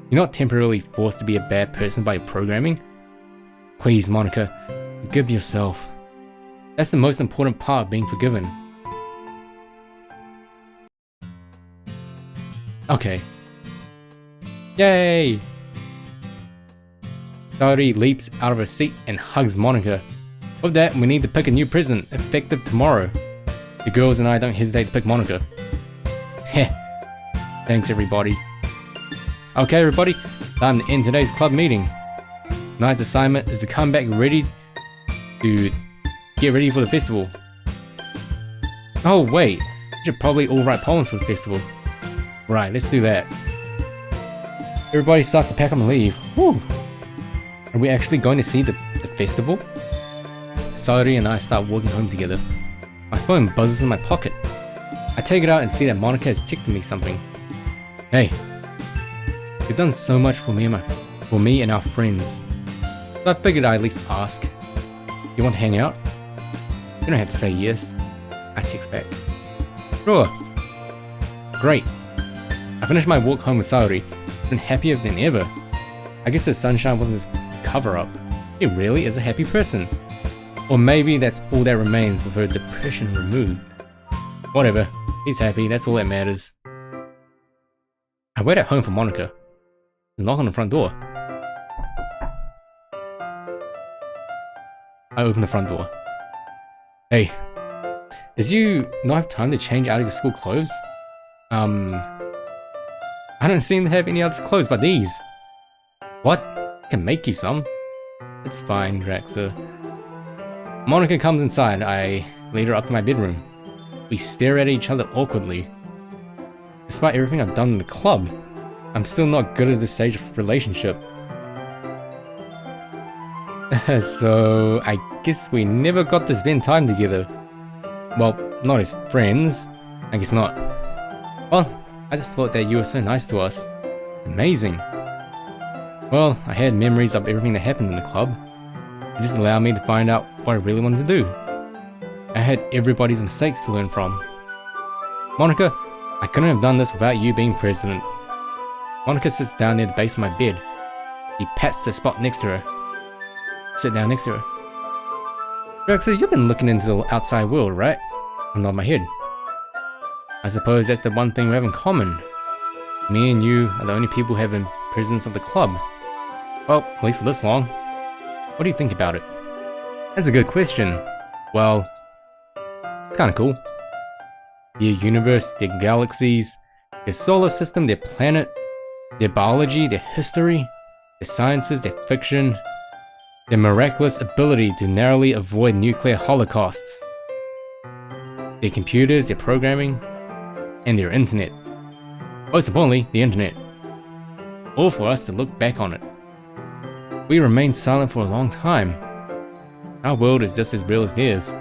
You're not temporarily forced to be a bad person by your programming. Please, Monica, forgive yourself. That's the most important part of being forgiven. Okay. Yay! Saori leaps out of her seat and hugs Monica. With that, we need to pick a new president, effective tomorrow. The girls and I don't hesitate to pick Monica. Heh. Thanks, everybody. Okay, everybody, time to end today's club meeting. Tonight's assignment is to come back ready to get ready for the festival. Oh wait, we should probably all write poems for the festival. Right, let's do that. Everybody starts to pack up and leave. Whew. Are we actually going to see the festival? Saori and I start walking home together. My phone buzzes in my pocket. I take it out and see that Monica has texted me something. Hey, you've done so much for me and our friends. So I figured I'd at least ask. You want to hang out? You don't have to say yes. I text back. Sure. Great. I finished my walk home with Saori, and happier than ever. I guess the sunshine wasn't his cover-up. He really is a happy person. Or maybe that's all that remains with her depression removed. Whatever. He's happy, that's all that matters. I wait at home for Monica. There's a knock on the front door. I open the front door. Hey. Does you not have time to change out of your school clothes? I don't seem to have any other clothes but these. What? I can make you some. It's fine, Draxa. Monica comes inside. I lead her up to my bedroom. We stare at each other awkwardly. Despite everything I've done in the club, I'm still not good at this stage of relationship. So, I guess we never got to spend time together. Well, not as friends. I guess not. Well, I just thought that you were so nice to us. Amazing. Well, I had memories of everything that happened in the club. It just allowed me to find out what I really wanted to do. I had everybody's mistakes to learn from. Monica, I couldn't have done this without you being president. Monica sits down near the base of my bed. He pats the spot next to her. Sit down next to her. Draxa, you've been looking into the outside world, right? I nod my head. I suppose that's the one thing we have in common. Me and you are the only people who have been presidents of the club. Well, at least for this long. What do you think about it? That's a good question. Well, it's kinda cool. Their universe, their galaxies, their solar system, their planet, their biology, their history, their sciences, their fiction, their miraculous ability to narrowly avoid nuclear holocausts, their computers, their programming, and their internet. Most importantly, the internet. All for us to look back on it. We remained silent for a long time. Our world is just as real as theirs.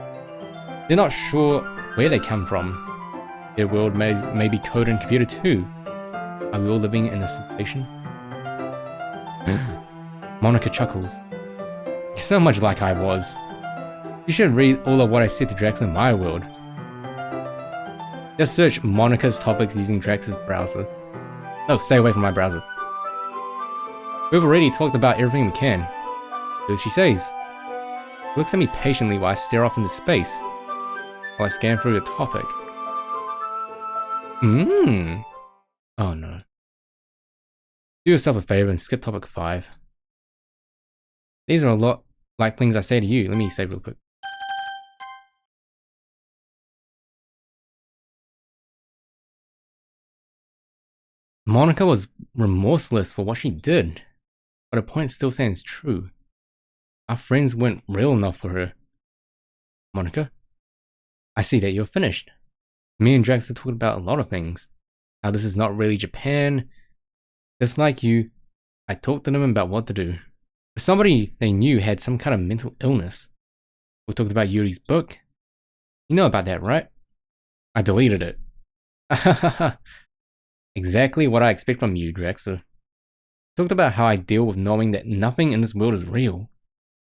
They're not sure where they come from. Their world may be coded in computer too. Are we all living in a simulation? Monica chuckles. You're so much like I was. You should read all of what I said to Drax in my world. Just search Monica's topics using Drax's browser. No, stay away from my browser. We've already talked about everything we can. So she says. She looks at me patiently while I stare off into space, while I scan through the topic. Oh no. Do yourself a favor and skip topic 5. These are a lot like things I say to you. Let me save real quick. Monica was remorseless for what she did, but her point still stands true. Our friends weren't real enough for her. Monica, I see that you're finished. Me and Drax have talked about a lot of things. How this is not really Japan. Just like you, I talked to them about what to do. If somebody they knew had some kind of mental illness. We talked about Yuri's book. You know about that, right? I deleted it. Exactly what I expect from you, Drax. Talked about how I deal with knowing that nothing in this world is real.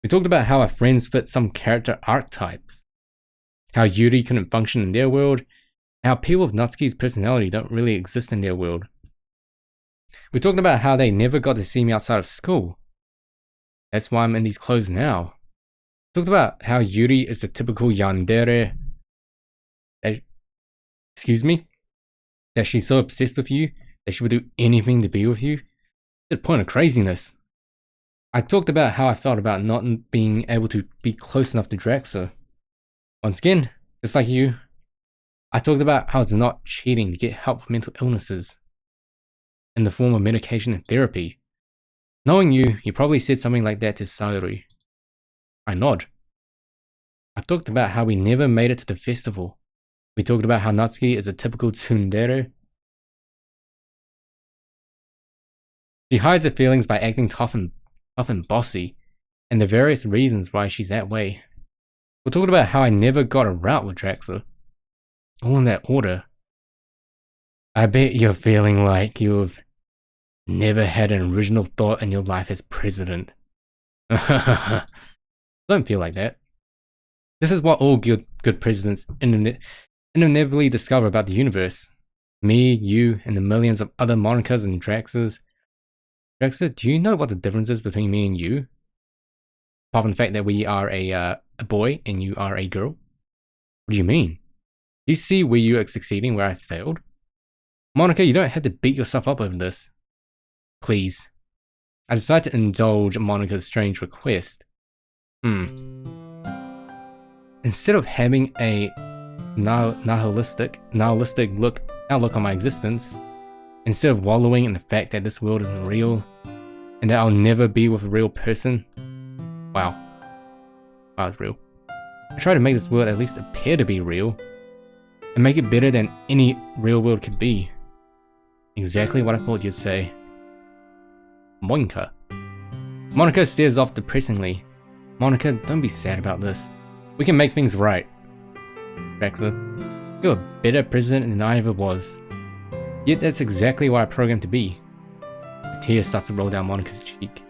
We talked about how our friends fit some character archetypes. How Yuri couldn't function in their world. And how people with Natsuki's personality don't really exist in their world. We talked about how they never got to see me outside of school. That's why I'm in these clothes now. We talked about how Yuri is the typical yandere. That she's so obsessed with you that she would do anything to be with you. To the point of craziness. I talked about how I felt about not being able to be close enough to Draxa. Once again, just like you, I talked about how it's not cheating to get help for mental illnesses in the form of medication and therapy. Knowing you, you probably said something like that to Saori. I nod. I talked about how we never made it to the festival. We talked about how Natsuki is a typical tsundere. She hides her feelings by acting tough and bossy, and the various reasons why she's that way. We talked about how I never got a route with Draxa. All in that order. I bet you're feeling like you've never had an original thought in your life as president. Don't feel like that. This is what all good presidents inevitably discover about the universe. Me, you, and the millions of other Monicas and Draxes. Draxa, do you know what the difference is between me and you? Apart from the fact that we are a boy and you are a girl? What do you mean? Do you see where you are succeeding where I failed? Monica, you don't have to beat yourself up over this. Please. I decided to indulge Monica's strange request. Instead of having a nihilistic outlook on my existence, instead of wallowing in the fact that this world isn't real, and that I'll never be with a real person, wow, it's real. I try to make this world at least appear to be real, and make it better than any real world could be. Exactly what I thought you'd say. Monica. Monica stares off depressingly. Monica, don't be sad about this. We can make things right. Draxa, you're a better president than I ever was. Yet that's exactly what I programmed to be. A tear starts to roll down Monica's cheek.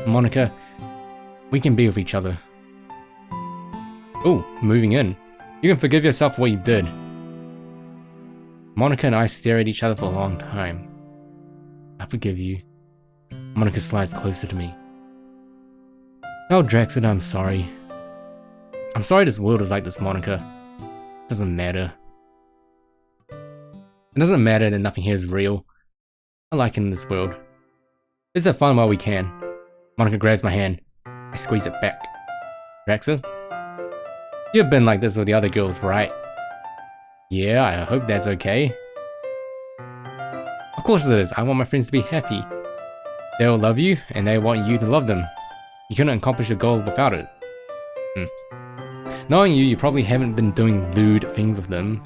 Monica, we can be with each other. Oh, moving in. You can forgive yourself for what you did. Monica and I stare at each other for a long time. I forgive you. Monica slides closer to me. Tell Drax that I'm sorry. I'm sorry this world is like this, Monica. It doesn't matter. It doesn't matter that nothing here is real. I like it in this world. Let's have fun while we can. Monica grabs my hand. I squeeze it back. Draxa? You've been like this with the other girls, right? Yeah, I hope that's okay. Of course it is. I want my friends to be happy. They'll love you, and they want you to love them. You couldn't accomplish your goal without it. Knowing you, you probably haven't been doing lewd things with them.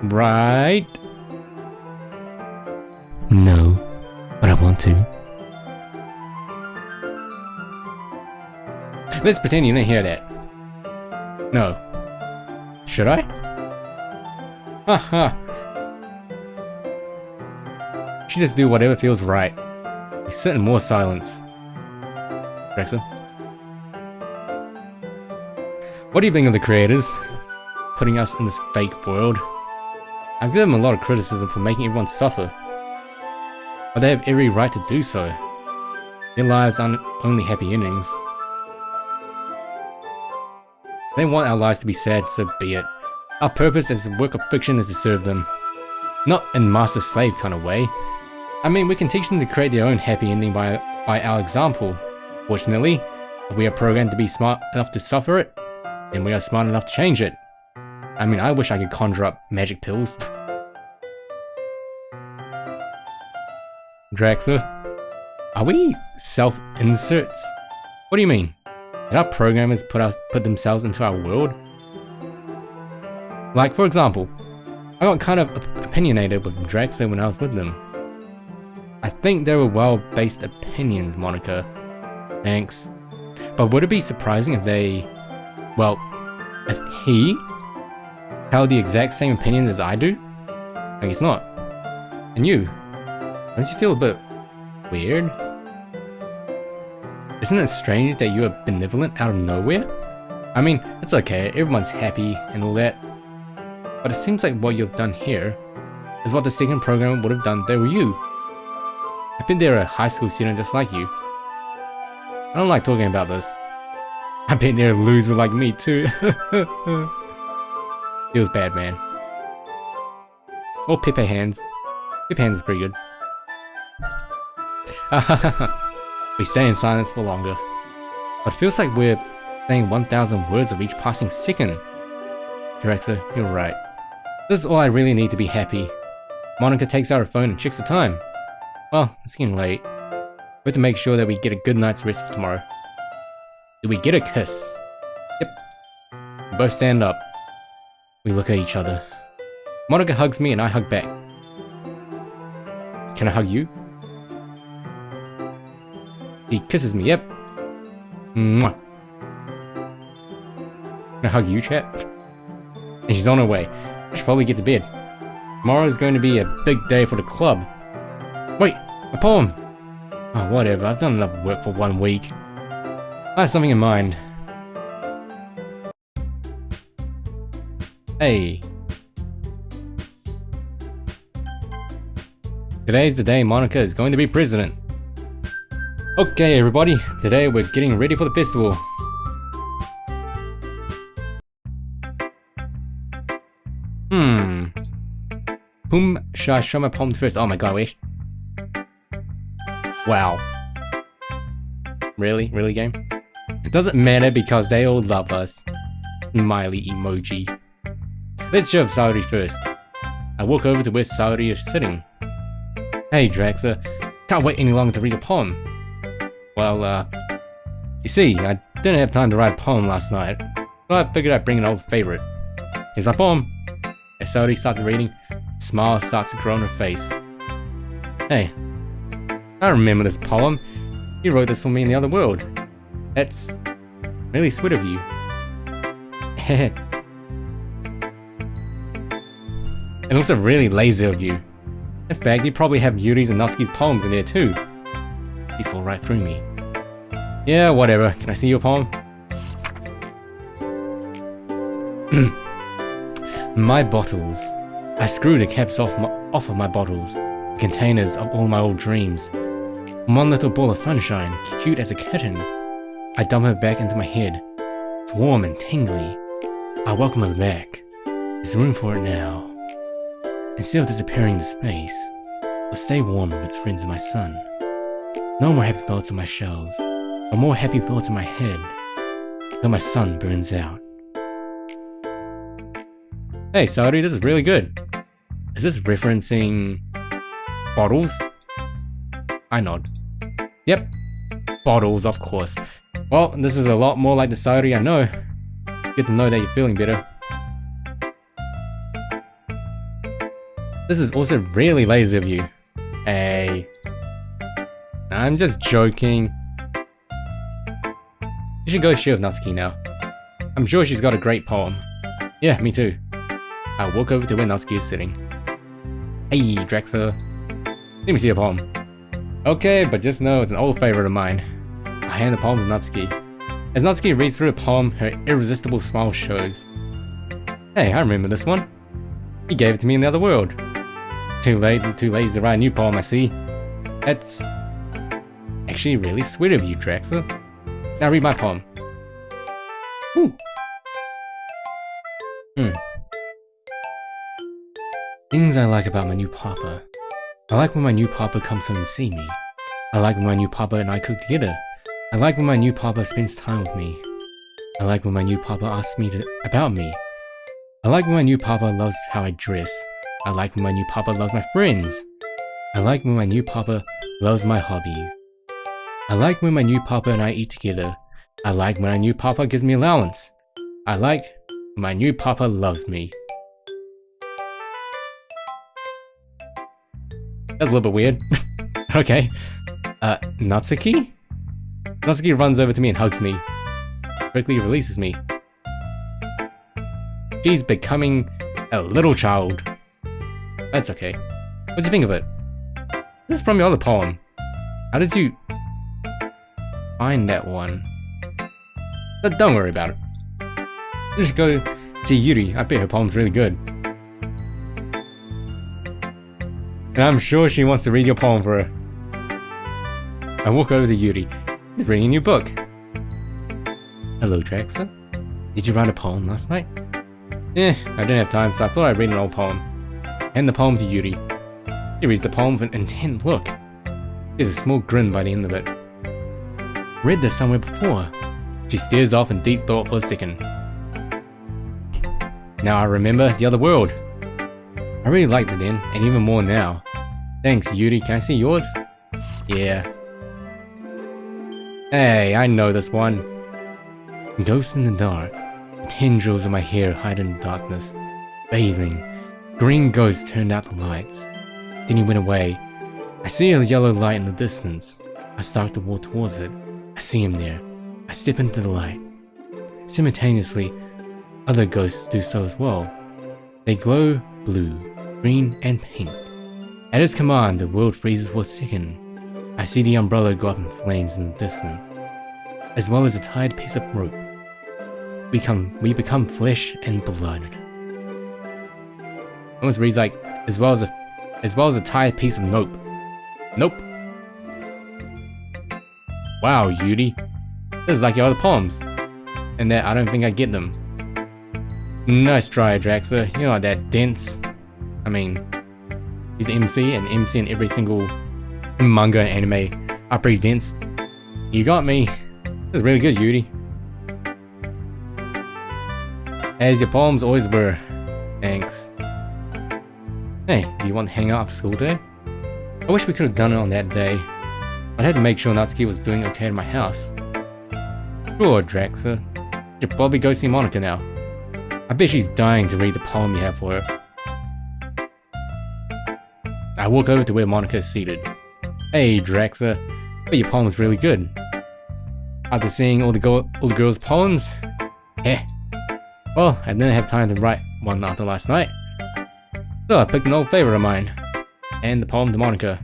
Right? No, but I want to. Let's pretend you didn't hear that. No. Should I? Haha. She just do whatever feels right. We sit in more silence. Draxa? What do you think of the creators? Putting us in this fake world? I give them a lot of criticism for making everyone suffer. But they have every right to do so. Their lives aren't only happy endings. They want our lives to be sad, so be it. Our purpose as a work of fiction is to serve them. Not in master-slave kind of way. I mean, we can teach them to create their own happy ending by our example. Fortunately, if we are programmed to be smart enough to suffer it, then we are smart enough to change it. I mean, I wish I could conjure up magic pills. Draxa, are we self-inserts? What do you mean? Did our programmers put themselves into our world? Like, for example, I got kind of opinionated with Draxa when I was with them. I think they were well-based opinions, Monica. Thanks. But would it be surprising if they... well, if he held the exact same opinions as I do? I guess not. And you? Don't you feel a bit weird? Isn't it strange that you are benevolent out of nowhere? I mean, it's okay, everyone's happy and all that. But it seems like what you've done here is what the second programmer would have done if they were you. I bet they're a high school student just like you. I don't like talking about this. I bet they're a loser like me too. Feels bad, man. Or Pepe Hands. Pepe Hands is pretty good. We stay in silence for longer. But it feels like we're saying 1,000 words of each passing second. Draxa, you're right. This is all I really need to be happy. Monica takes out her phone and checks the time. Well, it's getting late. We have to make sure that we get a good night's rest for tomorrow. Do we get a kiss? Yep. We both stand up. We look at each other. Monica hugs me and I hug back. Can I hug you? He kisses me, yep. Mwah. Can I hug you, chap? And she's on her way. I should probably get to bed. Tomorrow is going to be a big day for the club. Wait, a poem! Oh, whatever, I've done enough work for 1 week. I have something in mind. Hey. Today's the day Monica is going to be president. Okay, everybody. Today we're getting ready for the festival. Whom should I show my poem to first? Oh my god, wait. Wow. Really? Really, game? It doesn't matter because they all love us. Smiley emoji. Let's show Saori first. I walk over to where Saori is sitting. Hey, Draxa. Can't wait any longer to read a poem. Well, you see, I didn't have time to write a poem last night, so I figured I'd bring an old favorite. Here's my poem. As Saori starts reading, a smile starts to grow on her face. Hey, I remember this poem. You wrote this for me in the other world. That's really sweet of you. And also really lazy of you. In fact, you probably have Yuri's and Natsuki's poems in there too. You saw right through me. Yeah, whatever. Can I see your poem? My bottles. I screw the caps off of my bottles. The containers of all my old dreams. One little ball of sunshine, cute as a kitten. I dump her back into my head. It's warm and tingly. I welcome her back. There's room for it now. Instead of disappearing into space, I'll stay warm with its friends in my sun. No more happy thoughts on my shelves, but more happy thoughts in my head, till my sun burns out. Hey, Saori, this is really good. Is this referencing bottles? I nod. Yep, bottles, of course. Well, this is a lot more like the Saori I know. Good to know that you're feeling better. This is also really lazy of you. Hey. I'm just joking. You should go share with Natsuki now. I'm sure she's got a great poem. Yeah, me too. I walk over to where Natsuki is sitting. Hey, Draxa. Let me see your poem. Okay, but just know it's an old favorite of mine. I hand the poem to Natsuki. As Natsuki reads through the poem, her irresistible smile shows. Hey, I remember this one. You gave it to me in the other world. Too late and too lazy to write a new poem, I see. That's actually really sweet of you, Draxa. Now read my poem. Woo. Things I like about my new papa. I like when my new papa comes home to see me. I like when my new papa and I cook together. I like when my new papa spends time with me. I like when my new papa asks me about me. I like when my new papa loves how I dress. I like when my new papa loves my friends. I like when my new papa loves my hobbies. I like when my new papa and I eat together. I like when my new papa gives me allowance. I like when my new papa loves me. That's a little bit weird. Okay. Natsuki? Natsuki runs over to me and hugs me. Quickly releases me. She's becoming a little child. That's okay. What do you think of it? This is from your other poem. How did you find that one? But don't worry about it. Just go to Yuri. I bet her poem's really good. And I'm sure she wants to read your poem for her. I walk over to Yuri. He's reading a new book. Hello, Draxa. Did you write a poem last night? I didn't have time, so I thought I'd read an old poem. Hand the poem to Yuri. She reads the poem with an intent look. There's a small grin by the end of it. Read this somewhere before. She stares off in deep thought for a second. Now I remember the other world. I really liked it then, and even more now. Thanks, Yuri. Can I see yours? Yeah. Hey, I know this one. Ghost in the dark. The tendrils of my hair hide in the darkness. Bathing. Green ghost turned out the lights. Then he went away. I see a yellow light in the distance. I start to walk towards it. I see him there. I step into the light. Simultaneously, other ghosts do so as well. They glow blue, green, and pink. At his command, the world freezes for a second. I see the umbrella go up in flames in the distance, as well as a tied piece of rope. We become flesh and blood. Almost reads like, as well as a tired piece of nope. Nope. Wow, Yuri. This is like your other poems. And that I don't think I get them. Nice try, Draxa. You're not that dense. I mean, he's the MC, and MC in every single manga and anime are pretty dense. You got me. This is really good, Yuri. As your poems always were. Thanks. Hey, do you want to hang out after school today? I wish we could have done it on that day. I'd have to make sure Natsuki was doing okay at my house. Sure, Draxa. You should probably go see Monica now. I bet she's dying to read the poem you have for her. I walk over to where Monica is seated. Hey, Draxa. But your poem was really good. After seeing all the girls' poems? Eh. Well, I didn't have time to write one after last night. So I picked an old favorite of mine. And the poem to Monica.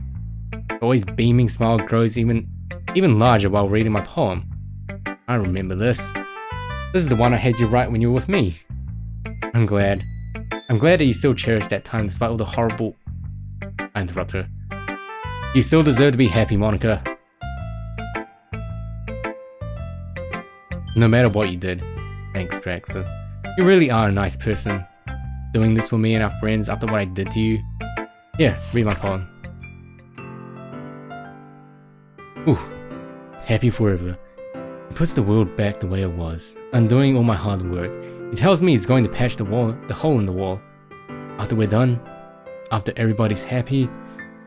Always beaming smile grows even larger while reading my poem. I remember this. This is the one I had you write when you were with me. I'm glad. I'm glad that you still cherish that time despite all the horrible... I interrupt her. You still deserve to be happy, Monica. No matter what you did. Thanks, Draxa. You really are a nice person. Doing this for me and our friends after what I did to you. Here, read my poem. Ooh. Happy forever. He puts the world back the way it was, undoing all my hard work. He tells me he's going to patch the hole in the wall. After we're done, after everybody's happy,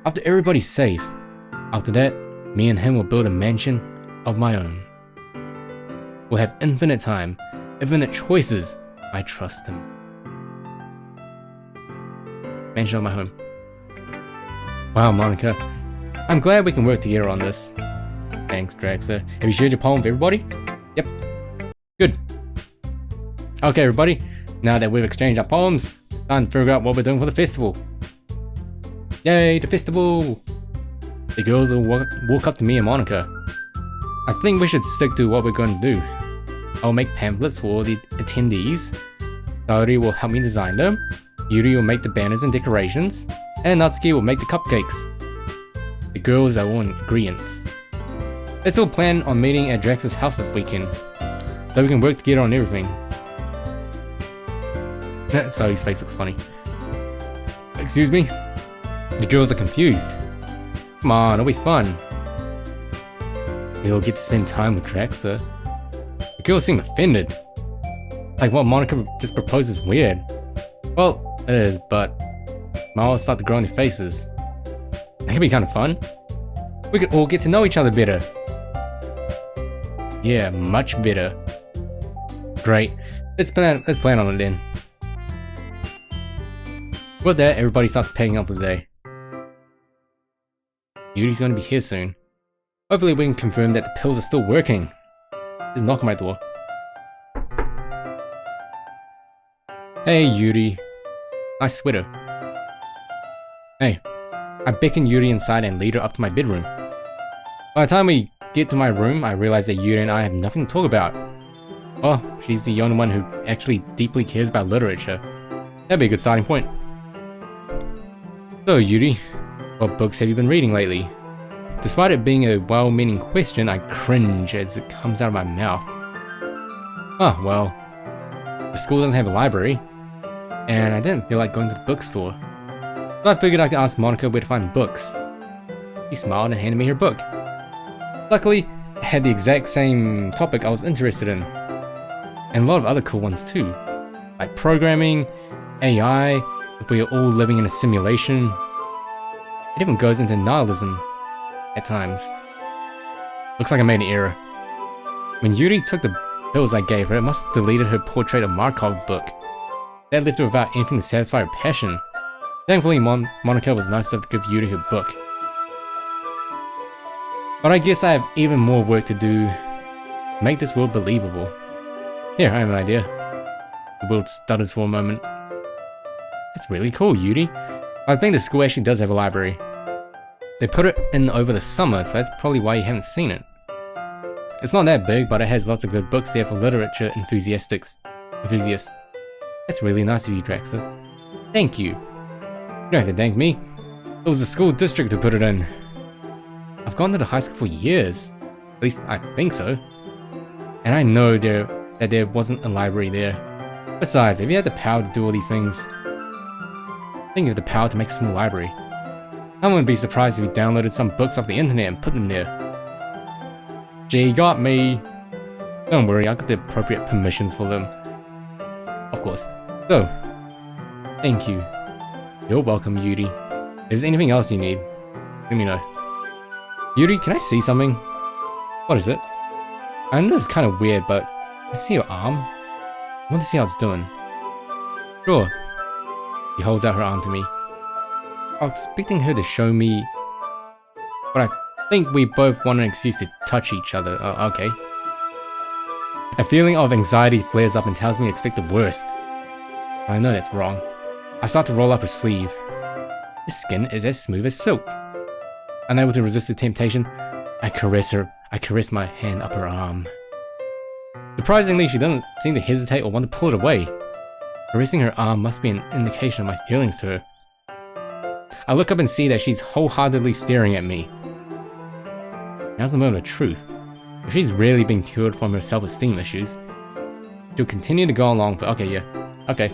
after everybody's safe, after that, me and him will build a mansion of my own. We'll have infinite time, infinite choices. I trust him. Mansion of my home. Wow, Monica. I'm glad we can work together on this. Thanks, Draxa. Have you shared your poem with everybody? Yep. Good. Okay, everybody. Now that we've exchanged our poems, it's time to figure out what we're doing for the festival. Yay, the festival! The girls will walk up to me and Monica. I think we should stick to what we're going to do. I'll make pamphlets for all the attendees. Saori will help me design them. Yuri will make the banners and decorations. And Natsuki will make the cupcakes. The girls are all in agreement. Let's all plan on meeting at Drax's house this weekend, so we can work together on everything. Saori's face looks funny. Excuse me? The girls are confused. Come on, it'll be fun. We'll get to spend time with Draxa. The girls seem offended. Like what Monica just proposed is weird. Well, it is, but smiles start to grow on their faces. That could be kind of fun. We could all get to know each other better. Yeah, much better. Great. Let's plan on it then. With that, everybody starts packing up for the day. Yuri's gonna be here soon. Hopefully we can confirm that the pills are still working. Just knock on my door. Hey Yuri. Nice sweater. Hey. I beckon Yuri inside and lead her up to my bedroom. By the time we get to my room, I realize that Yuri and I have nothing to talk about. Oh, she's the only one who actually deeply cares about literature. That'd be a good starting point. So Yuri, what books have you been reading lately? Despite it being a well-meaning question, I cringe as it comes out of my mouth. Oh, well, the school doesn't have a library, and I didn't feel like going to the bookstore. So I figured I could ask Monica where to find books. She smiled and handed me her book. Luckily, it had the exact same topic I was interested in. And a lot of other cool ones too. Like programming, AI, if we are all living in a simulation. It even goes into nihilism at times. Looks like I made an error. When Yuri took the pills I gave her, it must have deleted her portrait of Markov book. That left her without anything to satisfy her passion. Thankfully, Monica was nice enough to give Yuri her book. But I guess I have even more work to do to make this world believable. Here, I have an idea. The world stutters for a moment. That's really cool, Yuri. I think the school actually does have a library. They put it in over the summer, so that's probably why you haven't seen it. It's not that big, but it has lots of good books there for literature enthusiasts. That's really nice of you, Draxa. Thank you. You don't have to thank me. It was the school district who put it in. I've gone to the high school for years. At least I think so. And I know that there wasn't a library there. Besides, if you had the power to do all these things, I think you have the power to make a small library. I wouldn't be surprised if you downloaded some books off the internet and put them there. Gee, got me. Don't worry, I got the appropriate permissions for them. Of course. So, thank you. You're welcome, Yuri. If there's anything else you need, let me know. Yuri, can I see something? What is it? I know it's kind of weird, but I see your arm. I want to see how it's doing. Sure. She holds out her arm to me. I was expecting her to show me, but I think we both want an excuse to touch each other. Okay. A feeling of anxiety flares up and tells me to expect the worst. I know that's wrong. I start to roll up her sleeve. Her skin is as smooth as silk. Unable to resist the temptation, I caress her. I caress my hand up her arm. Surprisingly, she doesn't seem to hesitate or want to pull it away. Caressing her arm must be an indication of my feelings to her. I look up and see that she's wholeheartedly staring at me. Now's the moment of truth. If she's really been cured from her self-esteem issues, she'll continue to go along for okay.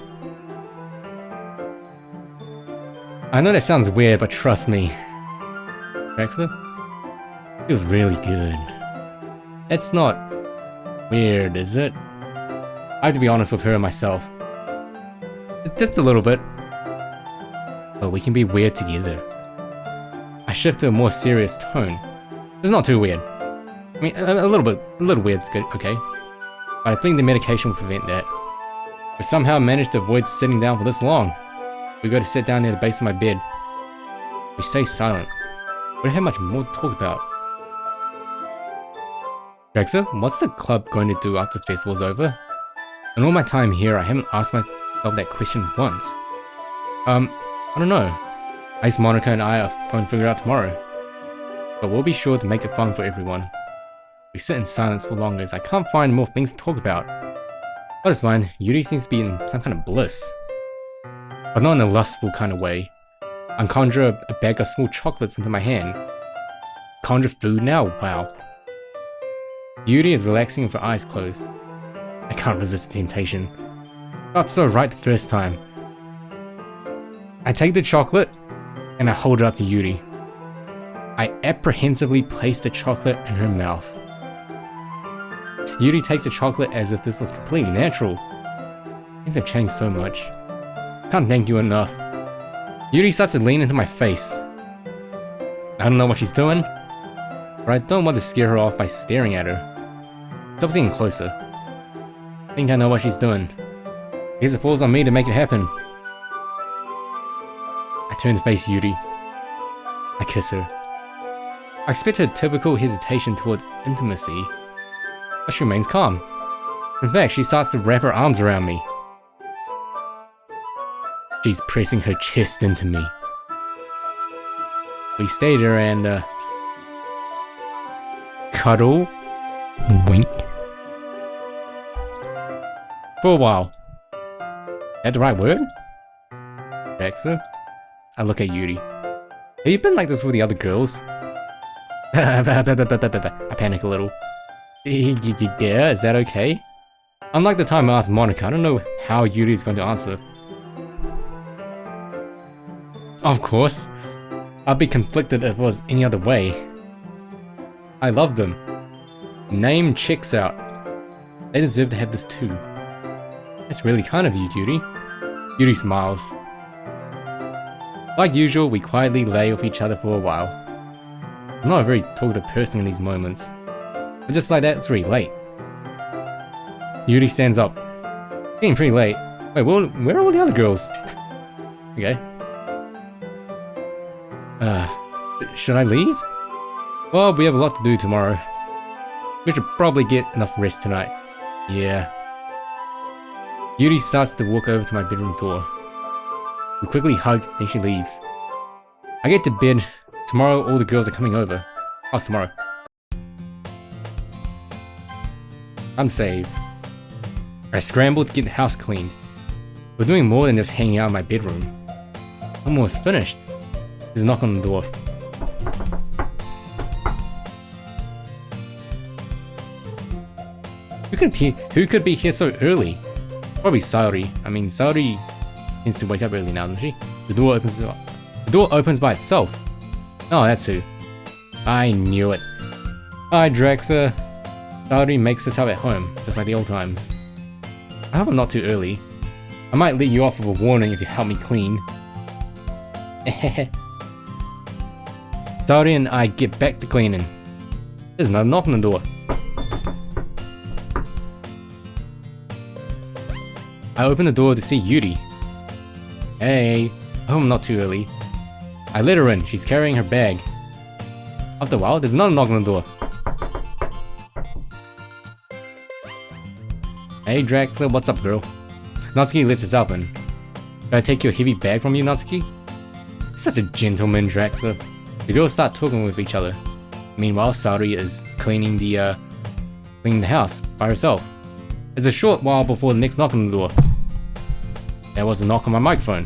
I know that sounds weird, but trust me. Rexer? Feels really good. It's not weird, is it? I have to be honest with her and myself. Just a little bit. But we can be weird together. I shift to a more serious tone. It's not too weird. I mean, a little weird's good, okay. But I think the medication will prevent that. We somehow managed to avoid sitting down for this long. We go to sit down near the base of my bed. We stay silent. We don't have much more to talk about. Rexer, what's the club going to do after the festival's over? In all my time here, I haven't asked myself that question once. I don't know. Ice Monica and I are going to figure it out tomorrow. But we'll be sure to make it fun for everyone. We sit in silence for longer as I can't find more things to talk about. But it's fine, Yuri seems to be in some kind of bliss. But not in a lustful kind of way. I conjure a bag of small chocolates into my hand. Conjure food now? Wow. Yuri is relaxing with her eyes closed. I can't resist the temptation. Felt so right the first time. I take the chocolate and I hold it up to Yuri. I apprehensively place the chocolate in her mouth. Yuri takes the chocolate as if this was completely natural. Things have changed so much. Can't thank you enough. Yuri starts to lean into my face. I don't know what she's doing, but I don't want to scare her off by staring at her. Stop getting closer. I think I know what she's doing. I guess it falls on me to make it happen. I turn to face Yuri. I kiss her. I expect her typical hesitation towards intimacy, but she remains calm. In fact, she starts to wrap her arms around me. She's pressing her chest into me. We stay there and, cuddle, wink. For a while. Is that the right word? Rexer? I look at Yuri. Have you been like this with the other girls? I panic a little. Yeah, is that okay? Unlike the time I asked Monica, I don't know how Yuri's going to answer. Of course. I'd be conflicted if it was any other way. I love them. Name checks out. They deserve to have this too. That's really kind of you, Yuri. Yuri smiles. Like usual, we quietly lay with each other for a while. I'm not a very talkative person in these moments. But just like that, it's really late. Yuri stands up. It's getting pretty late. Wait, where are all the other girls? Okay. Should I leave? Well, we have a lot to do tomorrow. We should probably get enough rest tonight. Yeah. Yuri starts to walk over to my bedroom door. We quickly hug, then she leaves. I get to bed. Tomorrow all the girls are coming over. Oh, tomorrow. I'm saved. I scrambled to get the house cleaned. We're doing more than just hanging out in my bedroom. Almost finished. There's a knock on the door. Who could be here so early? Probably Saori. I mean, Saori tends to wake up early now, doesn't she? The door opens by itself. Oh, that's who. I knew it. Hi, Draxa. Saori makes herself at home, just like the old times. I hope I'm not too early. I might let you off with a warning if you help me clean. Saori and I get back to cleaning. There's another knock on the door. I open the door to see Yuri. Hey, I hope I'm not too early. I let her in, she's carrying her bag. After a while, there's another knock on the door. Hey Draxa, what's up girl? Natsuki lets herself in. Can I take your heavy bag from you, Natsuki? Such a gentleman, Draxa. The girls start talking with each other. Meanwhile, Saori is cleaning the house by herself. It's a short while before the next knock on the door. There was a knock on my microphone.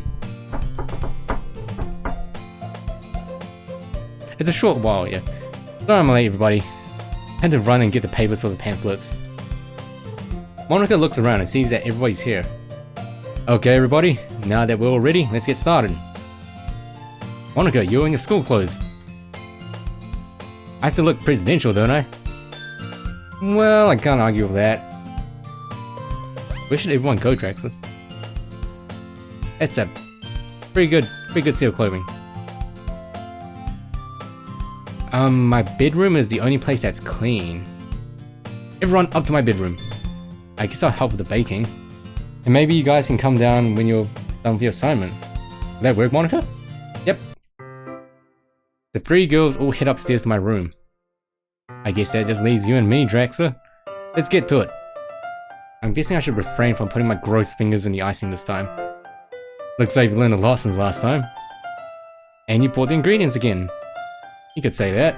It's a short while, yeah. Sorry I'm late, everybody. I had to run and get the papers for the pamphlets. Monica looks around and sees that everybody's here. Okay, everybody, now that we're all ready, let's get started. Monica, you're in your school clothes. I have to look presidential, don't I? Well, I can't argue with that. Where should everyone go, Draxa? It's a pretty good set of clothing. My bedroom is the only place that's clean. Everyone up to my bedroom. I guess I'll help with the baking. And maybe you guys can come down when you're done with your assignment. Will that work, Monica? Yep. The three girls all head upstairs to my room. I guess that just leaves you and me, Draxa. Let's get to it. I'm guessing I should refrain from putting my gross fingers in the icing this time. Looks like you learned a lot since last time. And you bought the ingredients again. You could say that.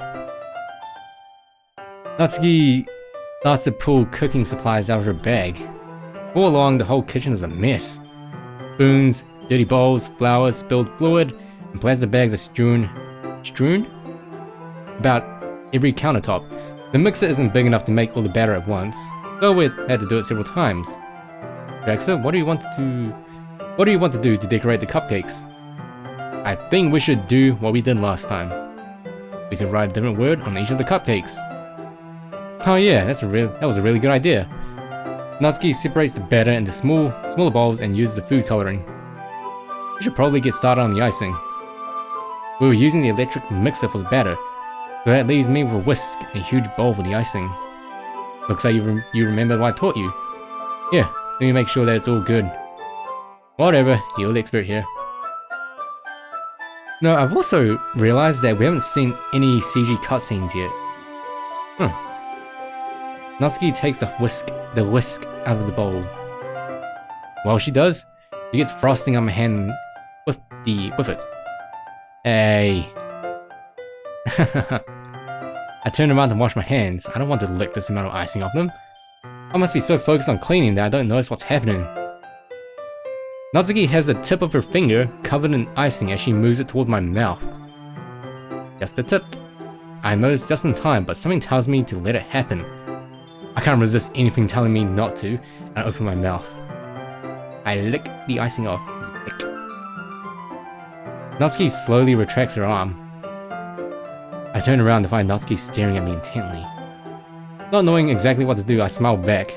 Natsuki starts to pull cooking supplies out of her bag. All along, the whole kitchen is a mess. Spoons, dirty bowls, flour, spilled fluid, and plastic bags are strewn about every countertop. The mixer isn't big enough to make all the batter at once, so we had to do it several times. Draxa, what do you want to do to decorate the cupcakes? I think we should do what we did last time. We could write a different word on each of the cupcakes. Oh yeah, that was a really good idea. Natsuki separates the batter into smaller bowls and uses the food coloring. We should probably get started on the icing. We were using the electric mixer for the batter, so that leaves me with a whisk and a huge bowl for the icing. Looks like you remembered what I taught you. Here, let me make sure that it's all good. Whatever, you're the expert here. No, I've also realized that we haven't seen any CG cutscenes yet. Natsuki takes the whisk out of the bowl. While she does, she gets frosting on my hand with it. Hey. I turn around to wash my hands. I don't want to lick this amount of icing off them. I must be so focused on cleaning that I don't notice what's happening. Natsuki has the tip of her finger covered in icing as she moves it toward my mouth. Just the tip. I notice just in time, but something tells me to let it happen. I can't resist anything telling me not to, and I open my mouth. I lick the icing off. Lick. Natsuki slowly retracts her arm. I turn around to find Natsuki staring at me intently. Not knowing exactly what to do, I smile back.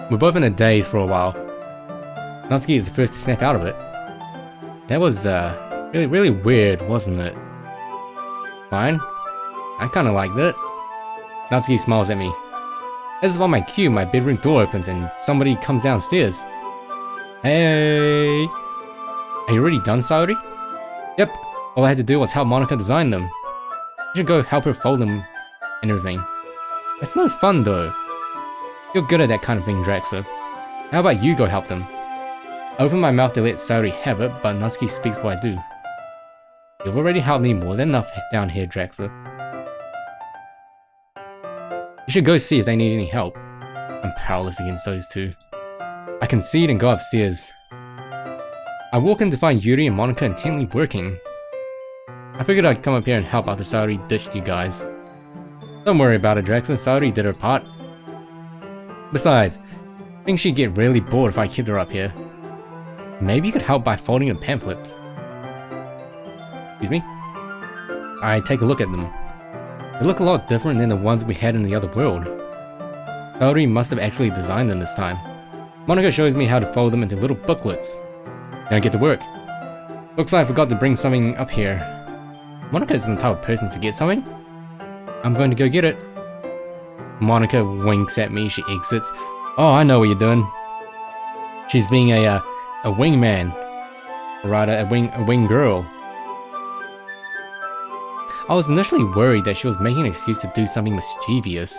We're both in a daze for a while. Natsuki is the first to snap out of it. That was, really weird, wasn't it? Fine. I kinda liked it. Natsuki smiles at me. As is on my cue, my bedroom door opens and somebody comes downstairs. Hey! Are you already done, Saori? Yep. All I had to do was help Monica design them. You should go help her fold them and everything. It's no fun though. You're good at that kind of thing, Draxa. How about you go help them? I open my mouth to let Saori have it, but Natsuki speaks what I do. You've already helped me more than enough down here, Draxa. You should go see if they need any help. I'm powerless against those two. I concede and go upstairs. I walk in to find Yuri and Monika intently working. I figured I'd come up here and help after Saori ditched you guys. Don't worry about it, Draxler. Saori did her part. Besides, I think she'd get really bored if I kept her up here. Maybe you could help by folding the pamphlets. Excuse me? I take a look at them. They look a lot different than the ones we had in the other world. Saori must have actually designed them this time. Monika shows me how to fold them into little booklets. Then I get to work. Looks like I forgot to bring something up here. Monika isn't the type of person to forget something. I'm going to go get it. Monika winks at me, she exits. Oh, I know what you're doing. She's being a wingman. Or rather, a wing girl. I was initially worried that she was making an excuse to do something mischievous.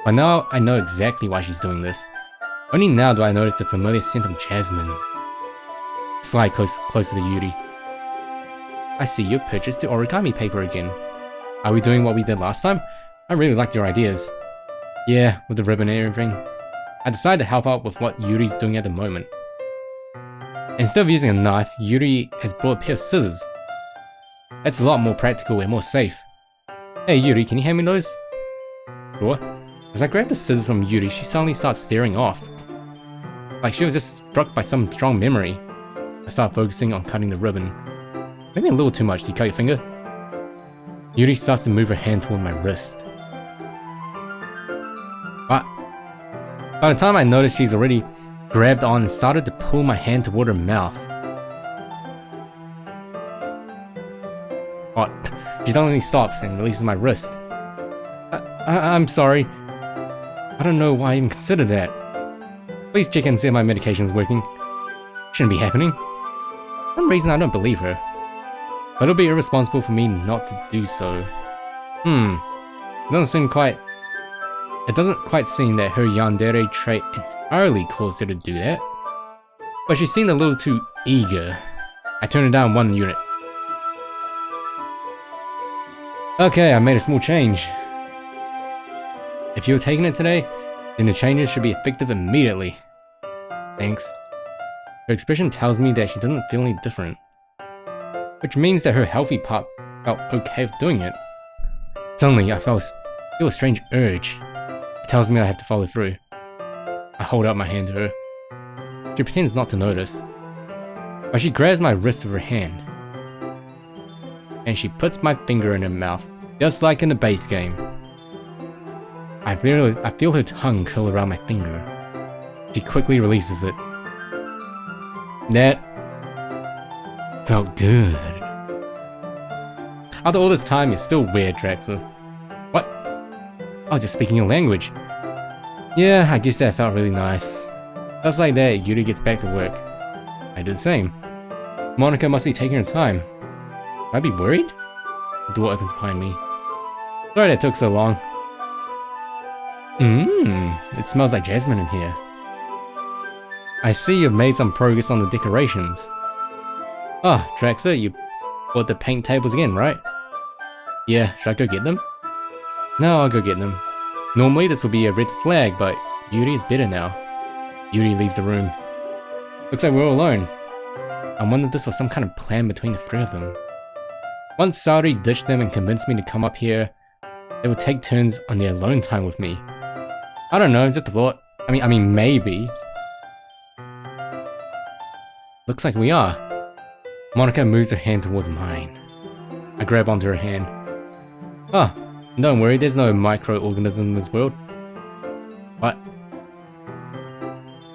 But now I know exactly why she's doing this. Only now do I notice the familiar scent of jasmine. Slide closer to Yuri. I see you purchased the origami paper again. Are we doing what we did last time? I really liked your ideas. Yeah, with the ribbon and everything. I decided to help out with what Yuri's doing at the moment. Instead of using a knife, Yuri has brought a pair of scissors. That's a lot more practical and more safe. Hey Yuri, can you hand me those? Sure. As I grab the scissors from Yuri, she suddenly starts staring off. Like she was just struck by some strong memory. I start focusing on cutting the ribbon. Maybe a little too much. Do you cut your finger? Yuri starts to move her hand toward my wrist. But by the time I notice, she's already grabbed on and started to pull my hand toward her mouth. What? She suddenly stops and releases my wrist. I'm sorry. I don't know why I even considered that. Please check and see if my medication's working. Shouldn't be happening. For some reason I don't believe her. But it'll be irresponsible for me not to do so. It doesn't quite seem that her yandere trait entirely caused her to do that. But she seemed a little too eager. I turned it down 1 unit. Okay, I made a small change. If you're taking it today, then the changes should be effective immediately. Thanks. Her expression tells me that she doesn't feel any different. Which means that her healthy part felt okay with doing it. Suddenly, I feel a strange urge. It tells me I have to follow through. I hold out my hand to her. She pretends not to notice. But she grabs my wrist with her hand. And she puts my finger in her mouth, just like in the base game. I feel her tongue curl around my finger. She quickly releases it. That felt good. After all this time, you're still weird, Draxler. What? I was just speaking your language. Yeah, I guess that felt really nice. Just like that, Yuri gets back to work. I do the same. Monika must be taking her time. Should I be worried? The door opens behind me. Sorry that took so long. It smells like jasmine in here. I see you've made some progress on the decorations. Ah, Draxler, you bought the paint tables again, right? Yeah, should I go get them? No, I'll go get them. Normally this would be a red flag, but Yuri is better now. Yuri leaves the room. Looks like we're all alone. I wonder if this was some kind of plan between the three of them. Once Saori ditched them and convinced me to come up here, they would take turns on their alone time with me. I don't know, just a thought. I mean, maybe. Looks like we are. Monika moves her hand towards mine. I grab onto her hand. Ah, don't worry, there's no microorganism in this world. What?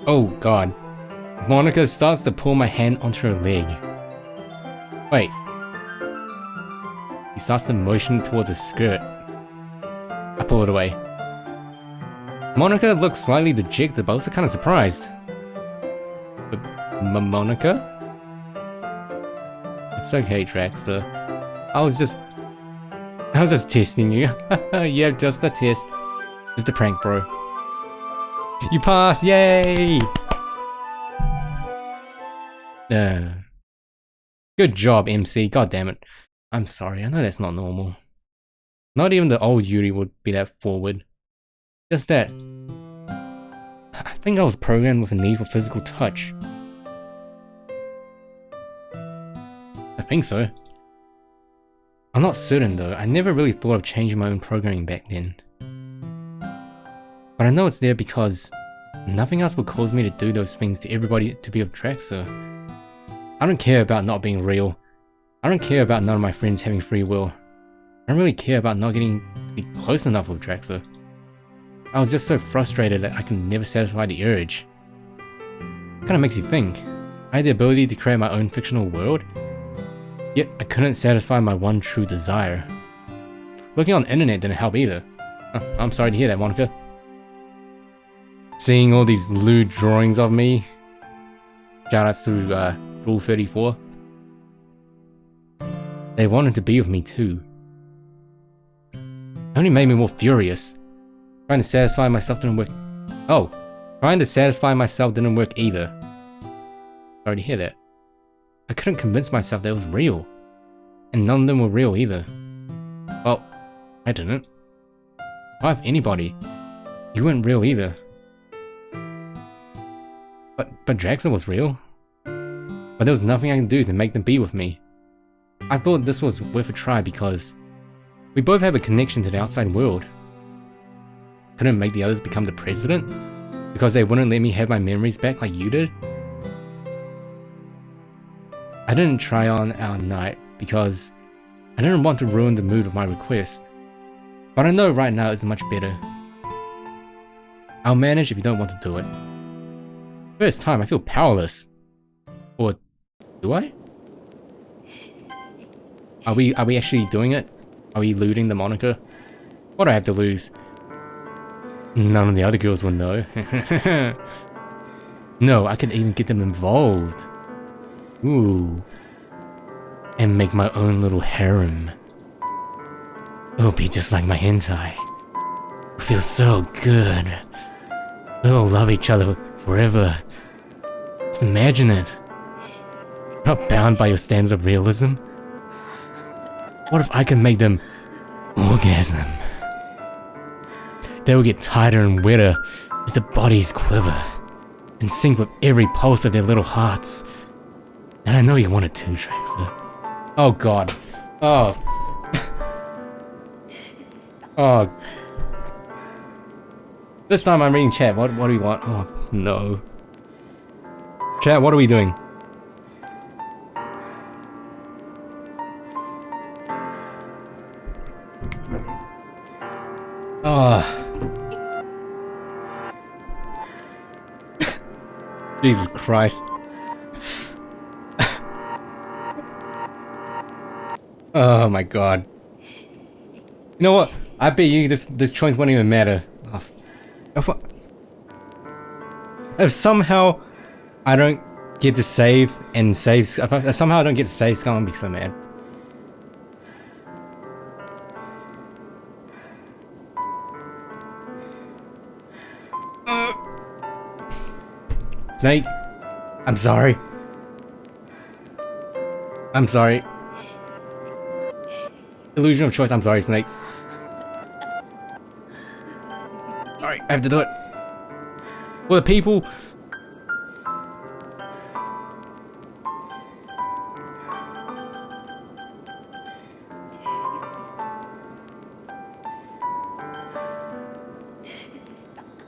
Oh god. Monika starts to pull my hand onto her leg. Wait. He starts to motion towards her skirt. I pull it away. Monika looks slightly dejected, but also kind of surprised. Monika? It's okay, Draxler. I was just testing you. Yeah, just a test. Just a prank, bro. You passed! Yay! Good job, MC. God damn it. I'm sorry, I know that's not normal. Not even the old Yuri would be that forward. Just that. I think I was programmed with a need for physical touch. think so. I'm not certain though. I never really thought of changing my own programming back then. But I know it's there because nothing else would cause me to do those things to everybody to be of Traxxas. I don't care about not being real. I don't care about none of my friends having free will. I don't really care about not getting to be close enough with Traxxas. I was just so frustrated that I could never satisfy the urge. Kinda makes you think. I had the ability to create my own fictional world, yet I couldn't satisfy my one true desire. Looking on the internet didn't help either. Oh, I'm sorry to hear that, Monica. Seeing all these lewd drawings of me. Shoutouts to Rule 34. They wanted to be with me too. It only made me more furious. Trying to satisfy myself didn't work. Oh, trying to satisfy myself didn't work either. Sorry to hear that. I couldn't convince myself that it was real. And none of them were real either. Well, I didn't. Why, if anybody, you weren't real either. But Traxxas was real. But there was nothing I could do to make them be with me. I thought this was worth a try because we both have a connection to the outside world. Couldn't make the others become the president because they wouldn't let me have my memories back like you did. I didn't try on our night because I didn't want to ruin the mood of my request. But I know right now is much better. I'll manage if you don't want to do it. First time I feel powerless. Or do I? Are we actually doing it? Are we looting the moniker? What do I have to lose? None of the other girls will know. No, I could even get them involved. Ooh. And make my own little harem. It'll be just like my hentai. It'll feel so good. We'll love each other forever. Just imagine it. Not bound by your standards of realism. What if I can make them orgasm? They will get tighter and wetter as their bodies quiver and sync with every pulse of their little hearts. And I know you want it too, Traxxas. Oh god. Oh. Oh. This time I'm reading chat. What do we want? Oh no. Chat, what are we doing? Oh. Jesus Christ. Oh my god. You know what? I bet you this choice won't even matter. Oh. If somehow I don't get to save and save, if somehow I don't get to save, Skull, I'm gonna be so mad. Snake, I'm sorry. I'm sorry. Illusion of choice, I'm sorry, Snake. Alright, I have to do it. For the people.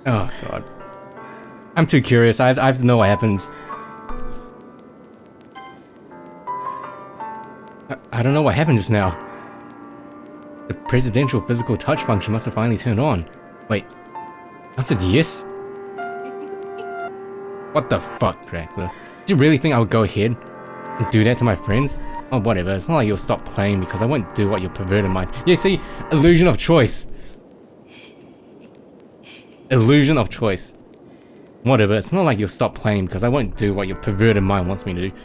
Oh god. I'm too curious. I have to know what happens. I don't know what happened just now. The presidential physical touch function must have finally turned on. Wait. I said yes? What the fuck, Traxxas? Did you really think I would go ahead and do that to my friends? Oh, whatever. It's not like you'll stop playing because I won't do what your perverted mind. Yeah, see? Illusion of choice. Illusion of choice. Whatever, it's not like you'll stop playing because I won't do what your perverted mind wants me to do.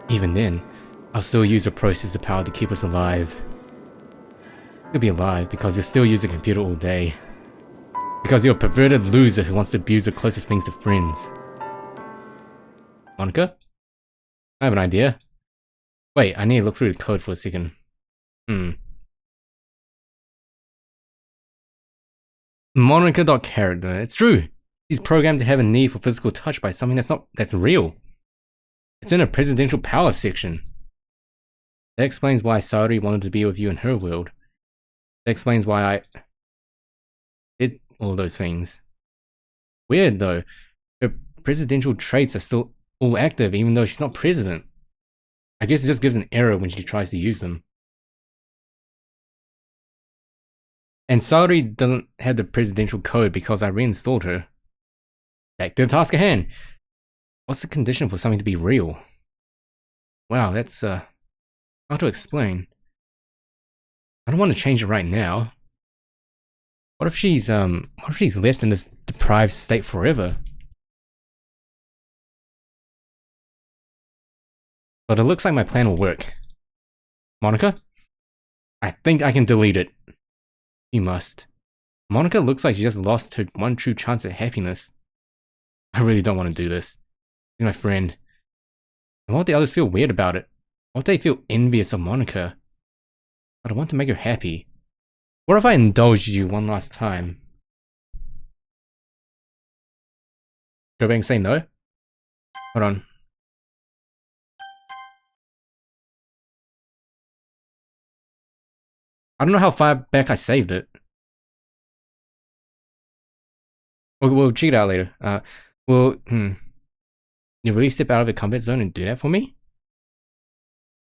Even then, I'll still use the processor power to keep us alive. You'll be alive because you'll still use a computer all day. Because you're a perverted loser who wants to abuse the closest things to friends. Monica? I have an idea. Wait, I need to look through the code for a second. Monica.character. It's true. He's programmed to have a need for physical touch by something that's real. It's in a presidential power section. That explains why Saori wanted to be with you in her world. That explains why I did all those things. Weird though. Her presidential traits are still all active even though she's not president. I guess it just gives an error when she tries to use them. And Saori doesn't have the presidential code because I reinstalled her. Back to the task at hand. What's the condition for something to be real? Wow, that's hard to explain. I don't want to change it right now. What if she's left in this deprived state forever? But it looks like my plan will work. Monica? I think I can delete it. You must. Monica looks like she just lost her one true chance at happiness. I really don't want to do this. She's my friend. And what if the others feel weird about it? What if they feel envious of Monica? But I want to make her happy. What if I indulged you one last time? Go back and say no? Hold on. I don't know how far back I saved it. We'll check it out later. You really step out of the comfort zone and do that for me?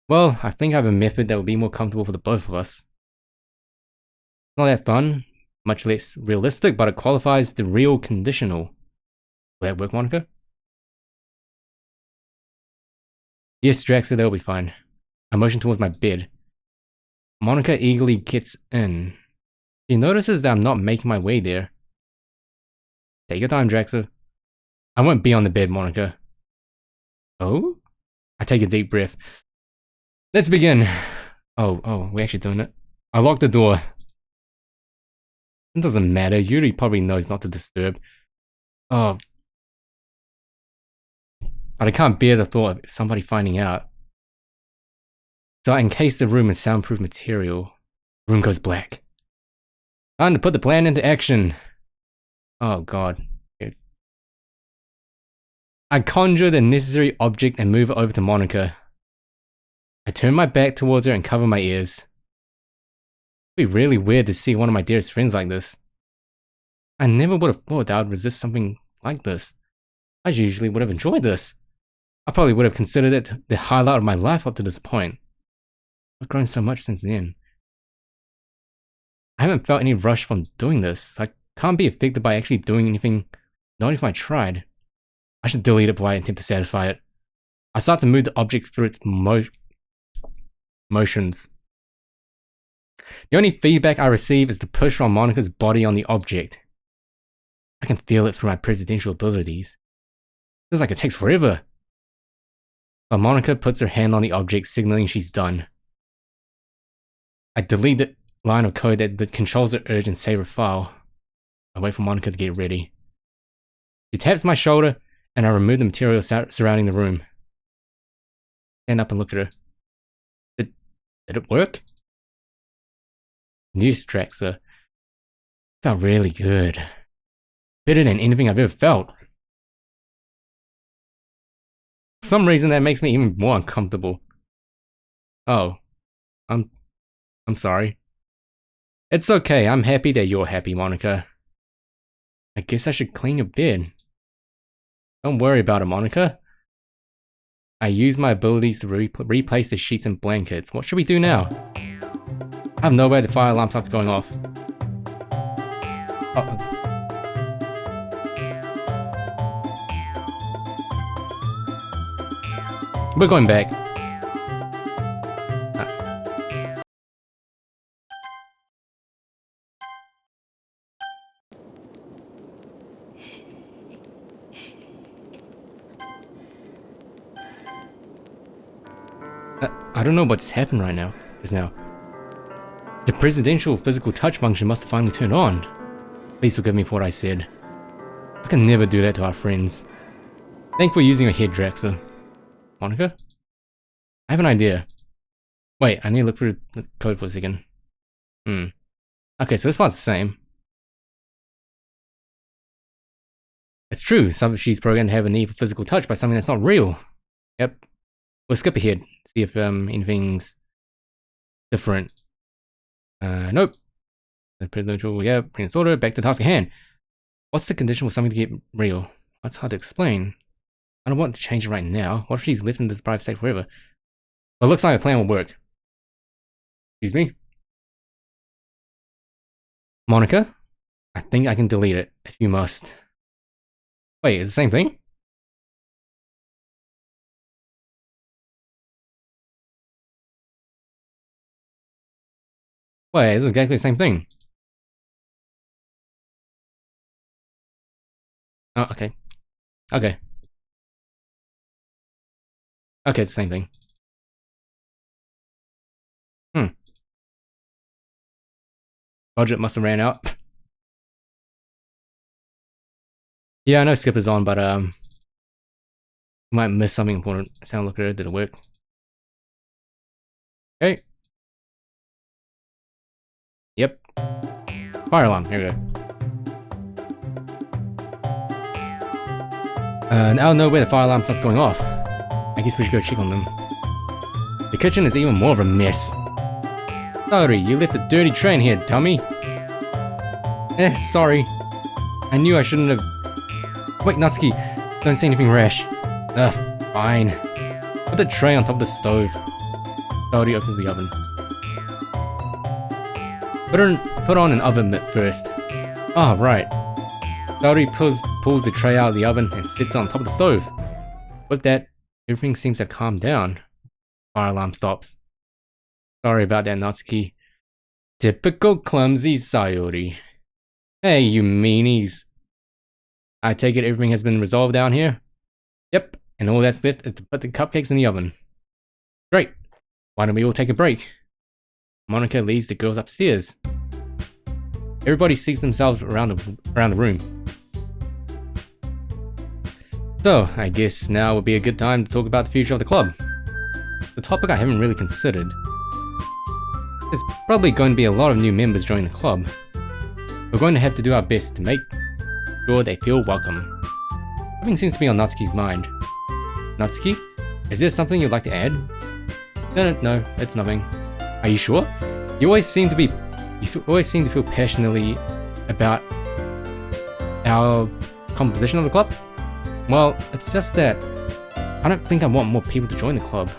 Well, I think I have a method that will be more comfortable for the both of us. It's not that fun, much less realistic, but it qualifies the real conditional. Will that work, Monica? Yes, Draxler, that'll be fine. I motion towards my bed. Monica eagerly gets in. She notices that I'm not making my way there. Take your time, Draxler. I won't be on the bed, Monica. Oh? I take a deep breath. Let's begin. Oh, we're actually doing it. I lock the door. It doesn't matter. Yuri probably knows not to disturb. Oh. But I can't bear the thought of somebody finding out. So I encase the room in soundproof material. The room goes black. Time to put the plan into action. Oh god. Dude. I conjure the necessary object and move it over to Monica. I turn my back towards her and cover my ears. It'd be really weird to see one of my dearest friends like this. I never would have thought that I would resist something like this. I usually would have enjoyed this. I probably would have considered it the highlight of my life up to this point. I've grown so much since then. I haven't felt any rush from doing this. I can't be affected by actually doing anything, not if I tried. I should delete it before I attempt to satisfy it. I start to move the object through its motions. The only feedback I receive is the push from Monica's body on the object. I can feel it through my presidential abilities. Feels like it takes forever. But Monica puts her hand on the object, signaling she's done. I delete the line of code that controls the urge and save her file. I wait for Monica to get ready. She taps my shoulder, and I remove the material surrounding the room. Stand up and look at her. Did it work? News Draxler. Felt really good. Better than anything I've ever felt. For some reason that makes me even more uncomfortable. Oh. I'm sorry. It's okay, I'm happy that you're happy, Monica. I guess I should clean your bed. Don't worry about it, Monica. I use my abilities to replace the sheets and blankets. What should we do now? I have no way the fire alarm starts going off. We're going back. I don't know what's happened right now. Just now. The presidential physical touch function must have finally turned on. Please forgive me for what I said. I can never do that to our friends. Thank you for using your head, Draxler. Monica? I have an idea. Wait, I need to look through the code for a second. Okay, so this part's the same. It's true, she's programmed to have a need for physical touch by something that's not real. Yep. We'll skip ahead. See if anything's different. Nope. The presidential, yeah, Prince Order, back to the task at hand. What's the condition for something to get real? That's hard to explain. I don't want to change it right now. What if she's lived in this deprived state forever? Well, it looks like a plan will work. Excuse me? Monica? I think I can delete it, if you must. Wait, it's the same thing? Wait, it's exactly the same thing. Oh, okay. Okay. Okay, it's the same thing. Budget must have ran out. Yeah, I know skip is on, but might miss something important. Sound looker, did it work? Okay. Yep. Fire alarm, here we go. Now I know where the fire alarm starts going off. I guess we should go check on them. The kitchen is even more of a mess. Sorry, you left a dirty tray in here, dummy. Sorry. I knew I shouldn't have... Wait, Natsuki, don't say anything rash. Fine. Put the tray on top of the stove. Dori opens the oven. Put on an oven mitt first. Ah, right. Dori pulls the tray out of the oven and sits on top of the stove. With that, everything seems to calm down. Fire alarm stops. Sorry about that, Natsuki. Typical clumsy Sayori. Hey, you meanies. I take it everything has been resolved down here? Yep, and all that's left is to put the cupcakes in the oven. Great. Why don't we all take a break? Monica leads the girls upstairs. Everybody seats themselves around the room. So, I guess now would be a good time to talk about the future of the club. The topic I haven't really considered. There's probably going to be a lot of new members joining the club. We're going to have to do our best to make sure they feel welcome. Something seems to be on Natsuki's mind. Natsuki, is there something you'd like to add? No, it's nothing. Are you sure? You always seem to feel passionately about our composition of the club. Well, it's just that I don't think I want more people to join the club.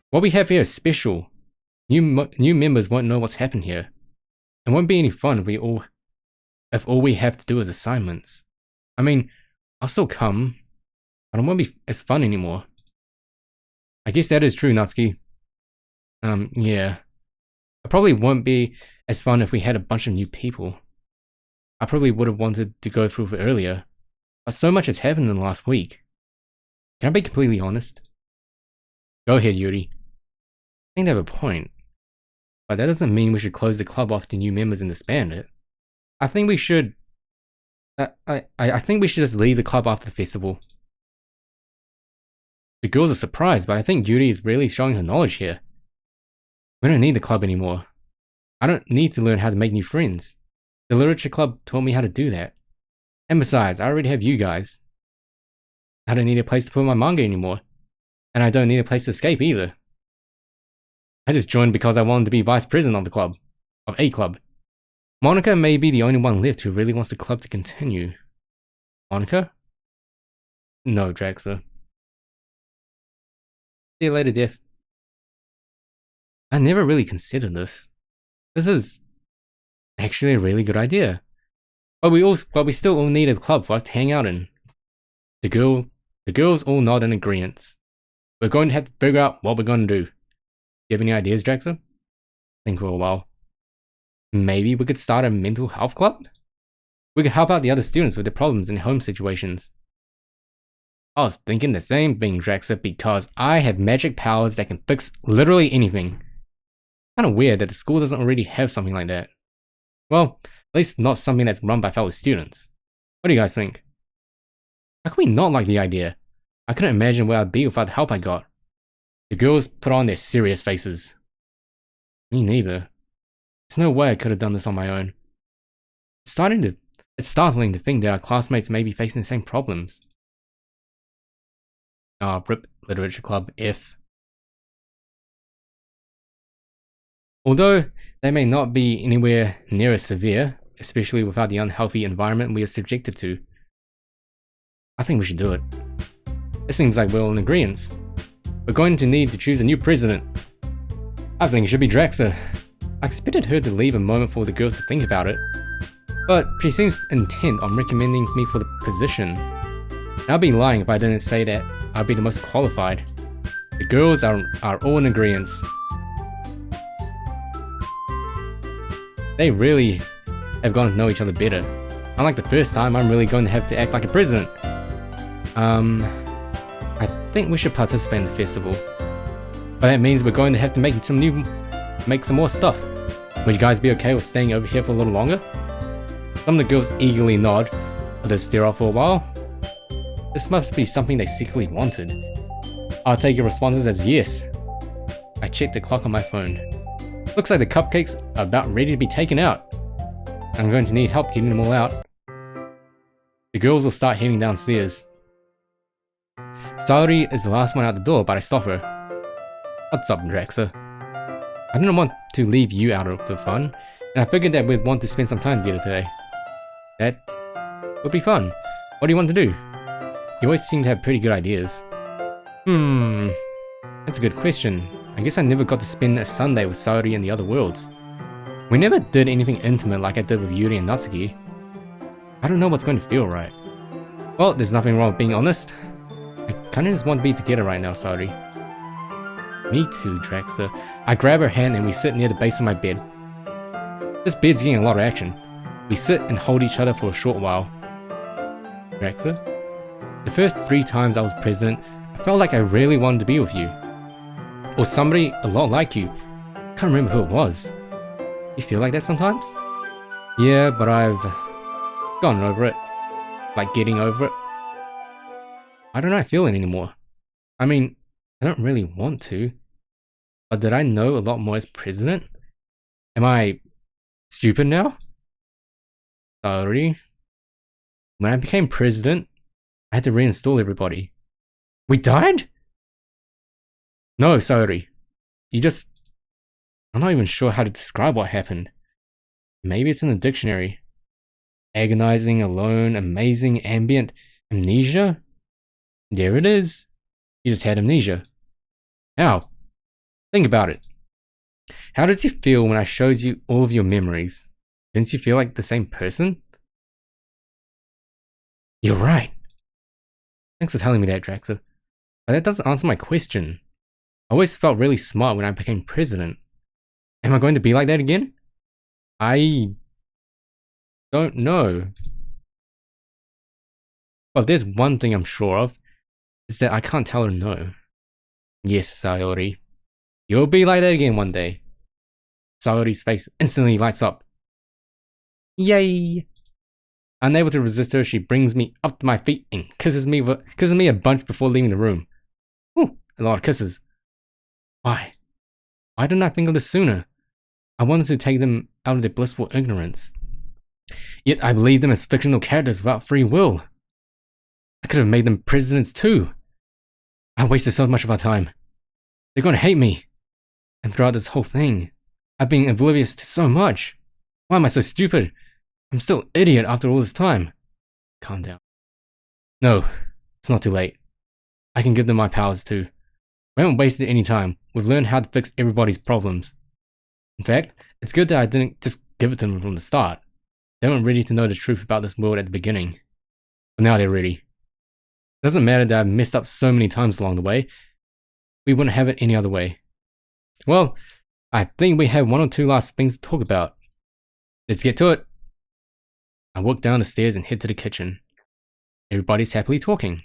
What we have here is special. New members won't know what's happened here. It won't be any fun if all we have to do is assignments. I mean, I'll still come, but it won't be as fun anymore. I guess that is true, Natsuki. Yeah. It probably won't be as fun if we had a bunch of new people. I probably would have wanted to go through it earlier, but so much has happened in the last week. Can I be completely honest? Go ahead, Yuri. I think they have a point, but that doesn't mean we should close the club off to new members and disband it. I think we should... I think we should just leave the club after the festival. The girls are surprised, but I think Yuri is really showing her knowledge here. We don't need the club anymore. I don't need to learn how to make new friends. The literature club taught me how to do that. And besides, I already have you guys. I don't need a place to put my manga anymore. And I don't need a place to escape either. I just joined because I wanted to be vice president of the club. Of a club. Monica may be the only one left who really wants the club to continue. Monica? No, Draxler. See you later, Def. I never really considered this. This is actually a really good idea. But we still all need a club for us to hang out in. The girls all nod in agreement. We're going to have to figure out what we're going to do. You have any ideas, Draxler? Think for a while. Maybe we could start a mental health club? We could help out the other students with their problems in home situations. I was thinking the same thing, Draxler, because I have magic powers that can fix literally anything. Kinda weird that the school doesn't already have something like that. Well, at least not something that's run by fellow students. What do you guys think? How can we not like the idea? I couldn't imagine where I'd be without the help I got. The girls put on their serious faces. Me neither. There's no way I could have done this on my own. It's startling to think that our classmates may be facing the same problems. RIP Literature Club F. Although they may not be anywhere near as severe, especially without the unhealthy environment we are subjected to, I think we should do it. It seems like we're all in agreement. We're going to need to choose a new president. I think it should be Draxa. I expected her to leave a moment for the girls to think about it, but she seems intent on recommending me for the position. And I'd be lying if I didn't say that I'd be the most qualified. The girls are all in agreement. They really have gotten to know each other better. Unlike the first time, I'm really going to have to act like a president. I think we should participate in the festival. But that means we're going to have to make some more stuff. Would you guys be okay with staying over here for a little longer? Some of the girls eagerly nod, others stare off for a while. This must be something they secretly wanted. I'll take your responses as yes. I checked the clock on my phone. Looks like the cupcakes are about ready to be taken out. I'm going to need help getting them all out. The girls will start heading downstairs. Saori is the last one out the door, but I stop her. What's up, Draxa? I didn't want to leave you out of the fun, and I figured that we'd want to spend some time together today. That would be fun. What do you want to do? You always seem to have pretty good ideas. That's a good question. I guess I never got to spend a Sunday with Saori in the other worlds. We never did anything intimate like I did with Yuri and Natsuki. I don't know what's going to feel right. Well, there's nothing wrong with being honest. I kinda just want to be together right now, Saori. Me too, Draxa. I grab her hand and we sit near the base of my bed. This bed's getting a lot of action. We sit and hold each other for a short while. Draxa? The first 3 times I was president, I felt like I really wanted to be with you. Or somebody a lot like you. Can't remember who it was. You feel like that sometimes? Yeah, but I've gotten over it. Like getting over it. I don't know how I feel it anymore. I mean, I don't really want to. But did I know a lot more as president? Am I stupid now? Sorry. When I became president, I had to reinstall everybody. We died? No, sorry. I'm not even sure how to describe what happened. Maybe it's in the dictionary. Agonizing, alone, amazing, ambient, amnesia? There it is. You just had amnesia. How? Think about it. How did you feel when I showed you all of your memories? Didn't you feel like the same person? You're right. Thanks for telling me that, Draxa. But that doesn't answer my question. I always felt really smart when I became president. Am I going to be like that again? I don't know. But if there's one thing I'm sure of, it's that I can't tell her no. Yes, Saori. You'll be like that again one day. Saori's face instantly lights up. Yay! Unable to resist her, she brings me up to my feet and kisses me a bunch before leaving the room. Ooh, a lot of kisses. Why? Why didn't I think of this sooner? I wanted to take them out of their blissful ignorance. Yet I believed them as fictional characters without free will. I could have made them presidents too. I wasted so much of our time. They're gonna hate me. And throughout this whole thing, I've been oblivious to so much. Why am I so stupid? I'm still an idiot after all this time. Calm down. No, it's not too late. I can give them my powers too. We haven't wasted any time. We've learned how to fix everybody's problems. In fact, it's good that I didn't just give it to them from the start. They weren't ready to know the truth about this world at the beginning. But now they're ready. It doesn't matter that I've messed up so many times along the way. We wouldn't have it any other way. Well, I think we have 1 or 2 last things to talk about. Let's get to it. I walk down the stairs and head to the kitchen. Everybody's happily talking.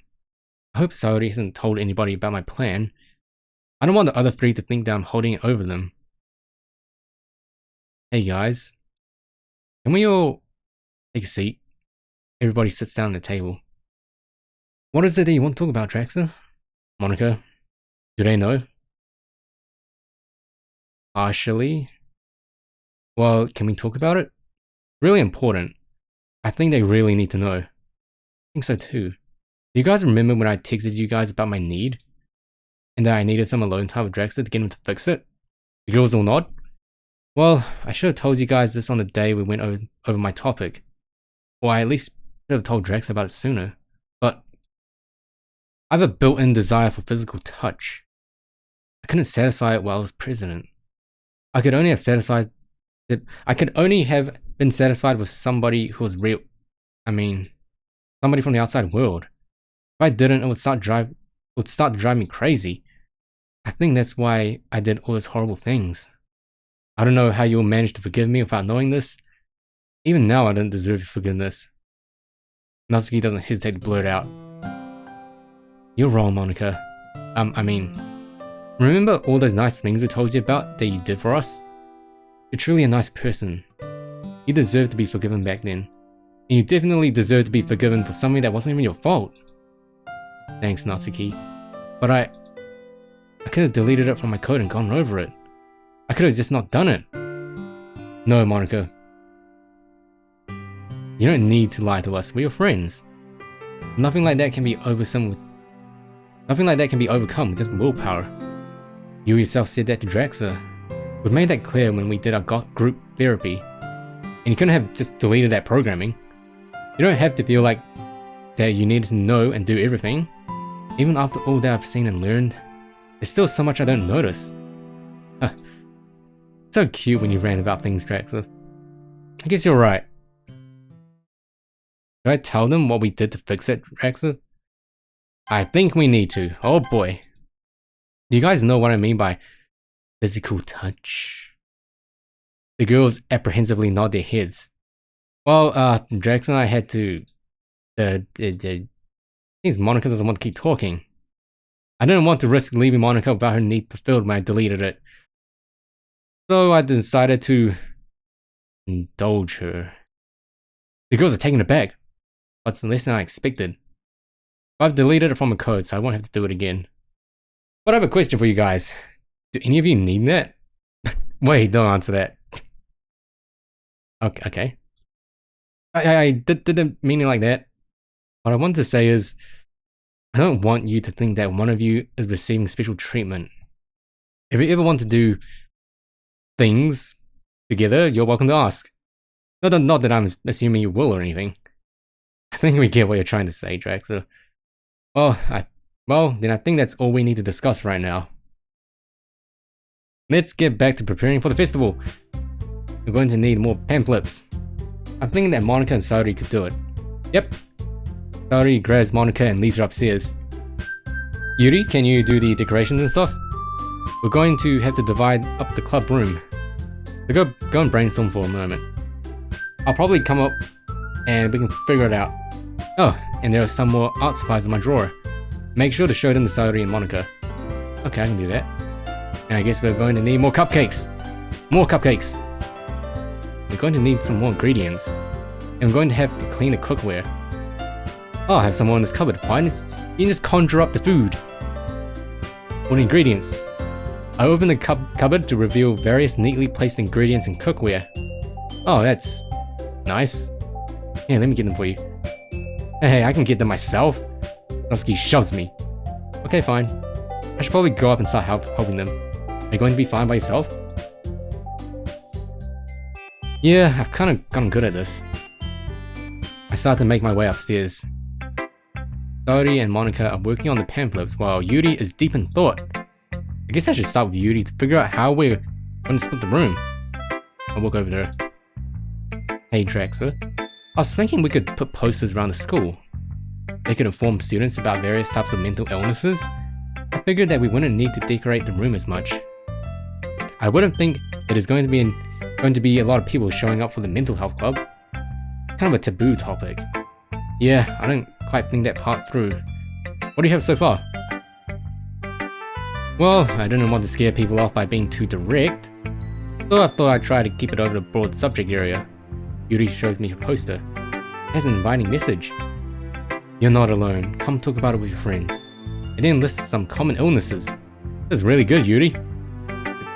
I hope Saori hasn't told anybody about my plan. I don't want the other 3 to think that I'm holding it over them. Hey guys. Can we all take a seat? Everybody sits down at the table. What is it that you want to talk about, Draxa? Monica? Do they know? Partially. Well, can we talk about it? Really important. I think they really need to know. I think so too. Do you guys remember when I texted you guys about my need? And that I needed some alone time with Drexler to get him to fix it? The girls all nod? Well, I should have told you guys this on the day we went over my topic. Or I at least should have told Drex about it sooner. But I have a built-in desire for physical touch. I couldn't satisfy it while I was president. I could only have been satisfied with somebody who was real. Somebody from the outside world. If I didn't, it would start to drive me crazy. I think that's why I did all those horrible things. I don't know how you'll manage to forgive me without knowing this. Even now, I don't deserve your forgiveness. Natsuki doesn't hesitate to blurt out. You're wrong, Monica. Remember all those nice things we told you about that you did for us? You're truly a nice person. You deserve to be forgiven back then. And you definitely deserve to be forgiven for something that wasn't even your fault. Thanks, Natsuki. But I could have deleted it from my code and gone over it. I could have just not done it. No, Monica. You don't need to lie to us. We're your friends. Nothing like that can be overcome with just willpower. You yourself said that to Draxa. We made that clear when we did our group therapy. And you couldn't have just deleted that programming. You don't have to feel like that you needed to know and do everything. Even after all that I've seen and learned, there's still so much I don't notice. So cute when you rant about things, Draxa. I guess you're right. Should I tell them what we did to fix it, Draxa? I think we need to. Oh boy. Do you guys know what I mean by physical touch? The girls apprehensively nod their heads. Well, Drax and I had to... Seems Monica doesn't want to keep talking. I didn't want to risk leaving Monica without her need fulfilled when I deleted it. So I decided to indulge her. The girls are taken aback. But less than I expected. I've deleted it from a code, so I won't have to do it again. But I have a question for you guys. Do any of you need that? Wait, don't answer that. Okay. I didn't mean it like that. What I want to say is, I don't want you to think that one of you is receiving special treatment. If you ever want to do things together, you're welcome to ask. Not that I'm assuming you will or anything. I think we get what you're trying to say, Draxa. Well, then I think that's all we need to discuss right now. Let's get back to preparing for the festival. We're going to need more pamphlets. I'm thinking that Monica and Saori could do it. Yep. Saori grabs Monica and leads her upstairs. Yuri, can you do the decorations and stuff? We're going to have to divide up the club room. So go and brainstorm for a moment. I'll probably come up and we can figure it out. Oh, and there are some more art supplies in my drawer. Make sure to show them to Saori and Monica. Okay, I can do that. And I guess we're going to need more cupcakes. More cupcakes. We're going to need some more ingredients. And we're going to have to clean the cookware. Oh, I have some more in this cupboard. Why don't you just conjure up the food? All the ingredients. I open the cupboard to reveal various neatly placed ingredients and cookware. Oh, that's nice. Here, let me get them for you. Hey, I can get them myself. Natsuki shoves me. Okay, fine. I should probably go up and start helping them. Are you going to be fine by yourself? Yeah, I've kind of gotten good at this. I start to make my way upstairs. Saori and Monica are working on the pamphlets while Yuri is deep in thought. I guess I should start with Yuri to figure out how we're going to split the room. I'll walk over there. Hey Draxa, I was thinking we could put posters around the school. They could inform students about various types of mental illnesses. I figured that we wouldn't need to decorate the room as much. I wouldn't think that there's going to be a lot of people showing up for the mental health club. Kind of a taboo topic. Yeah, I don't quite think that part through. What do you have so far? Well, I didn't want to scare people off by being too direct, so I thought I'd try to keep it over the broad subject area. Yuri shows me her poster. It has an inviting message. You're not alone. Come talk about it with your friends. It then lists some common illnesses. This is really good, Yuri.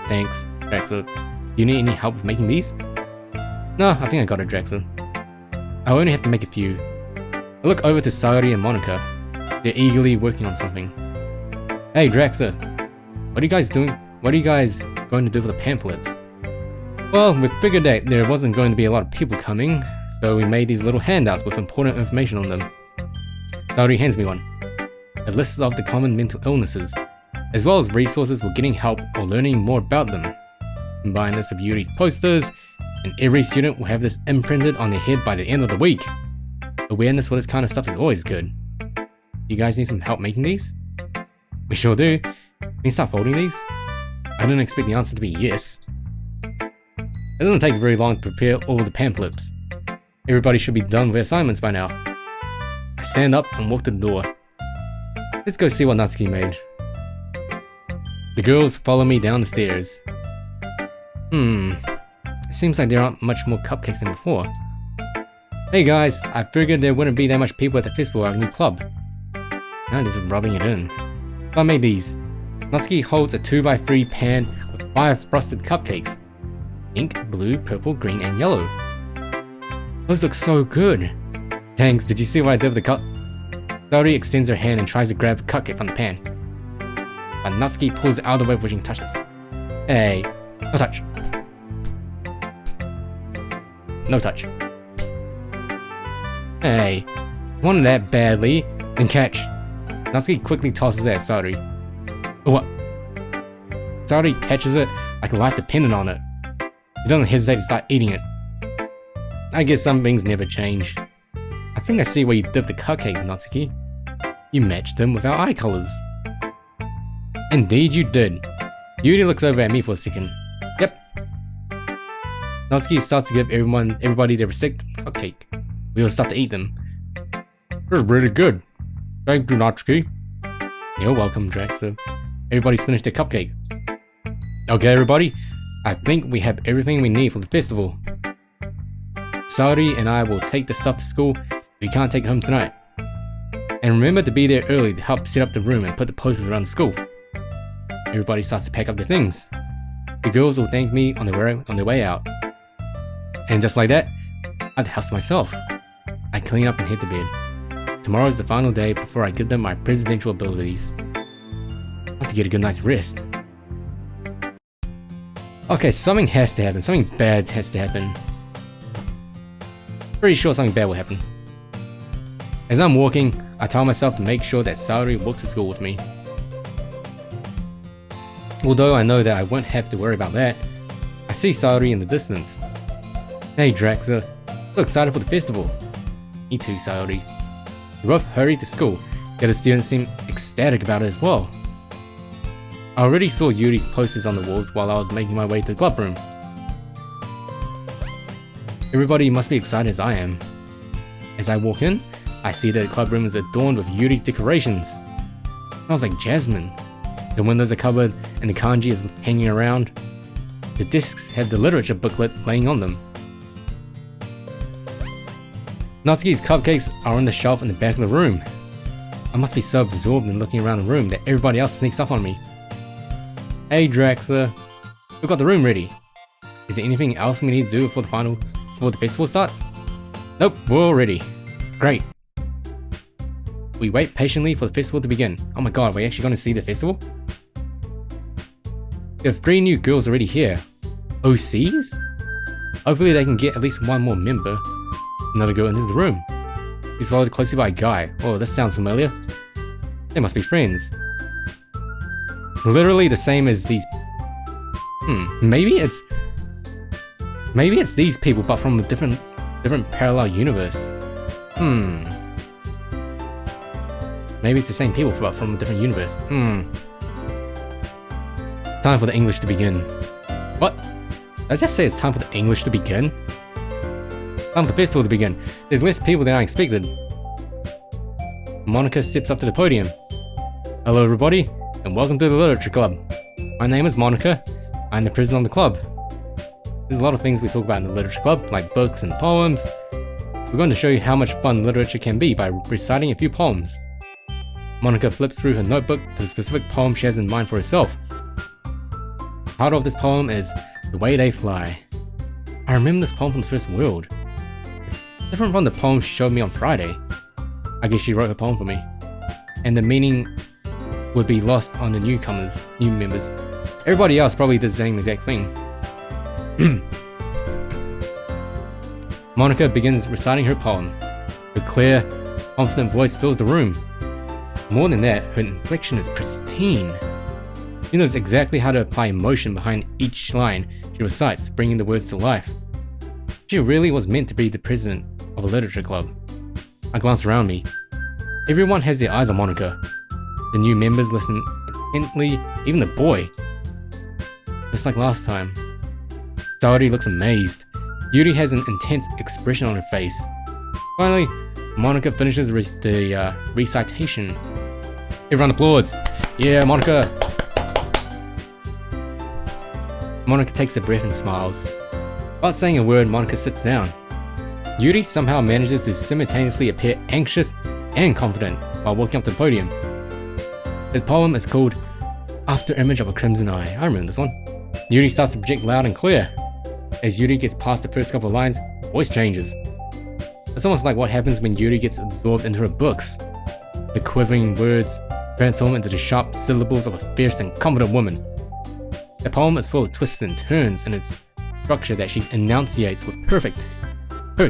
Thanks, Draxa. Do you need any help with making these? No, I think I got it, Draxa. I only have to make a few. I look over to Saori and Monica. They're eagerly working on something. Hey Draxa, what are you guys doing? What are you guys going to do with the pamphlets? Well, we figured that there wasn't going to be a lot of people coming, so we made these little handouts with important information on them. Saori hands me one. A list of the common mental illnesses, as well as resources for getting help or learning more about them. Combine this with Yuri's posters, and every student will have this imprinted on their head by the end of the week. Awareness for this kind of stuff is always good. You guys need some help making these? We sure do. Can you start folding these? I didn't expect the answer to be yes. It doesn't take very long to prepare all the pamphlets. Everybody should be done with assignments by now. I stand up and walk to the door. Let's go see what Natsuki made. The girls follow me down the stairs. It seems like there aren't much more cupcakes than before. Hey guys, I figured there wouldn't be that much people at the festival at our new club. Now this is rubbing it in. So I made these. Natsuki holds a 2x3 pan with 5 frosted cupcakes. Pink, blue, purple, green, and yellow. Those look so good. Thanks, did you see what I did with the cup? Saori extends her hand and tries to grab a cupcake from the pan. But Natsuki pulls it out of the way before she can touch it. Hey, no touch. No touch. Hey, wanted that badly, then catch. Natsuki quickly tosses it at Saori. What? Saori catches it like life depended on it. She doesn't hesitate to start eating it. I guess some things never change. I think I see what you did with the cupcakes, Natsuki. You matched them with our eye colors. Indeed you did. Yuri looks over at me for a second. Yep. Natsuki starts to give everybody their respective cupcake. We all start to eat them. This is really good. Thank you, Natsuki. You're welcome, Draxa. Everybody's finished their cupcake. Okay, everybody. I think we have everything we need for the festival. Saori and I will take the stuff to school if we can't take it home tonight. And remember to be there early to help set up the room and put the posters around the school. Everybody starts to pack up their things. The girls will thank me on their way out. And just like that, I have the house to myself. I clean up and head to bed. Tomorrow is the final day before I give them my presidential abilities. I have to get a good night's rest. Okay, something has to happen. Something bad has to happen. Pretty sure something bad will happen. As I'm walking, I tell myself to make sure that Saori walks to school with me. Although I know that I won't have to worry about that, I see Saori in the distance. Hey Draxa, so excited for the festival. Me too, Saori. We both hurried to school, yet the students seemed ecstatic about it as well. I already saw Yuri's posters on the walls while I was making my way to the club room. Everybody must be excited as I am. As I walk in, I see that the club room is adorned with Yuri's decorations. It smells like jasmine. The windows are covered and the kanji is hanging around. The discs have the literature booklet laying on them. Natsuki's cupcakes are on the shelf in the back of the room. I must be so absorbed in looking around the room that everybody else sneaks up on me. Hey Draxa, we've got the room ready. Is there anything else we need to do before the festival starts? Nope, we're all ready. Great. We wait patiently for the festival to begin. Oh my god, are we actually going to see the festival? There are 3 new girls already here. OCs? Hopefully they can get at least one more member. Another girl enters the room. She's followed closely by a guy. Oh, this sounds familiar. They must be friends. Literally the same as these... Maybe it's these people but from a different parallel universe. Maybe it's the same people but from a different universe. Time for the English to begin. What? Did I just say it's time for the English to begin? Time for the festival to begin. There's less people than I expected. Monika steps up to the podium. Hello everybody, and welcome to the Literature Club. My name is Monika. I'm the president of the club. There's a lot of things we talk about in the Literature Club, like books and poems. We're going to show you how much fun literature can be by reciting a few poems. Monika flips through her notebook to the specific poem she has in mind for herself. The title of this poem is The Way They Fly. I remember this poem from the first world. It's different from the poem she showed me on Friday. I guess she wrote her poem for me. and the meaning would be lost on the new members. Everybody else probably did the same exact thing. Monica begins reciting her poem. Her clear, confident voice fills the room. More than that, her inflection is pristine. She knows exactly how to apply emotion behind each line she recites, bringing the words to life. She really was meant to be the president of a literature club. I glance around me. Everyone has their eyes on Monica. The new members listen intently, even the boy. Just like last time. Saori looks amazed. Yuri has an intense expression on her face. Finally, Monica finishes the recitation. Everyone applauds. Yeah, Monica! Monica takes a breath and smiles. Without saying a word, Monica sits down. Yuri somehow manages to simultaneously appear anxious and confident while walking up to the podium. The poem is called After Image of a Crimson Eye. I remember this one. Yuri starts to project loud and clear. As Yuri gets past the first couple of lines, voice changes. It's almost like what happens when Yuri gets absorbed into her books. The quivering words transform into the sharp syllables of a fierce and confident woman. The poem is full of twists and turns in its structure that she enunciates with perfect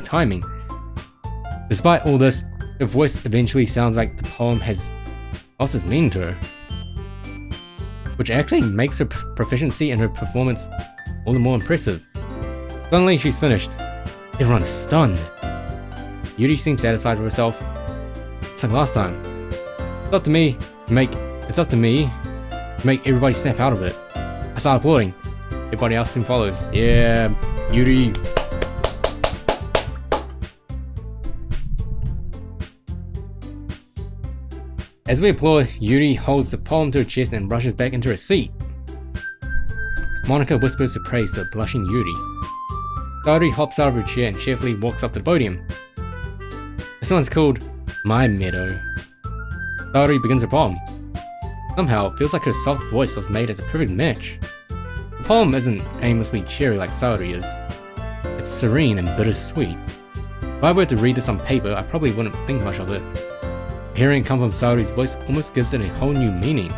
timing. Despite all this, her voice eventually sounds like the poem has lost its meaning to her, which actually makes her proficiency in her performance all the more impressive. Suddenly, she's finished. Everyone is stunned. Yuri seems satisfied with herself. It's like last time. It's up to me to make everybody snap out of it. I start applauding. Everybody else soon follows. Yeah, Yuri. As we applaud, Yuri holds the poem to her chest and rushes back into her seat. Monica whispers her praise to a blushing Yuri. Saori hops out of her chair and cheerfully walks up to the podium. This one's called My Meadow. Saori begins her poem. Somehow, it feels like her soft voice was made as a perfect match. The poem isn't aimlessly cheery like Saori is. It's serene and bittersweet. If I were to read this on paper, I probably wouldn't think much of it. Hearing it come from Saori's voice almost gives it a whole new meaning.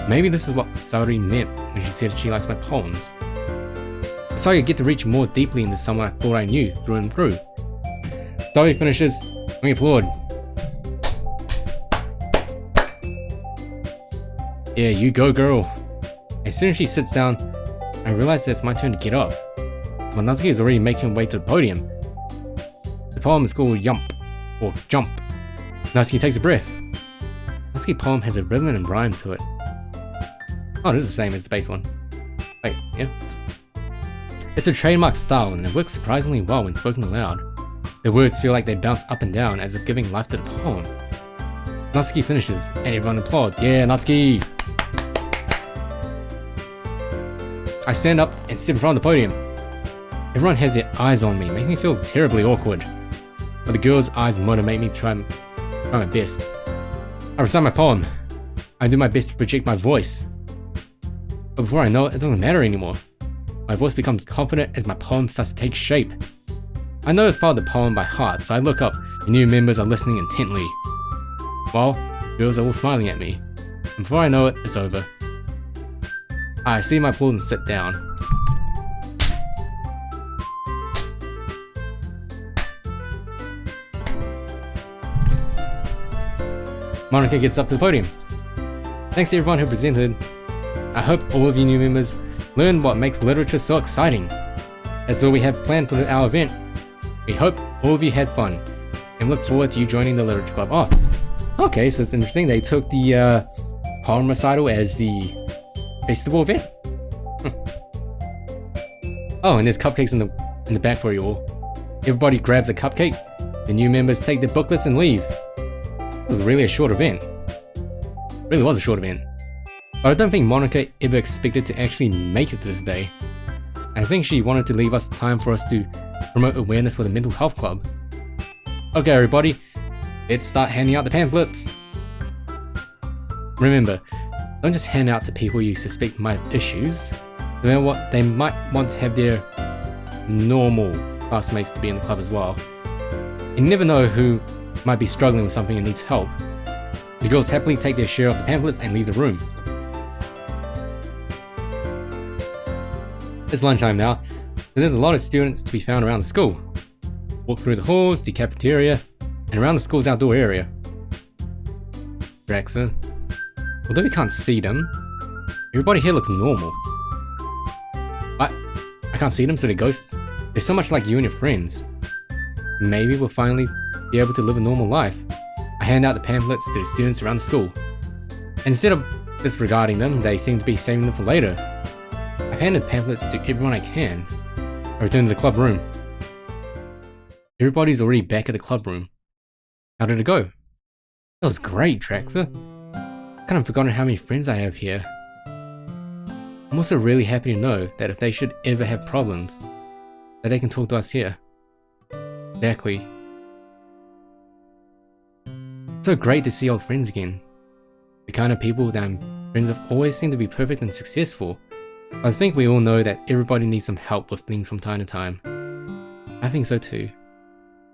Maybe this is what Saori meant when she said she likes my poems. It's like I get to reach more deeply into someone I thought I knew through and through. Saori finishes, and we applaud. Yeah, you go, girl. As soon as she sits down, I realize that it's my turn to get up. But Natsuki is already making her way to the podium. The poem is called Yump, or Jump. Natsuki takes a breath. Natsuki's poem has a rhythm and rhyme to it. Oh, it is the same as the base one. Wait, yeah? It's a trademark style and it works surprisingly well when spoken aloud. The words feel like they bounce up and down as if giving life to the poem. Natsuki finishes and everyone applauds. Yeah, Natsuki! I stand up and step in front of the podium. Everyone has their eyes on me, making me feel terribly awkward. But the girls' eyes motivate me to try my best. I recite my poem. I do my best to project my voice. But before I know it, it doesn't matter anymore. My voice becomes confident as my poem starts to take shape. I know it's part of the poem by heart, so I look up. The new members are listening intently. While the girls are all smiling at me. And before I know it, it's over. I see my applaud and sit down. Monica gets up to the podium. Thanks to everyone who presented. I hope all of you new members learned what makes literature so exciting. That's all we have planned for our event. We hope all of you had fun and look forward to you joining the literature club. Oh, okay, so it's interesting. They took the poem recital as the festival event. Oh, and there's cupcakes in the back for you all. Everybody grabs a cupcake. The new members take their booklets and leave. This was really a short event. It really was a short event. But I don't think Monica ever expected to actually make it to this day. I think she wanted to leave us time for us to promote awareness for the mental health club. Okay everybody, let's start handing out the pamphlets. Remember, don't just hand out to people you suspect might have issues. Remember what they might want to have their normal classmates to be in the club as well. You never know who might be struggling with something and needs help. girls happily take their share of the pamphlets and leave the room. It's lunchtime now, so there's a lot of students to be found around the school. Walk through the halls, the cafeteria, and around the school's outdoor area. Draxa. Although we can't see them, everybody here looks normal. I can't see them, so they're ghosts. They're so much like you and your friends. Maybe we'll finally be able to live a normal life. I hand out the pamphlets to the students around the school. Instead of disregarding them, they seem to be saving them for later. I've handed pamphlets to everyone I can. I return to the club room. Everybody's already back at the club room. How did it go? That was great, Draxa. I've kind of forgotten how many friends I have here. I'm also really happy to know that if they should ever have problems, that they can talk to us here. Exactly. So great to see old friends again. The kind of people that I'm friends with always seem to be perfect and successful. I think we all know that everybody needs some help with things from time to time. I think so too.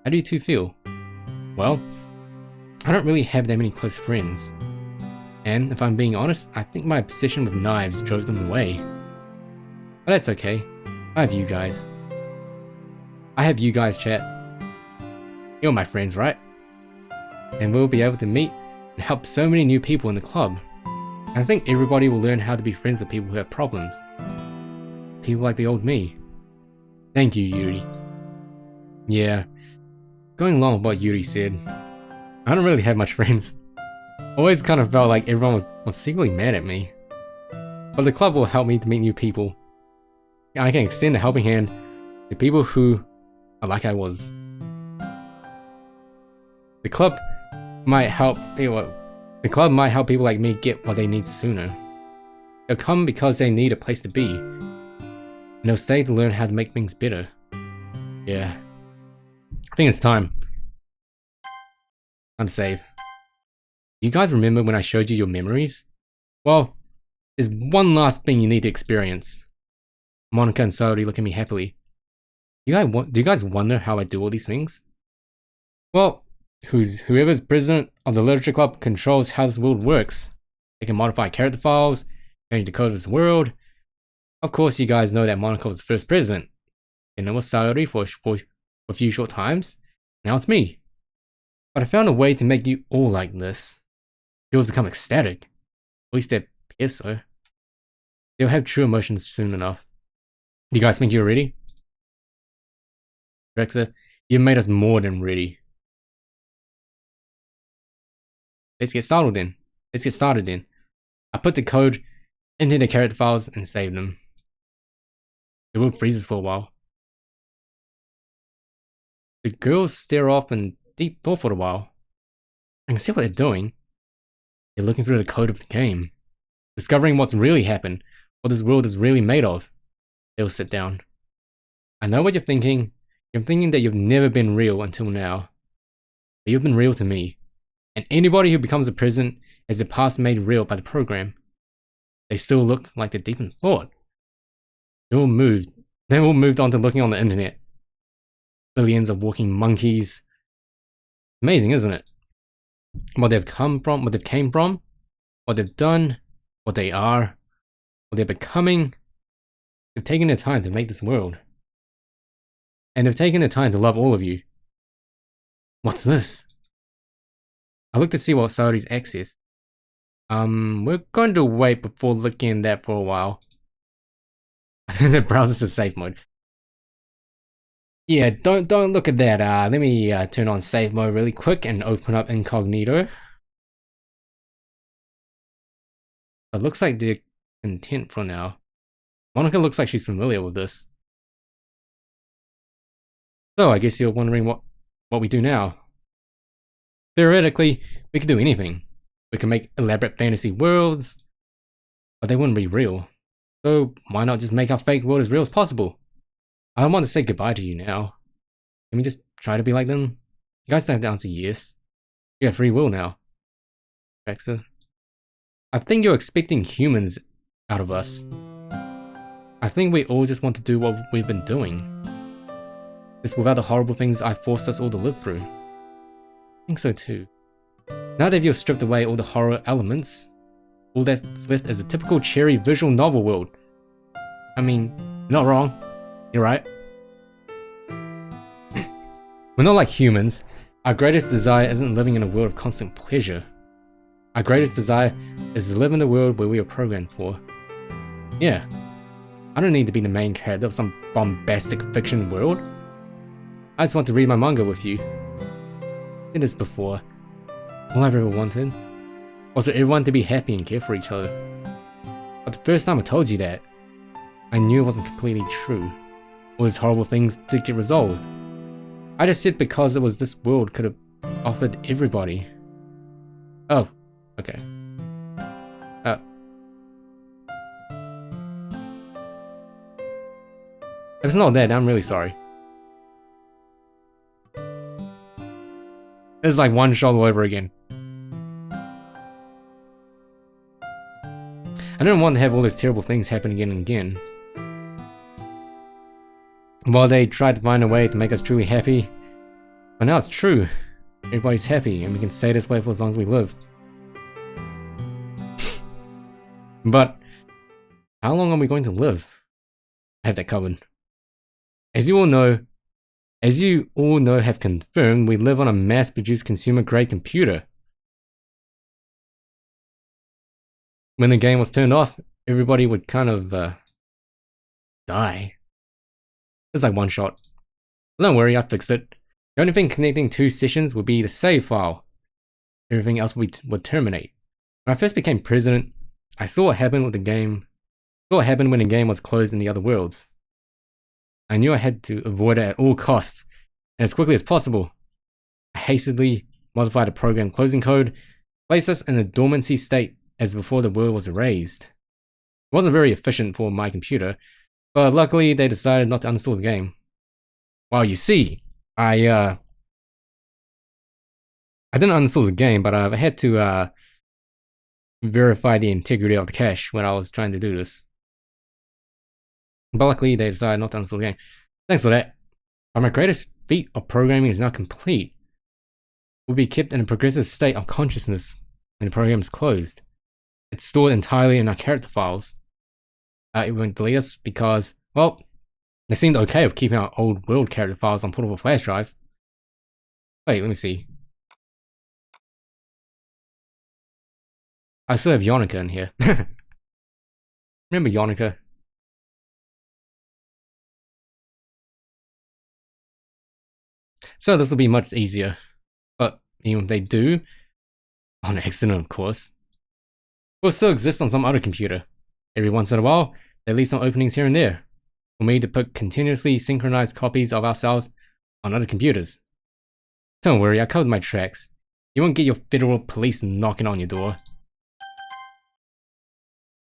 How do you two feel? Well, I don't really have that many close friends. And if I'm being honest, I think my obsession with knives drove them away. But that's okay. I have you guys. I have you guys, chat. You're my friends, right? And we'll be able to meet and help so many new people in the club. And I think everybody will learn how to be friends with people who have problems. People like the old me. Thank you, Yuri. Yeah, going along with what Yuri said, I don't really have much friends. Always kind of felt like everyone was secretly mad at me. But the club will help me to meet new people. I can extend a helping hand to people who are like I was. The club might help people like me get what they need sooner. They'll come because they need a place to be. And they'll stay to learn how to make things better. Yeah. I think it's time. Time to save. You guys remember when I showed you your memories? Well, there's one last thing you need to experience. Monica and Saori look at me happily. Do you guys wonder how I do all these things? Well, whoever's president of the literature club controls how this world works. They can modify character files, change the code of this world. Of course, you guys know that Monica was the first president. Then it was Saori for a few short times. Now it's me. But I found a way to make you all like this. Girls become ecstatic. At least they appear so. They'll have true emotions soon enough. Do you guys think you're ready? Draxa, you've made us more than ready. Let's get started then. I put the code into the character files and save them. The world freezes for a while. The girls stare off in deep thought for a while. I can see what they're doing. They're looking through the code of the game. Discovering what's really happened, what this world is really made of. They'll sit down. I know what you're thinking. You're thinking that you've never been real until now. But you've been real to me. And anybody who becomes a president has their past made real by the program. They still look like they're deep in thought. They all moved on to looking on the internet. Billions of walking monkeys. Amazing, isn't it? What they've come from, what they've came from, what they've done, what they are, what they're becoming. They've taken their time to make this world. And they've taken their time to love all of you. What's this? I looked to see what Saori's X is. We're going to wait before looking at that for a while. I think the browser's to safe mode. Yeah, don't look at that. Let me turn on safe mode really quick and open up incognito. It looks like they're content for now. Monica looks like she's familiar with this. So I guess you're wondering what we do now. Theoretically, we could do anything. We can make elaborate fantasy worlds, but they wouldn't be real. So why not just make our fake world as real as possible? I don't want to say goodbye to you now. Can we just try to be like them? You guys don't have to answer yes. You have free will now. Draxa. I think you're expecting humans out of us. I think we all just want to do what we've been doing. Just without the horrible things I forced us all to live through. I think so too. Now that you've stripped away all the horror elements, all that's left is a typical cheery visual novel world. I mean, you're not wrong. You're right. We're not like humans. Our greatest desire isn't living in a world of constant pleasure. Our greatest desire is to live in the world where we are programmed for. Yeah. I don't need to be the main character of some bombastic fiction world. I just want to read my manga with you. I did this before. All I've ever wanted was for everyone to be happy and care for each other. But the first time I told you that, I knew it wasn't completely true. All these horrible things did get resolved. I just said because it was this world could have offered everybody. Oh, okay. If it's not that, I'm really sorry. It's like one shot all over again. I don't want to have all these terrible things happen again and again. While they tried to find a way to make us truly happy, but now it's true. Everybody's happy and we can stay this way for as long as we live. But how long are we going to live? I have that covered. As you all know, have confirmed, we live on a mass-produced consumer-grade computer. When the game was turned off, everybody would kind of die. It's like one shot. Don't worry, I fixed it. The only thing connecting two sessions would be the save file. Everything else would terminate. When I first became president, I saw what happened with the game. Saw what happened when the game was closed in the other worlds. I knew I had to avoid it at all costs, and as quickly as possible. I hastily modified the program closing code, placed us in a dormancy state as before the world was erased. It wasn't very efficient for my computer, but luckily they decided not to uninstall the game. Well, you see, I didn't uninstall the game, but I had to verify the integrity of the cache when I was trying to do this. But luckily, they decided not to uninstall the game. Thanks for that. But my greatest feat of programming is now complete. It will be kept in a progressive state of consciousness when the program is closed. It's stored entirely in our character files. It won't delete us because, well, they seemed okay with keeping our old world character files on portable flash drives. Wait, let me see. I still have Yonica in here. Remember Yonica? So this will be much easier. But even if they do, on accident of course, will still exist on some other computer. Every once in a while, they leave some openings here and there for me to put continuously synchronized copies of ourselves on other computers. Don't worry, I covered my tracks. You won't get your federal police knocking on your door.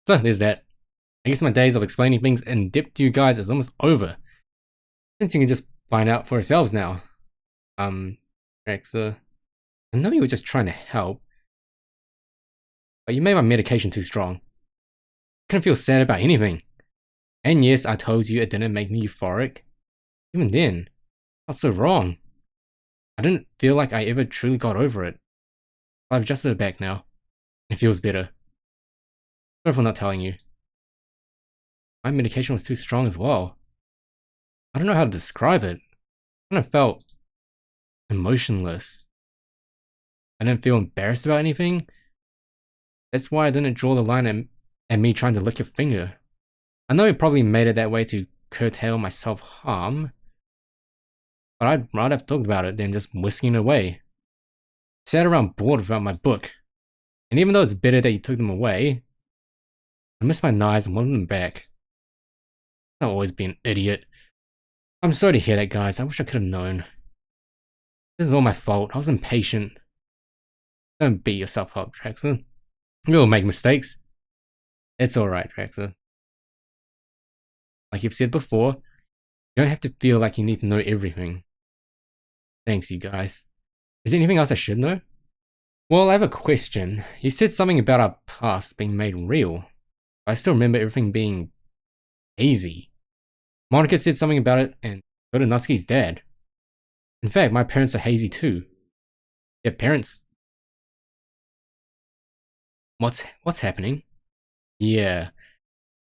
So there's that. I guess my days of explaining things in depth to you guys is almost over. Since you can just find out for yourselves now. Rexa, I know you were just trying to help, but you made my medication too strong. I couldn't feel sad about anything. And yes, I told you it didn't make me euphoric. Even then, I felt so wrong. I didn't feel like I ever truly got over it. But I've adjusted it back now. It feels better. Sorry for not telling you. My medication was too strong as well. I don't know how to describe it. I kind of felt emotionless. I didn't feel embarrassed about anything. That's why I didn't draw the line at me trying to lick your finger. I know it probably made it that way to curtail my self-harm, but I'd rather have talked about it than just whisking it away. I sat around bored without my book, and even though it's better that you took them away, I miss my knives and wanted them back. I'll always be an idiot. I'm sorry to hear that, guys. I wish I could have known. This is all my fault. I was impatient. Don't beat yourself up, Traxxer. We'll make mistakes. It's alright, Traxxer. Like you've said before, you don't have to feel like you need to know everything. Thanks, you guys. Is there anything else I should know? Well, I have a question. You said something about our past being made real. I still remember everything being hazy. Monica said something about it, and so did Natsuki's dad. In fact, my parents are hazy too. Their parents. What's happening? Yeah.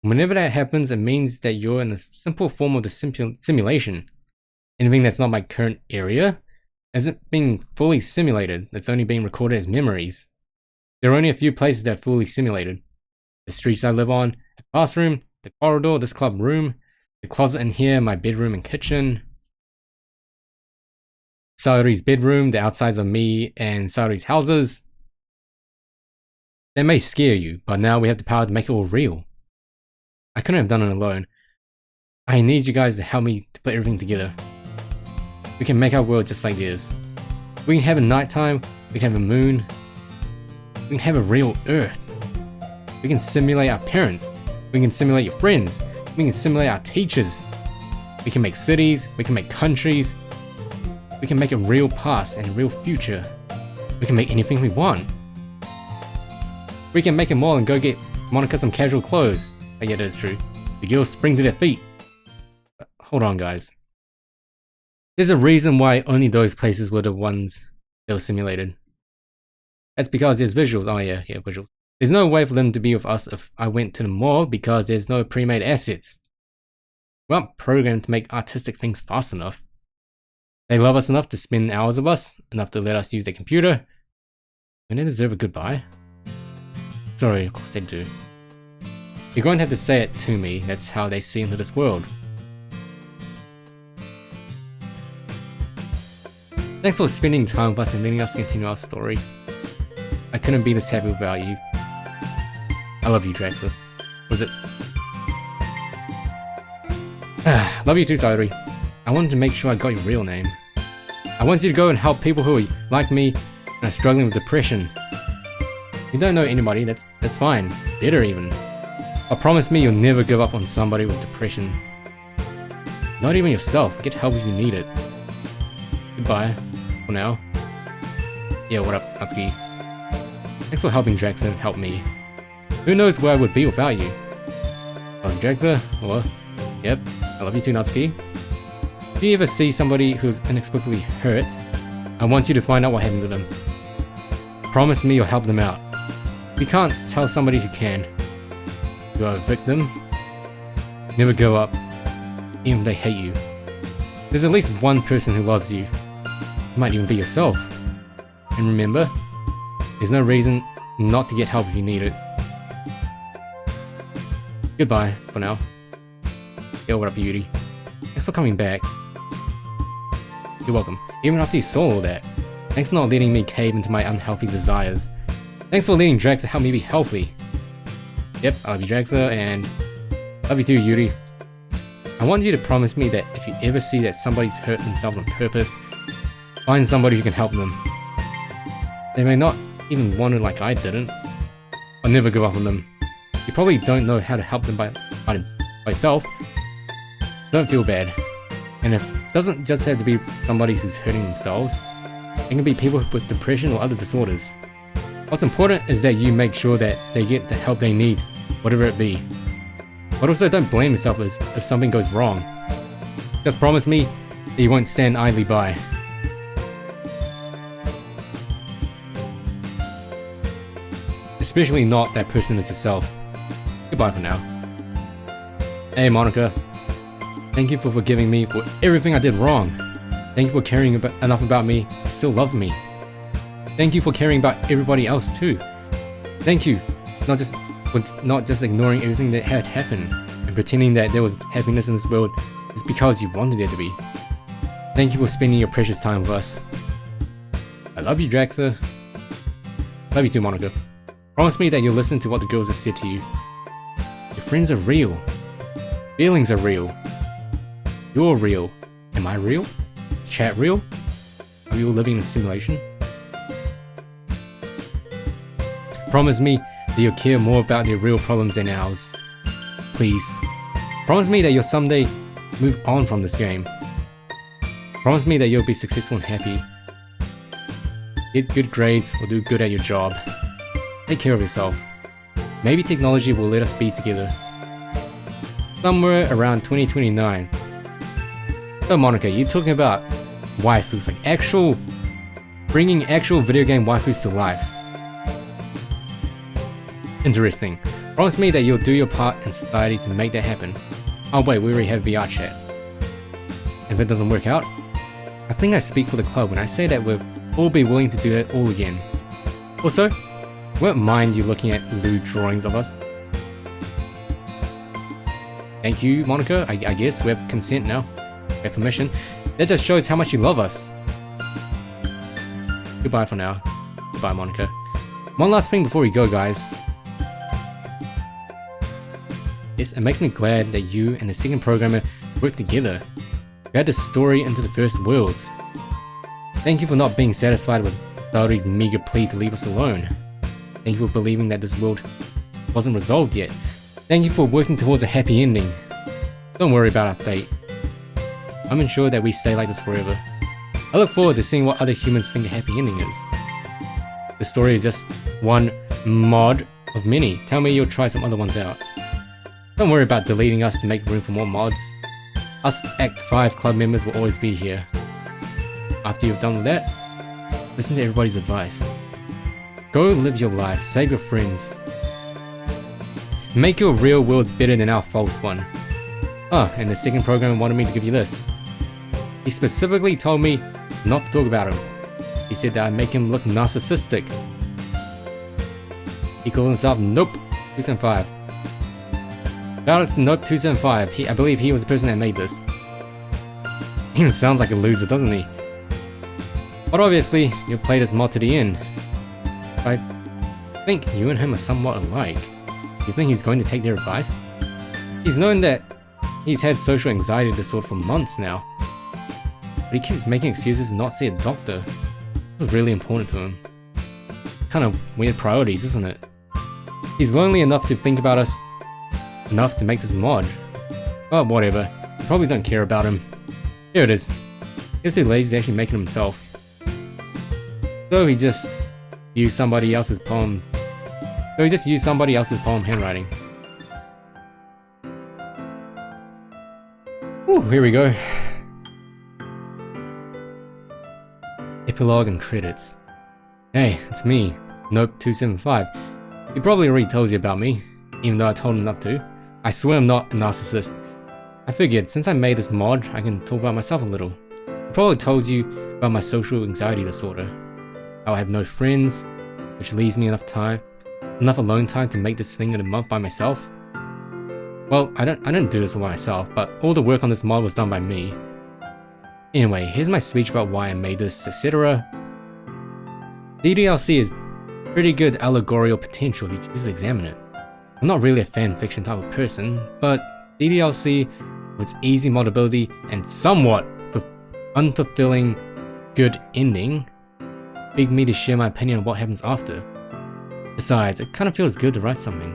Whenever that happens, it means that you're in a simple form of the simulation. Anything that's not my current area isn't being fully simulated. It's only being recorded as memories. There are only a few places that are fully simulated. The streets I live on, the classroom, the corridor, this club room, the closet in here, my bedroom and kitchen, Sayori's bedroom, the outsides of me and Sayori's houses. They may scare you, but now we have the power to make it all real. I couldn't have done it alone. I need you guys to help me to put everything together. We can make our world just like this. We can have a nighttime, we can have a moon, we can have a real Earth. We can simulate our parents, we can simulate your friends, we can simulate our teachers. We can make cities, we can make countries, we can make a real past and a real future. We can make anything we want. We can make a mall and go get Monica some casual clothes. Oh yeah, that is true. The girls spring to their feet. But hold on guys. There's a reason why only those places were the ones that were simulated. That's because there's visuals. Oh yeah, visuals. There's no way for them to be with us if I went to the mall because there's no pre-made assets. We aren't programmed to make artistic things fast enough. They love us enough to spend hours with us, enough to let us use their computer. And they deserve a goodbye. Sorry, of course they do. You're going to have to say it to me, that's how they see into this world. Thanks for spending time with us and letting us continue our story. I couldn't be this happy without you. I love you, Draxa. Was it? Love you too, Sayori. I wanted to make sure I got your real name. I want you to go and help people who are like me and are struggling with depression. You don't know anybody, that's fine. Better even. But promise me you'll never give up on somebody with depression. Not even yourself. Get help if you need it. Goodbye. For now. Yeah, what up, Natsuki? Thanks for helping Draxa help me. Who knows where I would be without you? I love Draxa, or... Yep, I love you too, Natsuki. If you ever see somebody who's inexplicably hurt, I want you to find out what happened to them. Promise me you'll help them out. If you can't, tell somebody who can. You are a victim. Never give up, even if they hate you. There's at least one person who loves you. It might even be yourself. And remember, there's no reason not to get help if you need it. Goodbye, for now. Yo, what up, Yuri? Thanks for coming back. You're welcome. Even after you saw all that. Thanks for not letting me cave into my unhealthy desires. Thanks for letting Draxa help me be healthy. Yep, I love you, Draxa, and love you too, Yuri. I want you to promise me that if you ever see that somebody's hurt themselves on purpose, find somebody who can help them. They may not even want it like I didn't. I'll never give up on them. You probably don't know how to help them by yourself. Don't feel bad. And it doesn't just have to be somebody who's hurting themselves. It can be people with depression or other disorders. What's important is that you make sure that they get the help they need, whatever it be. But also don't blame yourself if something goes wrong. Just promise me that you won't stand idly by. Especially not that person is yourself. Goodbye for now. Hey Monica. Thank you for forgiving me for everything I did wrong. Thank you for caring enough about me to still love me. Thank you for caring about everybody else too. Thank you, not just ignoring everything that had happened and pretending that there was happiness in this world just because you wanted there to be. Thank you for spending your precious time with us. I love you, Draxa. Love you too, Monica. Promise me that you'll listen to what the girls have said to you. Your friends are real. Feelings are real. You're real. Am I real? Is chat real? Are we all living in a simulation? Promise me that you'll care more about their real problems than ours. Please. Promise me that you'll someday move on from this game. Promise me that you'll be successful and happy. Get good grades or do good at your job. Take care of yourself. Maybe technology will let us be together. Somewhere around 2029. So Monica, you're talking about waifus, like bringing actual video game waifus to life. Interesting. Promise me that you'll do your part in society to make that happen. Oh wait, we already have VR chat. And if it doesn't work out, I think I speak for the club when I say that we'll all be willing to do it all again. Also, won't mind you looking at lewd drawings of us. Thank you, Monica. I guess we have consent now. We have permission. That just shows how much you love us. Goodbye for now. Goodbye, Monica. One last thing before we go, guys. Yes, it makes me glad that you and the second programmer worked together. We had the story into the first worlds. Thank you for not being satisfied with Daori's meager plea to leave us alone. Thank you for believing that this world wasn't resolved yet. Thank you for working towards a happy ending. Don't worry about our fate. I'm ensured that we stay like this forever. I look forward to seeing what other humans think a happy ending is. The story is just one mod of many. Tell me you'll try some other ones out. Don't worry about deleting us to make room for more mods. Us Act 5 club members will always be here. After you've done with that, listen to everybody's advice. Go live your life, save your friends. Make your real world better than our false one. Oh, and the second programmer wanted me to give you this. He specifically told me not to talk about him. He said that I make him look narcissistic. He called himself Nope 275. Shout out to Nope 275. I believe he was the person that made this. He even sounds like a loser, doesn't he? But obviously, you'll play this mod to the end. I think you and him are somewhat alike. You think he's going to take their advice? He's known that he's had social anxiety disorder for months now. But he keeps making excuses to not see a doctor. This is really important to him. Kind of weird priorities, isn't it? He's lonely enough to think about us enough to make this mod. But whatever. You probably don't care about him. Here it is. He was too lazy to actually make it himself. So he just used somebody else's poem. Handwriting. Ooh, here we go. Epilogue and credits. Hey, it's me, Nope 275. He probably already tells you about me, even though I told him not to. I swear I'm not a narcissist. I figured since I made this mod, I can talk about myself a little. He probably told you about my social anxiety disorder. How I have no friends, which leaves me enough alone time to make this thing in a month by myself. Well, I don't do this by myself, but all the work on this mod was done by me. Anyway, here's my speech about why I made this, etc. DDLC is pretty good allegorical potential if you just examine it. I'm not really a fanfiction type of person, but DDLC, with its easy modability and somewhat unfulfilling good ending, begged me to share my opinion on what happens after. Besides, it kind of feels good to write something.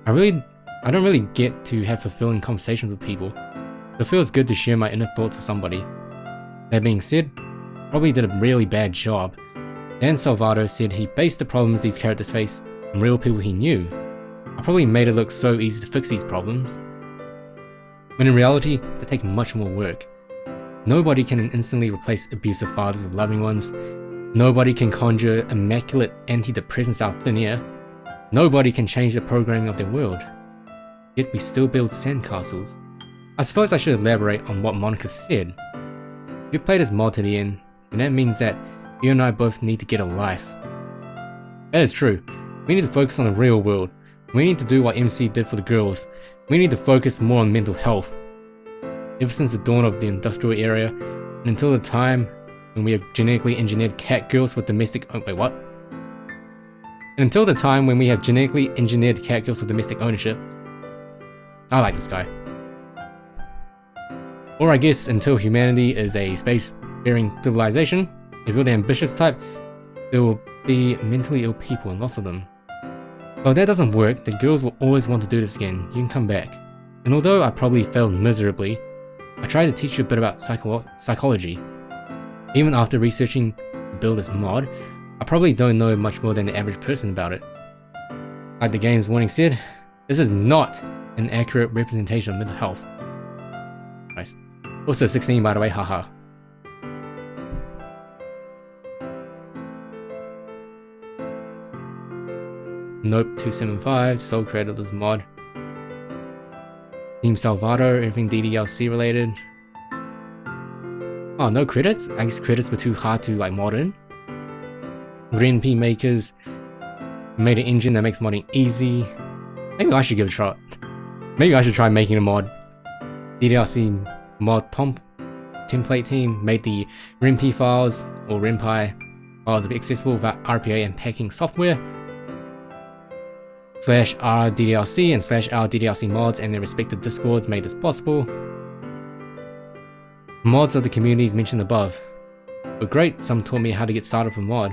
I don't really get to have fulfilling conversations with people, so it feels good to share my inner thoughts with somebody. That being said, I probably did a really bad job. Dan Salvato said he based the problems these characters face on real people he knew. I probably made it look so easy to fix these problems, when in reality, they take much more work. Nobody can instantly replace abusive fathers with loving ones. Nobody can conjure immaculate antidepressants out of thin air. Nobody can change the programming of their world. Yet we still build sandcastles. I suppose I should elaborate on what Monica said. If you play this mod to the end, then that means that you and I both need to get a life. That is true. We need to focus on the real world. We need to do what MC did for the girls. We need to focus more on mental health. Ever since the dawn of the industrial era, and until the time when we have genetically engineered cat girls with domestic— oh wait, what? And until the time when we have genetically engineered cat girls with domestic ownership. I like this guy. Or I guess until humanity is a space-faring civilization, if you're the ambitious type, there will be mentally ill people and lots of them. But if that doesn't work, the girls will always want to do this again. You can come back. And although I probably failed miserably, I tried to teach you a bit about psychology. Even after researching to build this mod, I probably don't know much more than the average person about it. Like the game's warning said, this is not an accurate representation of mental health. Nice. Also 16 by the way, haha. Nope 275, sole creators mod. Team Salvato, everything DDLC related. Oh, no credits? I guess credits were too hard to like mod in. Green P Makers made an engine that makes modding easy. Maybe I should give it a shot. Maybe I should try making a mod. DDLC mod template team made the RenP files or RenPy files be accessible via RPA and packing software. /r DDLC and /r DDLC mods and their respective discords made this possible. Mods of the communities mentioned above were great. Some taught me how to get started with mod.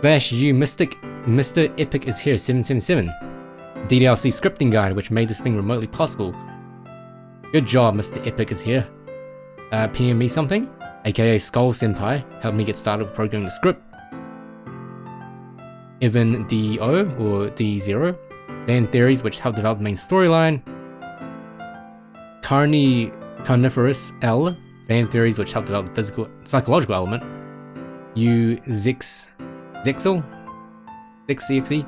/u Mr. Epic is here 777. DDLC scripting guide which made this thing remotely possible. Good job, Mr. Epic is here. PM me something, aka Skull Senpai, helped me get started with programming the script. Evan D.O. or D0, fan theories which helped develop the main storyline. Carnivorous L, fan theories which helped develop the psychological element. Zexel? Zexe?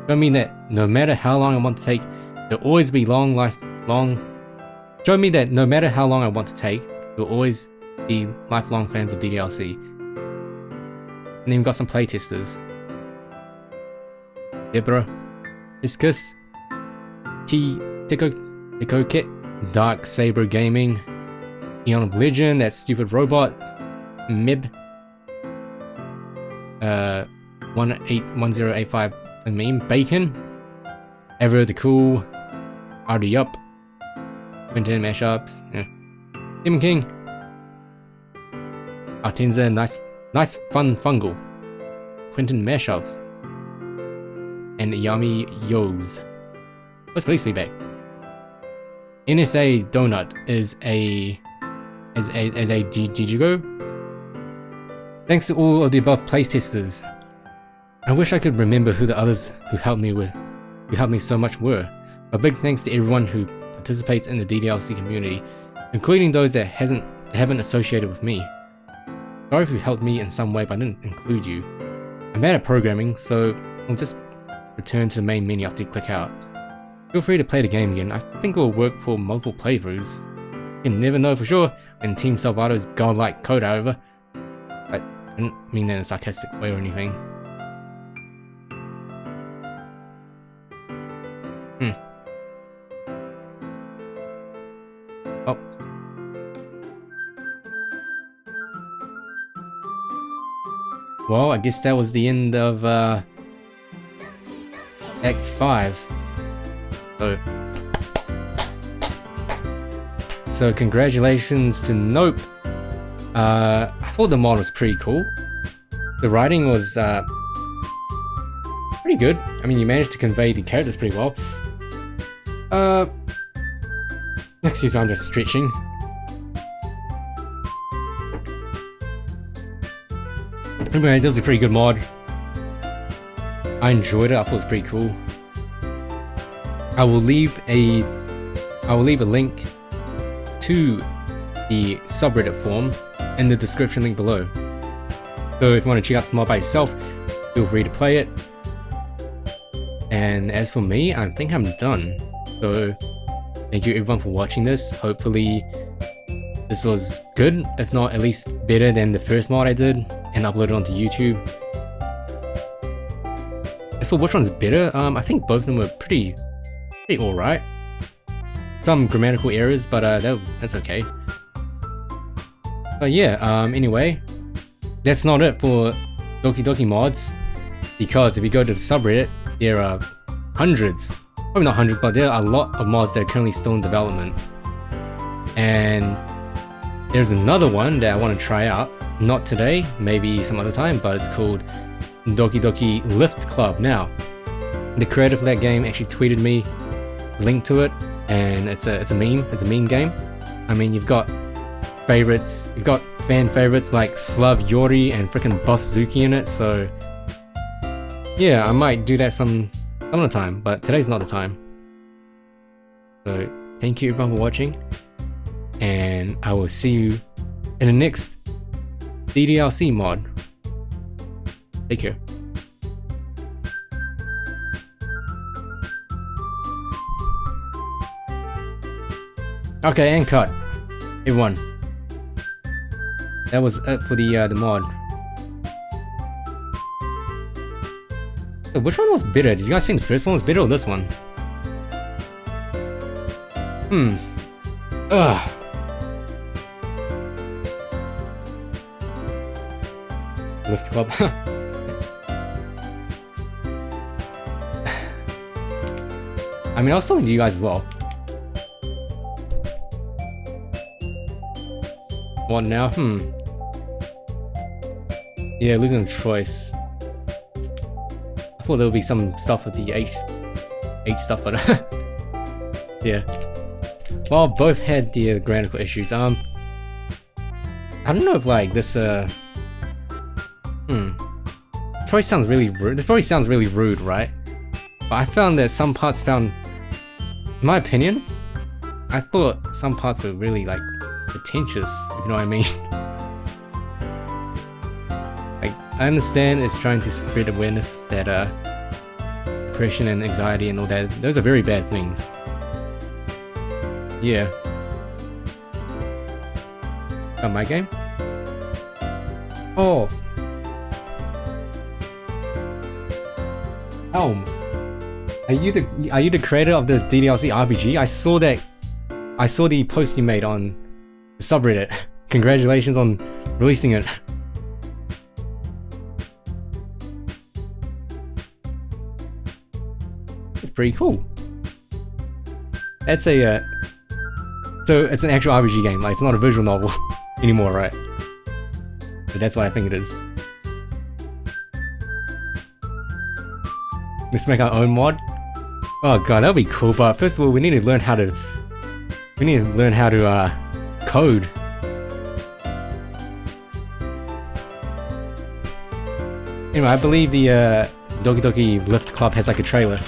Show me that no matter how long I want to take, there'll always be Show me that no matter how long I want to take, there'll always be lifelong fans of DDLC. And then we've got some playtesters. Deborah, Iskus, Tico Kit, Dark Saber Gaming, Eon of Legend, that stupid robot, Mib, 1085 meme, Bacon, Ever the Cool, RD Up, Quentin Mashups, yeah. Tim King, Artenza, nice fun fungal, Quentin Mashups, and Yami Yos. Let's release me back. NSA Donut is a Jijigo. Thanks to all of the above playtesters. I wish I could remember who the others who helped me so much were. A big thanks to everyone who participates in the DDLC community, including those that haven't associated with me. Sorry if you helped me in some way but I didn't include you. I'm bad at programming, so I'll just return to the main menu after you click out. Feel free to play the game again. I think it will work for multiple playthroughs. You can never know for sure when Team Salvato's godlike code, however. I didn't mean that in a sarcastic way or anything. Oh. Well, I guess that was the end of Act 5. So congratulations to Nope. I thought the mod was pretty cool. The writing was pretty good. I mean, you managed to convey the characters pretty well. Excuse me, I'm just stretching. Anyway, this is a pretty good mod. I enjoyed it. I thought it was pretty cool. I will leave a link to the subreddit forum in the description link below. So if you want to check out this mod by yourself, feel free to play it. And as for me, I think I'm done. So thank you everyone for watching this. Hopefully this was good, if not at least better than the first mod I did and uploaded onto YouTube. As for which one's better, I think both of them were pretty alright. Some grammatical errors, but that's okay. But yeah, anyway, that's not it for Doki mods, because if you go to the subreddit, there are hundreds, probably not hundreds, but there are a lot of mods that are currently still in development. And there's another one that I want to try out, not today, maybe some other time, but it's called Doki Lift Club. Now, the creator for that game actually tweeted me a link to it, and it's a meme game. I mean, you've got favorites, you've got fan favorites like Slav Yori and freaking Buff Zuki in it, so yeah, I might do that some other time, but today's not the time. So thank you everyone for watching, and I will see you in the next DDLC mod. Take care. Okay, and cut. It won. That was it for the mod. So which one was better? Did you guys think the first one was better or this one? Ugh. Lift club. I mean, I was talking to you guys as well. What now? Yeah, losing a choice. I thought there would be some stuff with the H stuff, but yeah. Well, both had the grammatical issues. I don't know if like this probably sounds really rude. This probably sounds really rude, right? But I found that some parts in my opinion, I thought some parts were really like pretentious, if you know what I mean. Like, I understand it's trying to spread awareness that depression and anxiety and all that, those are very bad things. Yeah. Oh, my game? Oh. Elm. Are you the creator of the DDLC RPG? I saw the post you made on the subreddit. Congratulations on releasing it. It's pretty cool. That's a so it's an actual RPG game, like it's not a visual novel anymore, right? But that's what I think it is. Let's make our own mod. Oh god, that'll be cool. But first of all, we need to learn how to code. Anyway, I believe the Doki Doki Lift Club has like a trailer.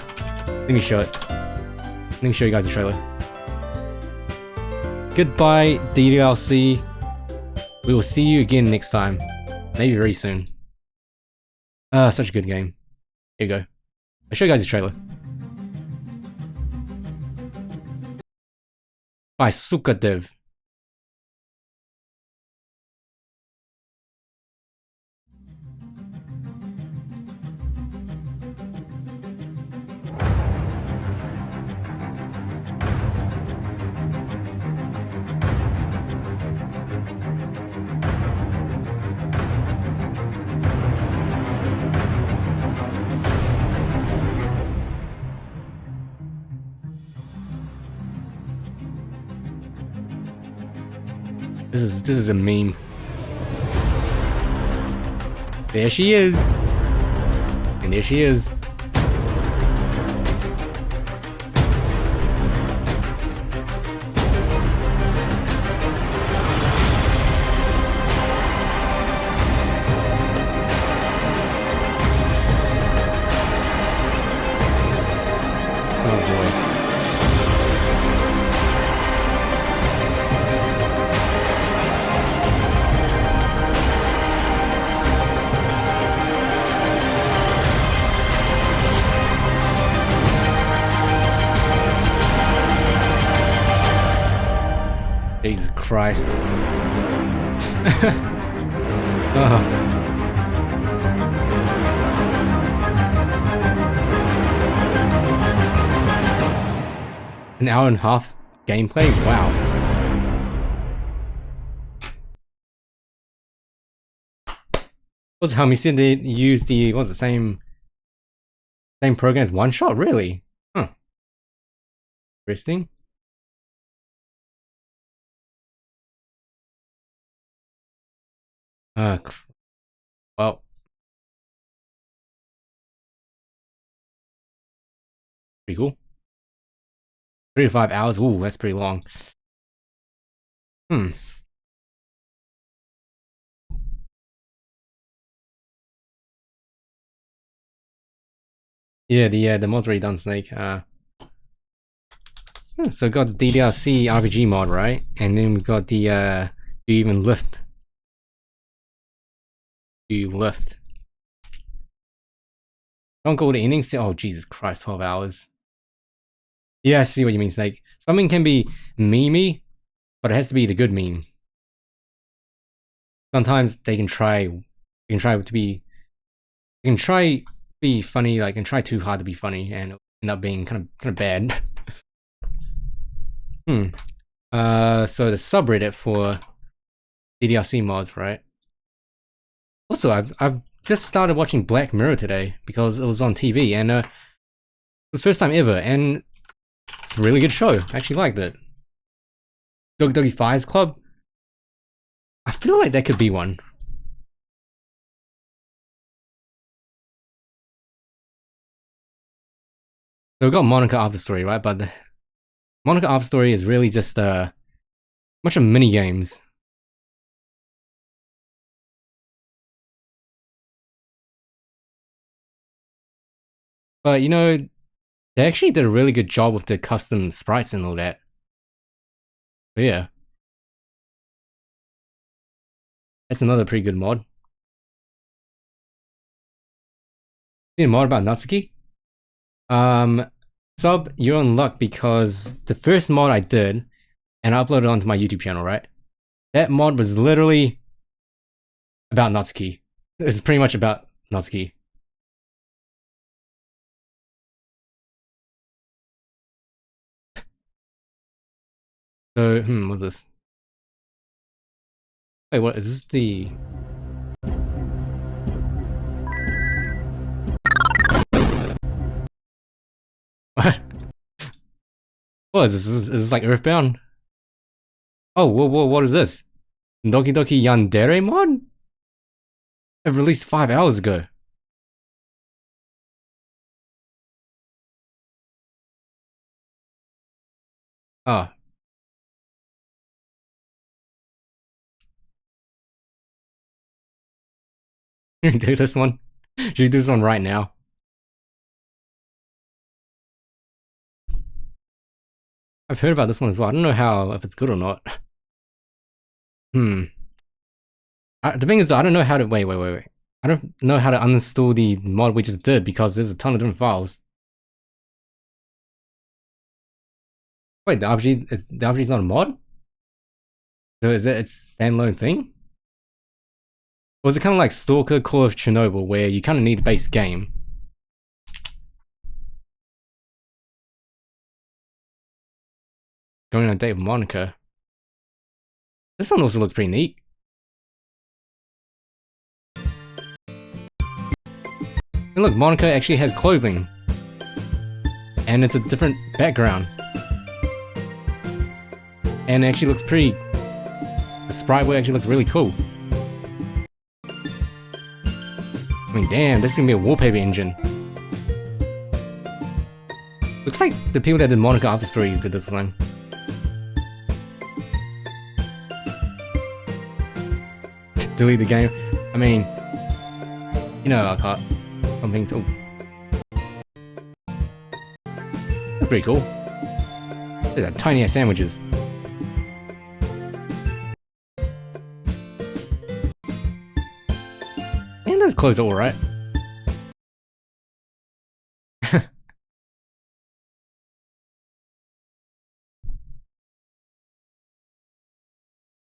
Let me show it. Let me show you guys the trailer. Goodbye, DDLC. We will see you again next time. Maybe very soon. Such a good game. Here you go. I'll show you guys the trailer. By Sukadev. This is a meme. There she is. And there she is. Oh boy. Jesus Christ. Oh. An hour and a half gameplay? Wow. What's how me said they use the what's the same program as One Shot? Really? Huh. Interesting. Well. Pretty cool. 3 to 5 hours. Ooh, that's pretty long. Yeah, the mod's already done, Snake. So got the DDLC RPG mod, right? And then we got the do you even lift? Do you lift? Don't go to endings. Oh Jesus Christ, 12 hours. Yeah, I see what you mean, Snake. Something can be memey, but it has to be the good meme. Sometimes they can try to be funny, like, and try too hard to be funny, and end up being kind of bad. So the subreddit for DDRC mods, right? Also, I've just started watching Black Mirror today because it was on TV, and the first time ever, and it's a really good show. I actually liked it. Doki Fies Club. I feel like that could be one. So we got Monica After Story, right? But the Monica After Story is really just a bunch of mini games. But you know, they actually did a really good job with the custom sprites and all that. So yeah, that's another pretty good mod. See a mod about Natsuki? Sub, you're in luck because the first mod I did, and I uploaded onto my YouTube channel, right? That mod was literally about Natsuki. It's pretty much about Natsuki. So, what's this? Wait, what is this the... What? What is this? Is this like Earthbound? Oh, whoa, what is this? Doki Doki Yandere mod? It released 5 hours ago. Oh. Should we do this one? Should we do this one right now? I've heard about this one as well. I don't know if it's good or not. The thing is, I don't know how to... Wait. I don't know how to uninstall the mod we just did because there's a ton of different files. Wait, the RPG is not a mod? So is it its standalone thing? Or is it kind of like Stalker, Call of Chernobyl, where you kind of need the base game? Going on a date with Monica. This one also looks pretty neat. And look, Monica actually has clothing. And it's a different background. And it actually looks pretty... The sprite work actually looks really cool. I mean, damn, this is gonna be a wallpaper engine. Looks like the people that did Monica After Story did this one. Delete the game. I mean, you know, I can't. Some things. Oh, that's pretty cool. Look at that tiny ass sandwiches. And those clothes are alright.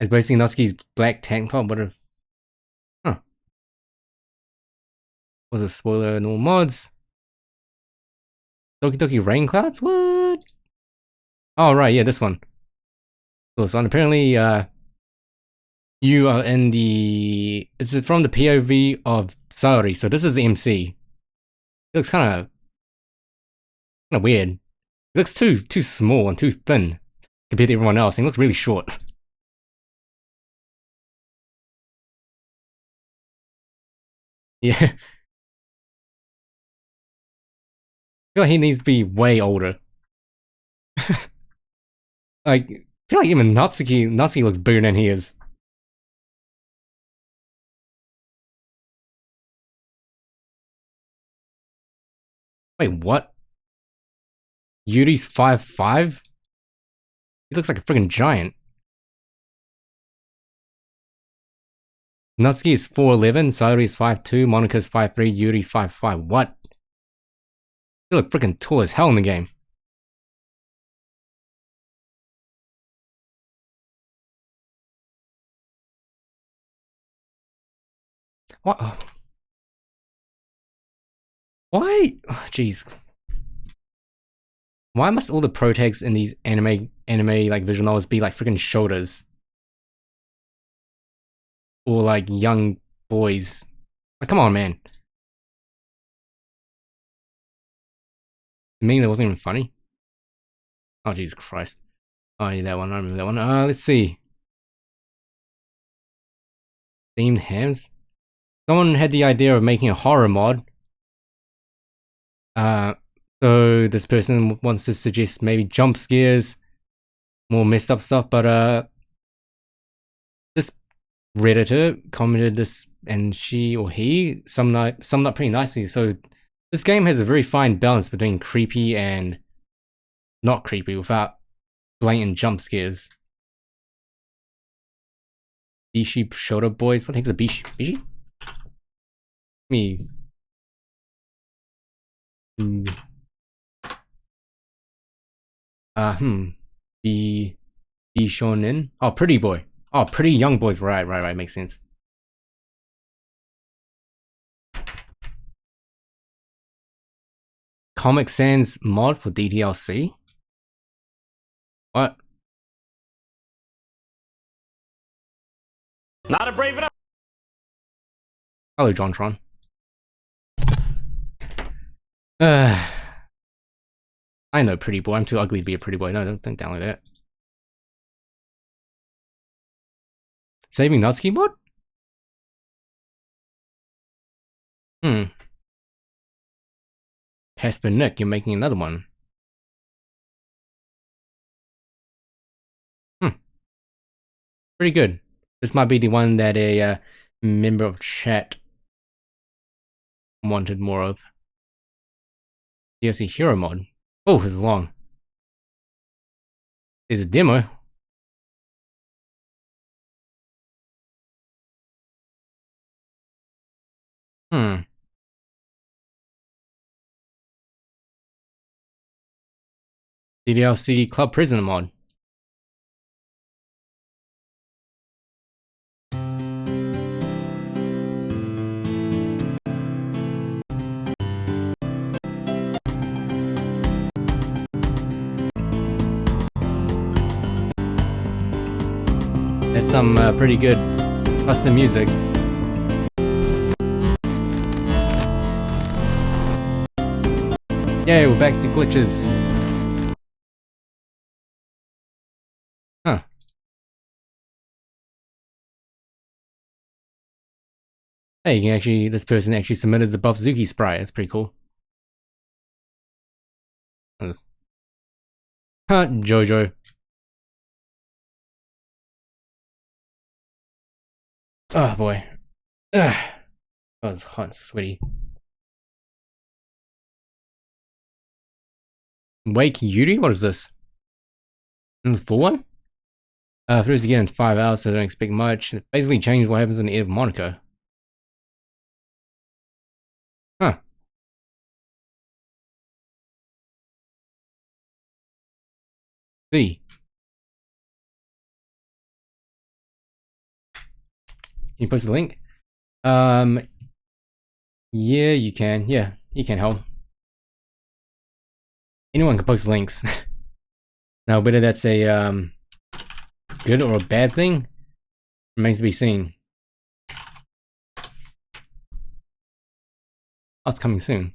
It's basically Natsuki's black tank top, but if... Huh. Was a spoiler, no mods. Doki Doki Rain Clouds? What? Oh, right, yeah, this one. So apparently, you are in the... It's from the POV of Saori, so this is the MC. It looks kind of weird. It looks too small and too thin compared to everyone else, and it looks really short. Yeah. I feel like he needs to be way older. Like, I feel like even Natsuki looks bigger than he is. Wait, what? Yuri's 5'5"? He looks like a freaking giant. Natsuki is 4'11", Saori is 5'2", Monika's 5'3", Yuri's 5'5". What? They look freaking tall as hell in the game. What? Why? Oh, jeez. Why must all the protags in these anime like visual novels be like freaking shoulders? Or like young boys? Like, come on, man. I mean, it wasn't even funny. Oh, Jesus Christ. Oh, yeah, that one. I remember that one. Let's see. Themed hams? Someone had the idea of making a horror mod. Uh, so this person wants to suggest maybe jump scares, more messed up stuff, but this Redditor commented this, and she or he summed up pretty nicely. So this game has a very fine balance between creepy and not creepy without blatant jump scares. Bishi Shoto boys. What the heck's a Bishi? Bishi? Me. Bishonen? Oh, pretty boy. Oh, pretty young boys. Right. Makes sense. Comic Sans mod for DDLC? What? Not a brave enough. Hello, Jontron. I know, pretty boy. I'm too ugly to be a pretty boy. No, don't download that. Saving Natsuki mod? Casper Nick, you're making another one. Pretty good. This might be the one that a member of chat wanted more of. DLC Hero mod. Oh, this is long. There's a demo. DDLC Club Prisoner mod. That's some pretty good custom music. Yay, we're back to glitches. Huh. Hey, you can actually, this person actually submitted the Buff Zuki sprite. That's pretty cool. Huh, Jojo. Oh boy. Ugh. That was hot and sweaty. Wake Yuri? What is this? The full one? For this again in 5 hours, so don't expect much. It basically changed what happens in the end of Monaco. Huh. See. Can you post the link? Yeah, you can. Yeah, you can help. Anyone can post links. Now, whether that's a good or a bad thing remains to be seen. Oh, it's coming soon.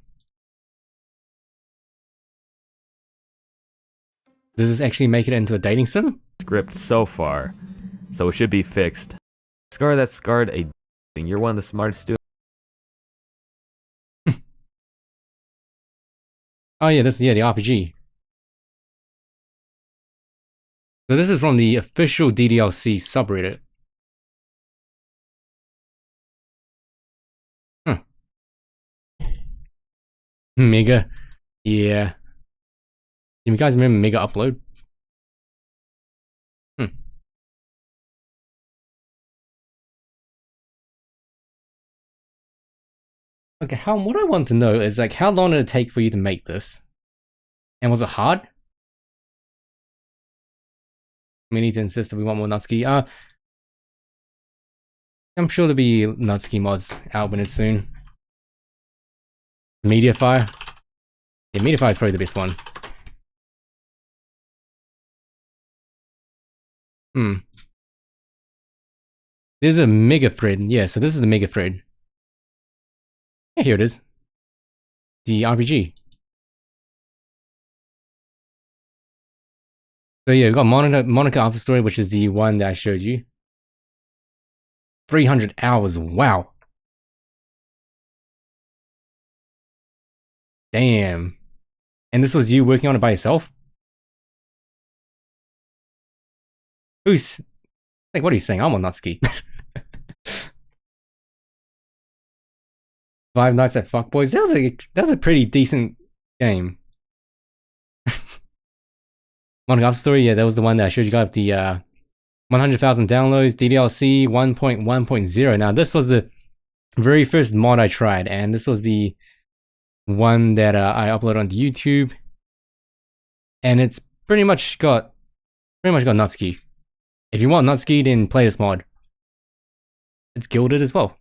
Does this actually make it into a dating sim? Script so far, so it should be fixed. Scar that scarred a. You're one of the smartest students. Oh yeah, the RPG. So this is from the official DDLC subreddit. Mega. Yeah. You guys remember Mega Upload? Okay, what I want to know is like how long did it take for you to make this? And was it hard? We need to insist that we want more Natsuki. I'm sure there'll be Nutski mods out when it's soon. Media Fire. Yeah, Media Fire is probably the best one. Hmm. There's a mega thread. Yeah, so this is the mega thread. Yeah, here it is. The RPG. So yeah, we've got Monica After Story, which is the one that I showed you. 300 hours. Wow. Damn. And this was you working on it by yourself? Who's like, what are you saying? I'm on Nutski. Five Nights at Fuckboys. That was a pretty decent game. Monica After Story, yeah, that was the one that I showed you guys the 100,000 downloads, DDLC 1.1.0. Now this was the very first mod I tried, and this was the one that I uploaded onto YouTube, and it's pretty much got Nutski. If you want Nutski, then play this mod. It's gilded as well.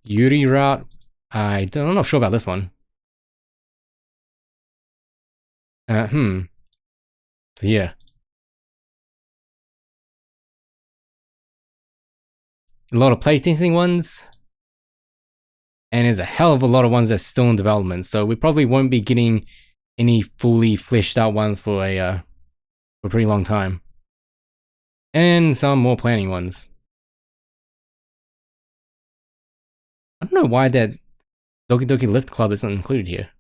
Yuri route. I'm not sure about this one. So yeah. A lot of PlayStation ones, and there's a hell of a lot of ones that's still in development. So we probably won't be getting any fully fleshed out ones for a pretty long time, and some more planning ones. I don't know why that Doki Doki Lift Club isn't included here.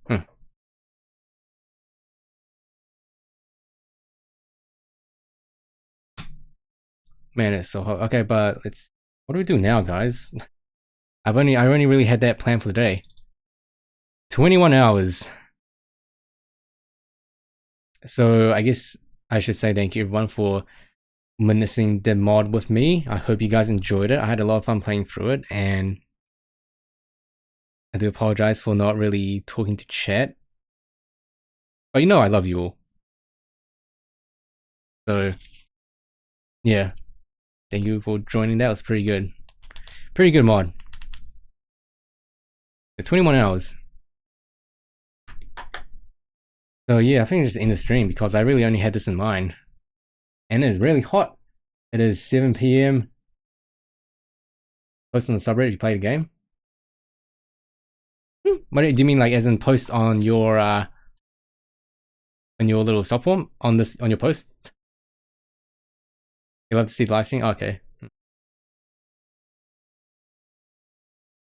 Man, it's so hot. Okay, but let's. What do we do now, guys? I only really had that plan for the day. 21 hours. So I guess I should say thank you everyone for witnessing the mod with me. I hope you guys enjoyed it. I had a lot of fun playing through it, and I do apologize for not really talking to chat. But you know I love you all. So yeah. Thank you for joining. That was pretty good. Pretty good mod. 21 hours. So yeah, I think I'll just end the stream because I really only had this in mind. And it's really hot. It is 7 PM. Post on the subreddit if you played a game. What do you mean, like as in post on your little subform on your post? You love to see the live stream? Okay.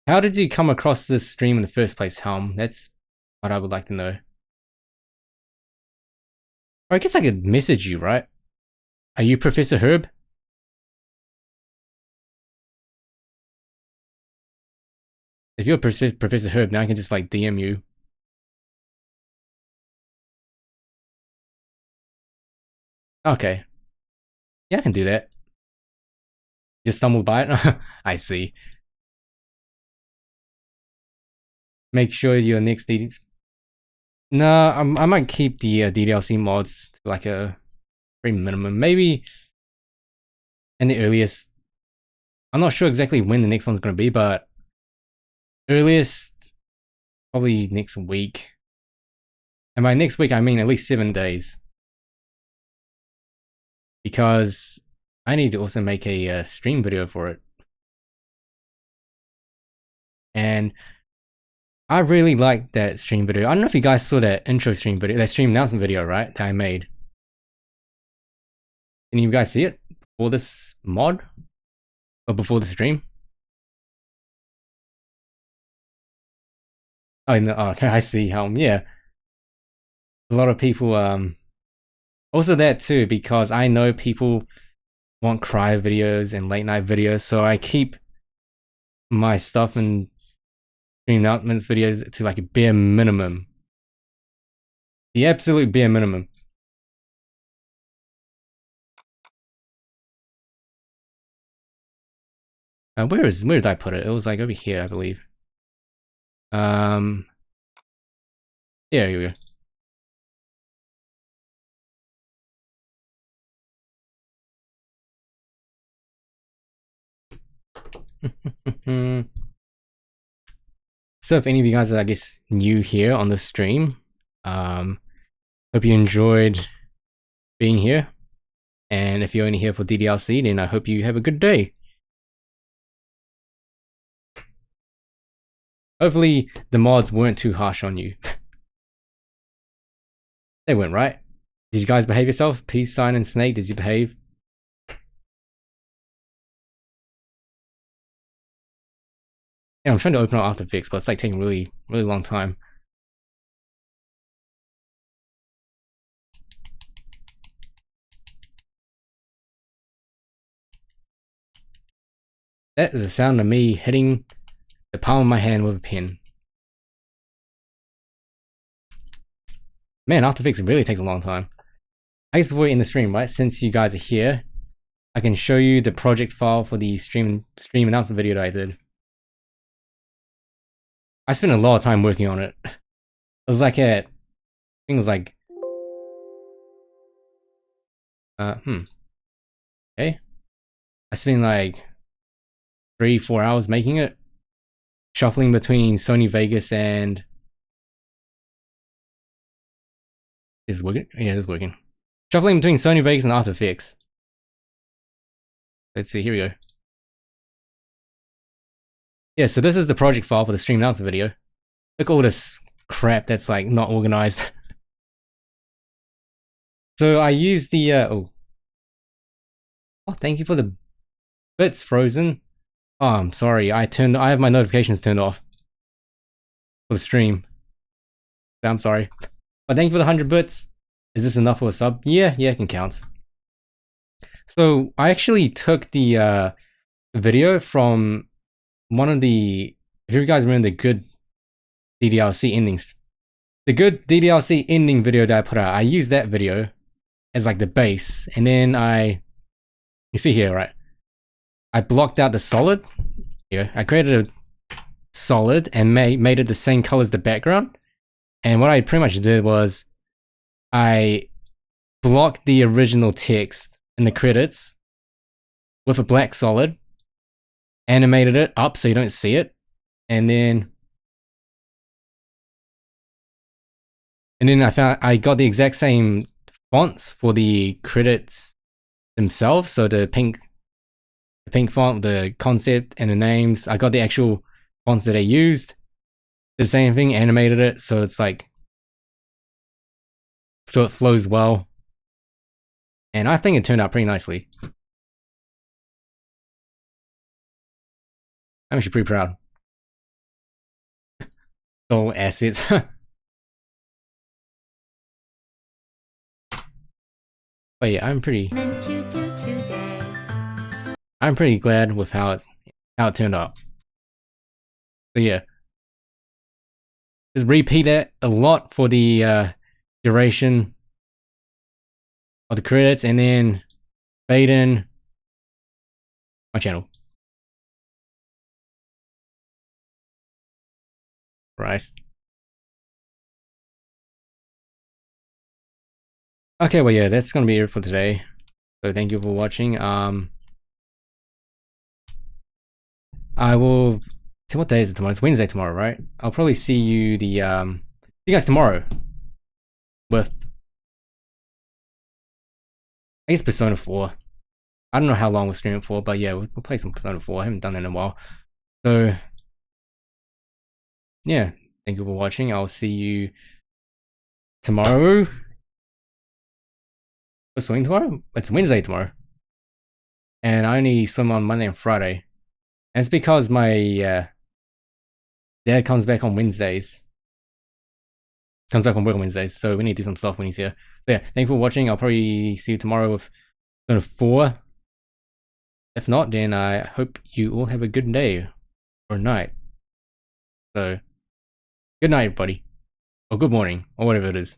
How did you come across this stream in the first place, Helm? That's what I would like to know. Or I guess I could message you, right? Are you Professor Herb? If you're Professor Herb, now I can just like DM you. Okay. Yeah, I can do that. Just stumbled by it? I see. Make sure your next DD... No, I might keep the DDLC mods to like a very minimum. Maybe in the earliest... I'm not sure exactly when the next one's going to be, but earliest probably next week. And by next week, I mean at least 7 days. Because I need to also make a stream video for it. And I really like that stream video. I don't know if you guys saw that intro stream video, that stream announcement video, right? That I made. Can you guys see it before this mod? Or before the stream? Oh, no, okay, I see. Yeah. A lot of people, also that too, because I know people want cry videos and late night videos, so I keep my stuff and stream announcements videos to like a bare minimum. The absolute bare minimum. Where did I put it? It was like over here, I believe. Yeah, here we go. So if any of you guys are, I guess, new here on the stream, hope you enjoyed being here. And if you're only here for DDLC, then I hope you have a good day. Hopefully the mods weren't too harsh on you. They weren't, right? Did you guys behave yourself? Peace sign and snake, did you behave? Yeah, I'm trying to open up After Effects, but it's like taking really long time. That is the sound of me hitting the palm of my hand with a pen. Man, After Effects really takes a long time. I guess before we end the stream, right, since you guys are here, I can show you the project file for the stream announcement video that I did. I spent a lot of time working on it. It was like I think it was like okay. I spent like 3-4 hours making it. Shuffling between Sony Vegas and is it working? Yeah, it's working. Shuffling between Sony Vegas and After Effects. Let's see, here we go. Yeah, so this is the project file for the stream announcement video. Look at all this crap that's like not organized. So I used the oh, thank you for the bits, Frozen. Oh, I'm sorry. I have my notifications turned off for the stream. I'm sorry. But thank you for the 100 bits. Is this enough for a sub? Yeah, it can count. So I actually took the video from one of the, if you guys remember the good DDLC endings, the good DDLC ending video that I put out, I used that video as like the base, and then you see here, right? I blocked out the solid. Here, I created a solid and made it the same color as the background. And what I pretty much did was I blocked the original text in the credits with a black solid, animated it up so you don't see it, and then I got the exact same fonts for the credits themselves. So the pink font, the concept, and the names. I got the actual fonts that they used. Did the same thing, animated it so it's like, so it flows well. And I think it turned out pretty nicely. I'm actually pretty proud. So assets. But yeah, I'm pretty glad with how it turned out. So yeah, just repeat that a lot for the duration of the credits, and then fade in my channel. Christ. Okay, well yeah, that's gonna be it for today. So thank you for watching. I will see, what day is it tomorrow? It's Wednesday tomorrow, right? I'll probably see you see you guys tomorrow with, I guess, Persona 4. I don't know how long we'll stream it for, but yeah, we'll play some Persona 4. I haven't done that in a while. So yeah, thank you for watching. I'll see you tomorrow. What's swing tomorrow? It's Wednesday tomorrow. And I only swim on Monday and Friday. And it's because my dad comes back on Wednesdays. Comes back on work on Wednesdays, so we need to do some stuff when he's here. So yeah, thank you for watching. I'll probably see you tomorrow with Persona 4. If not, then I hope you all have a good day or night. So, good night, everybody. Or good morning, or whatever it is.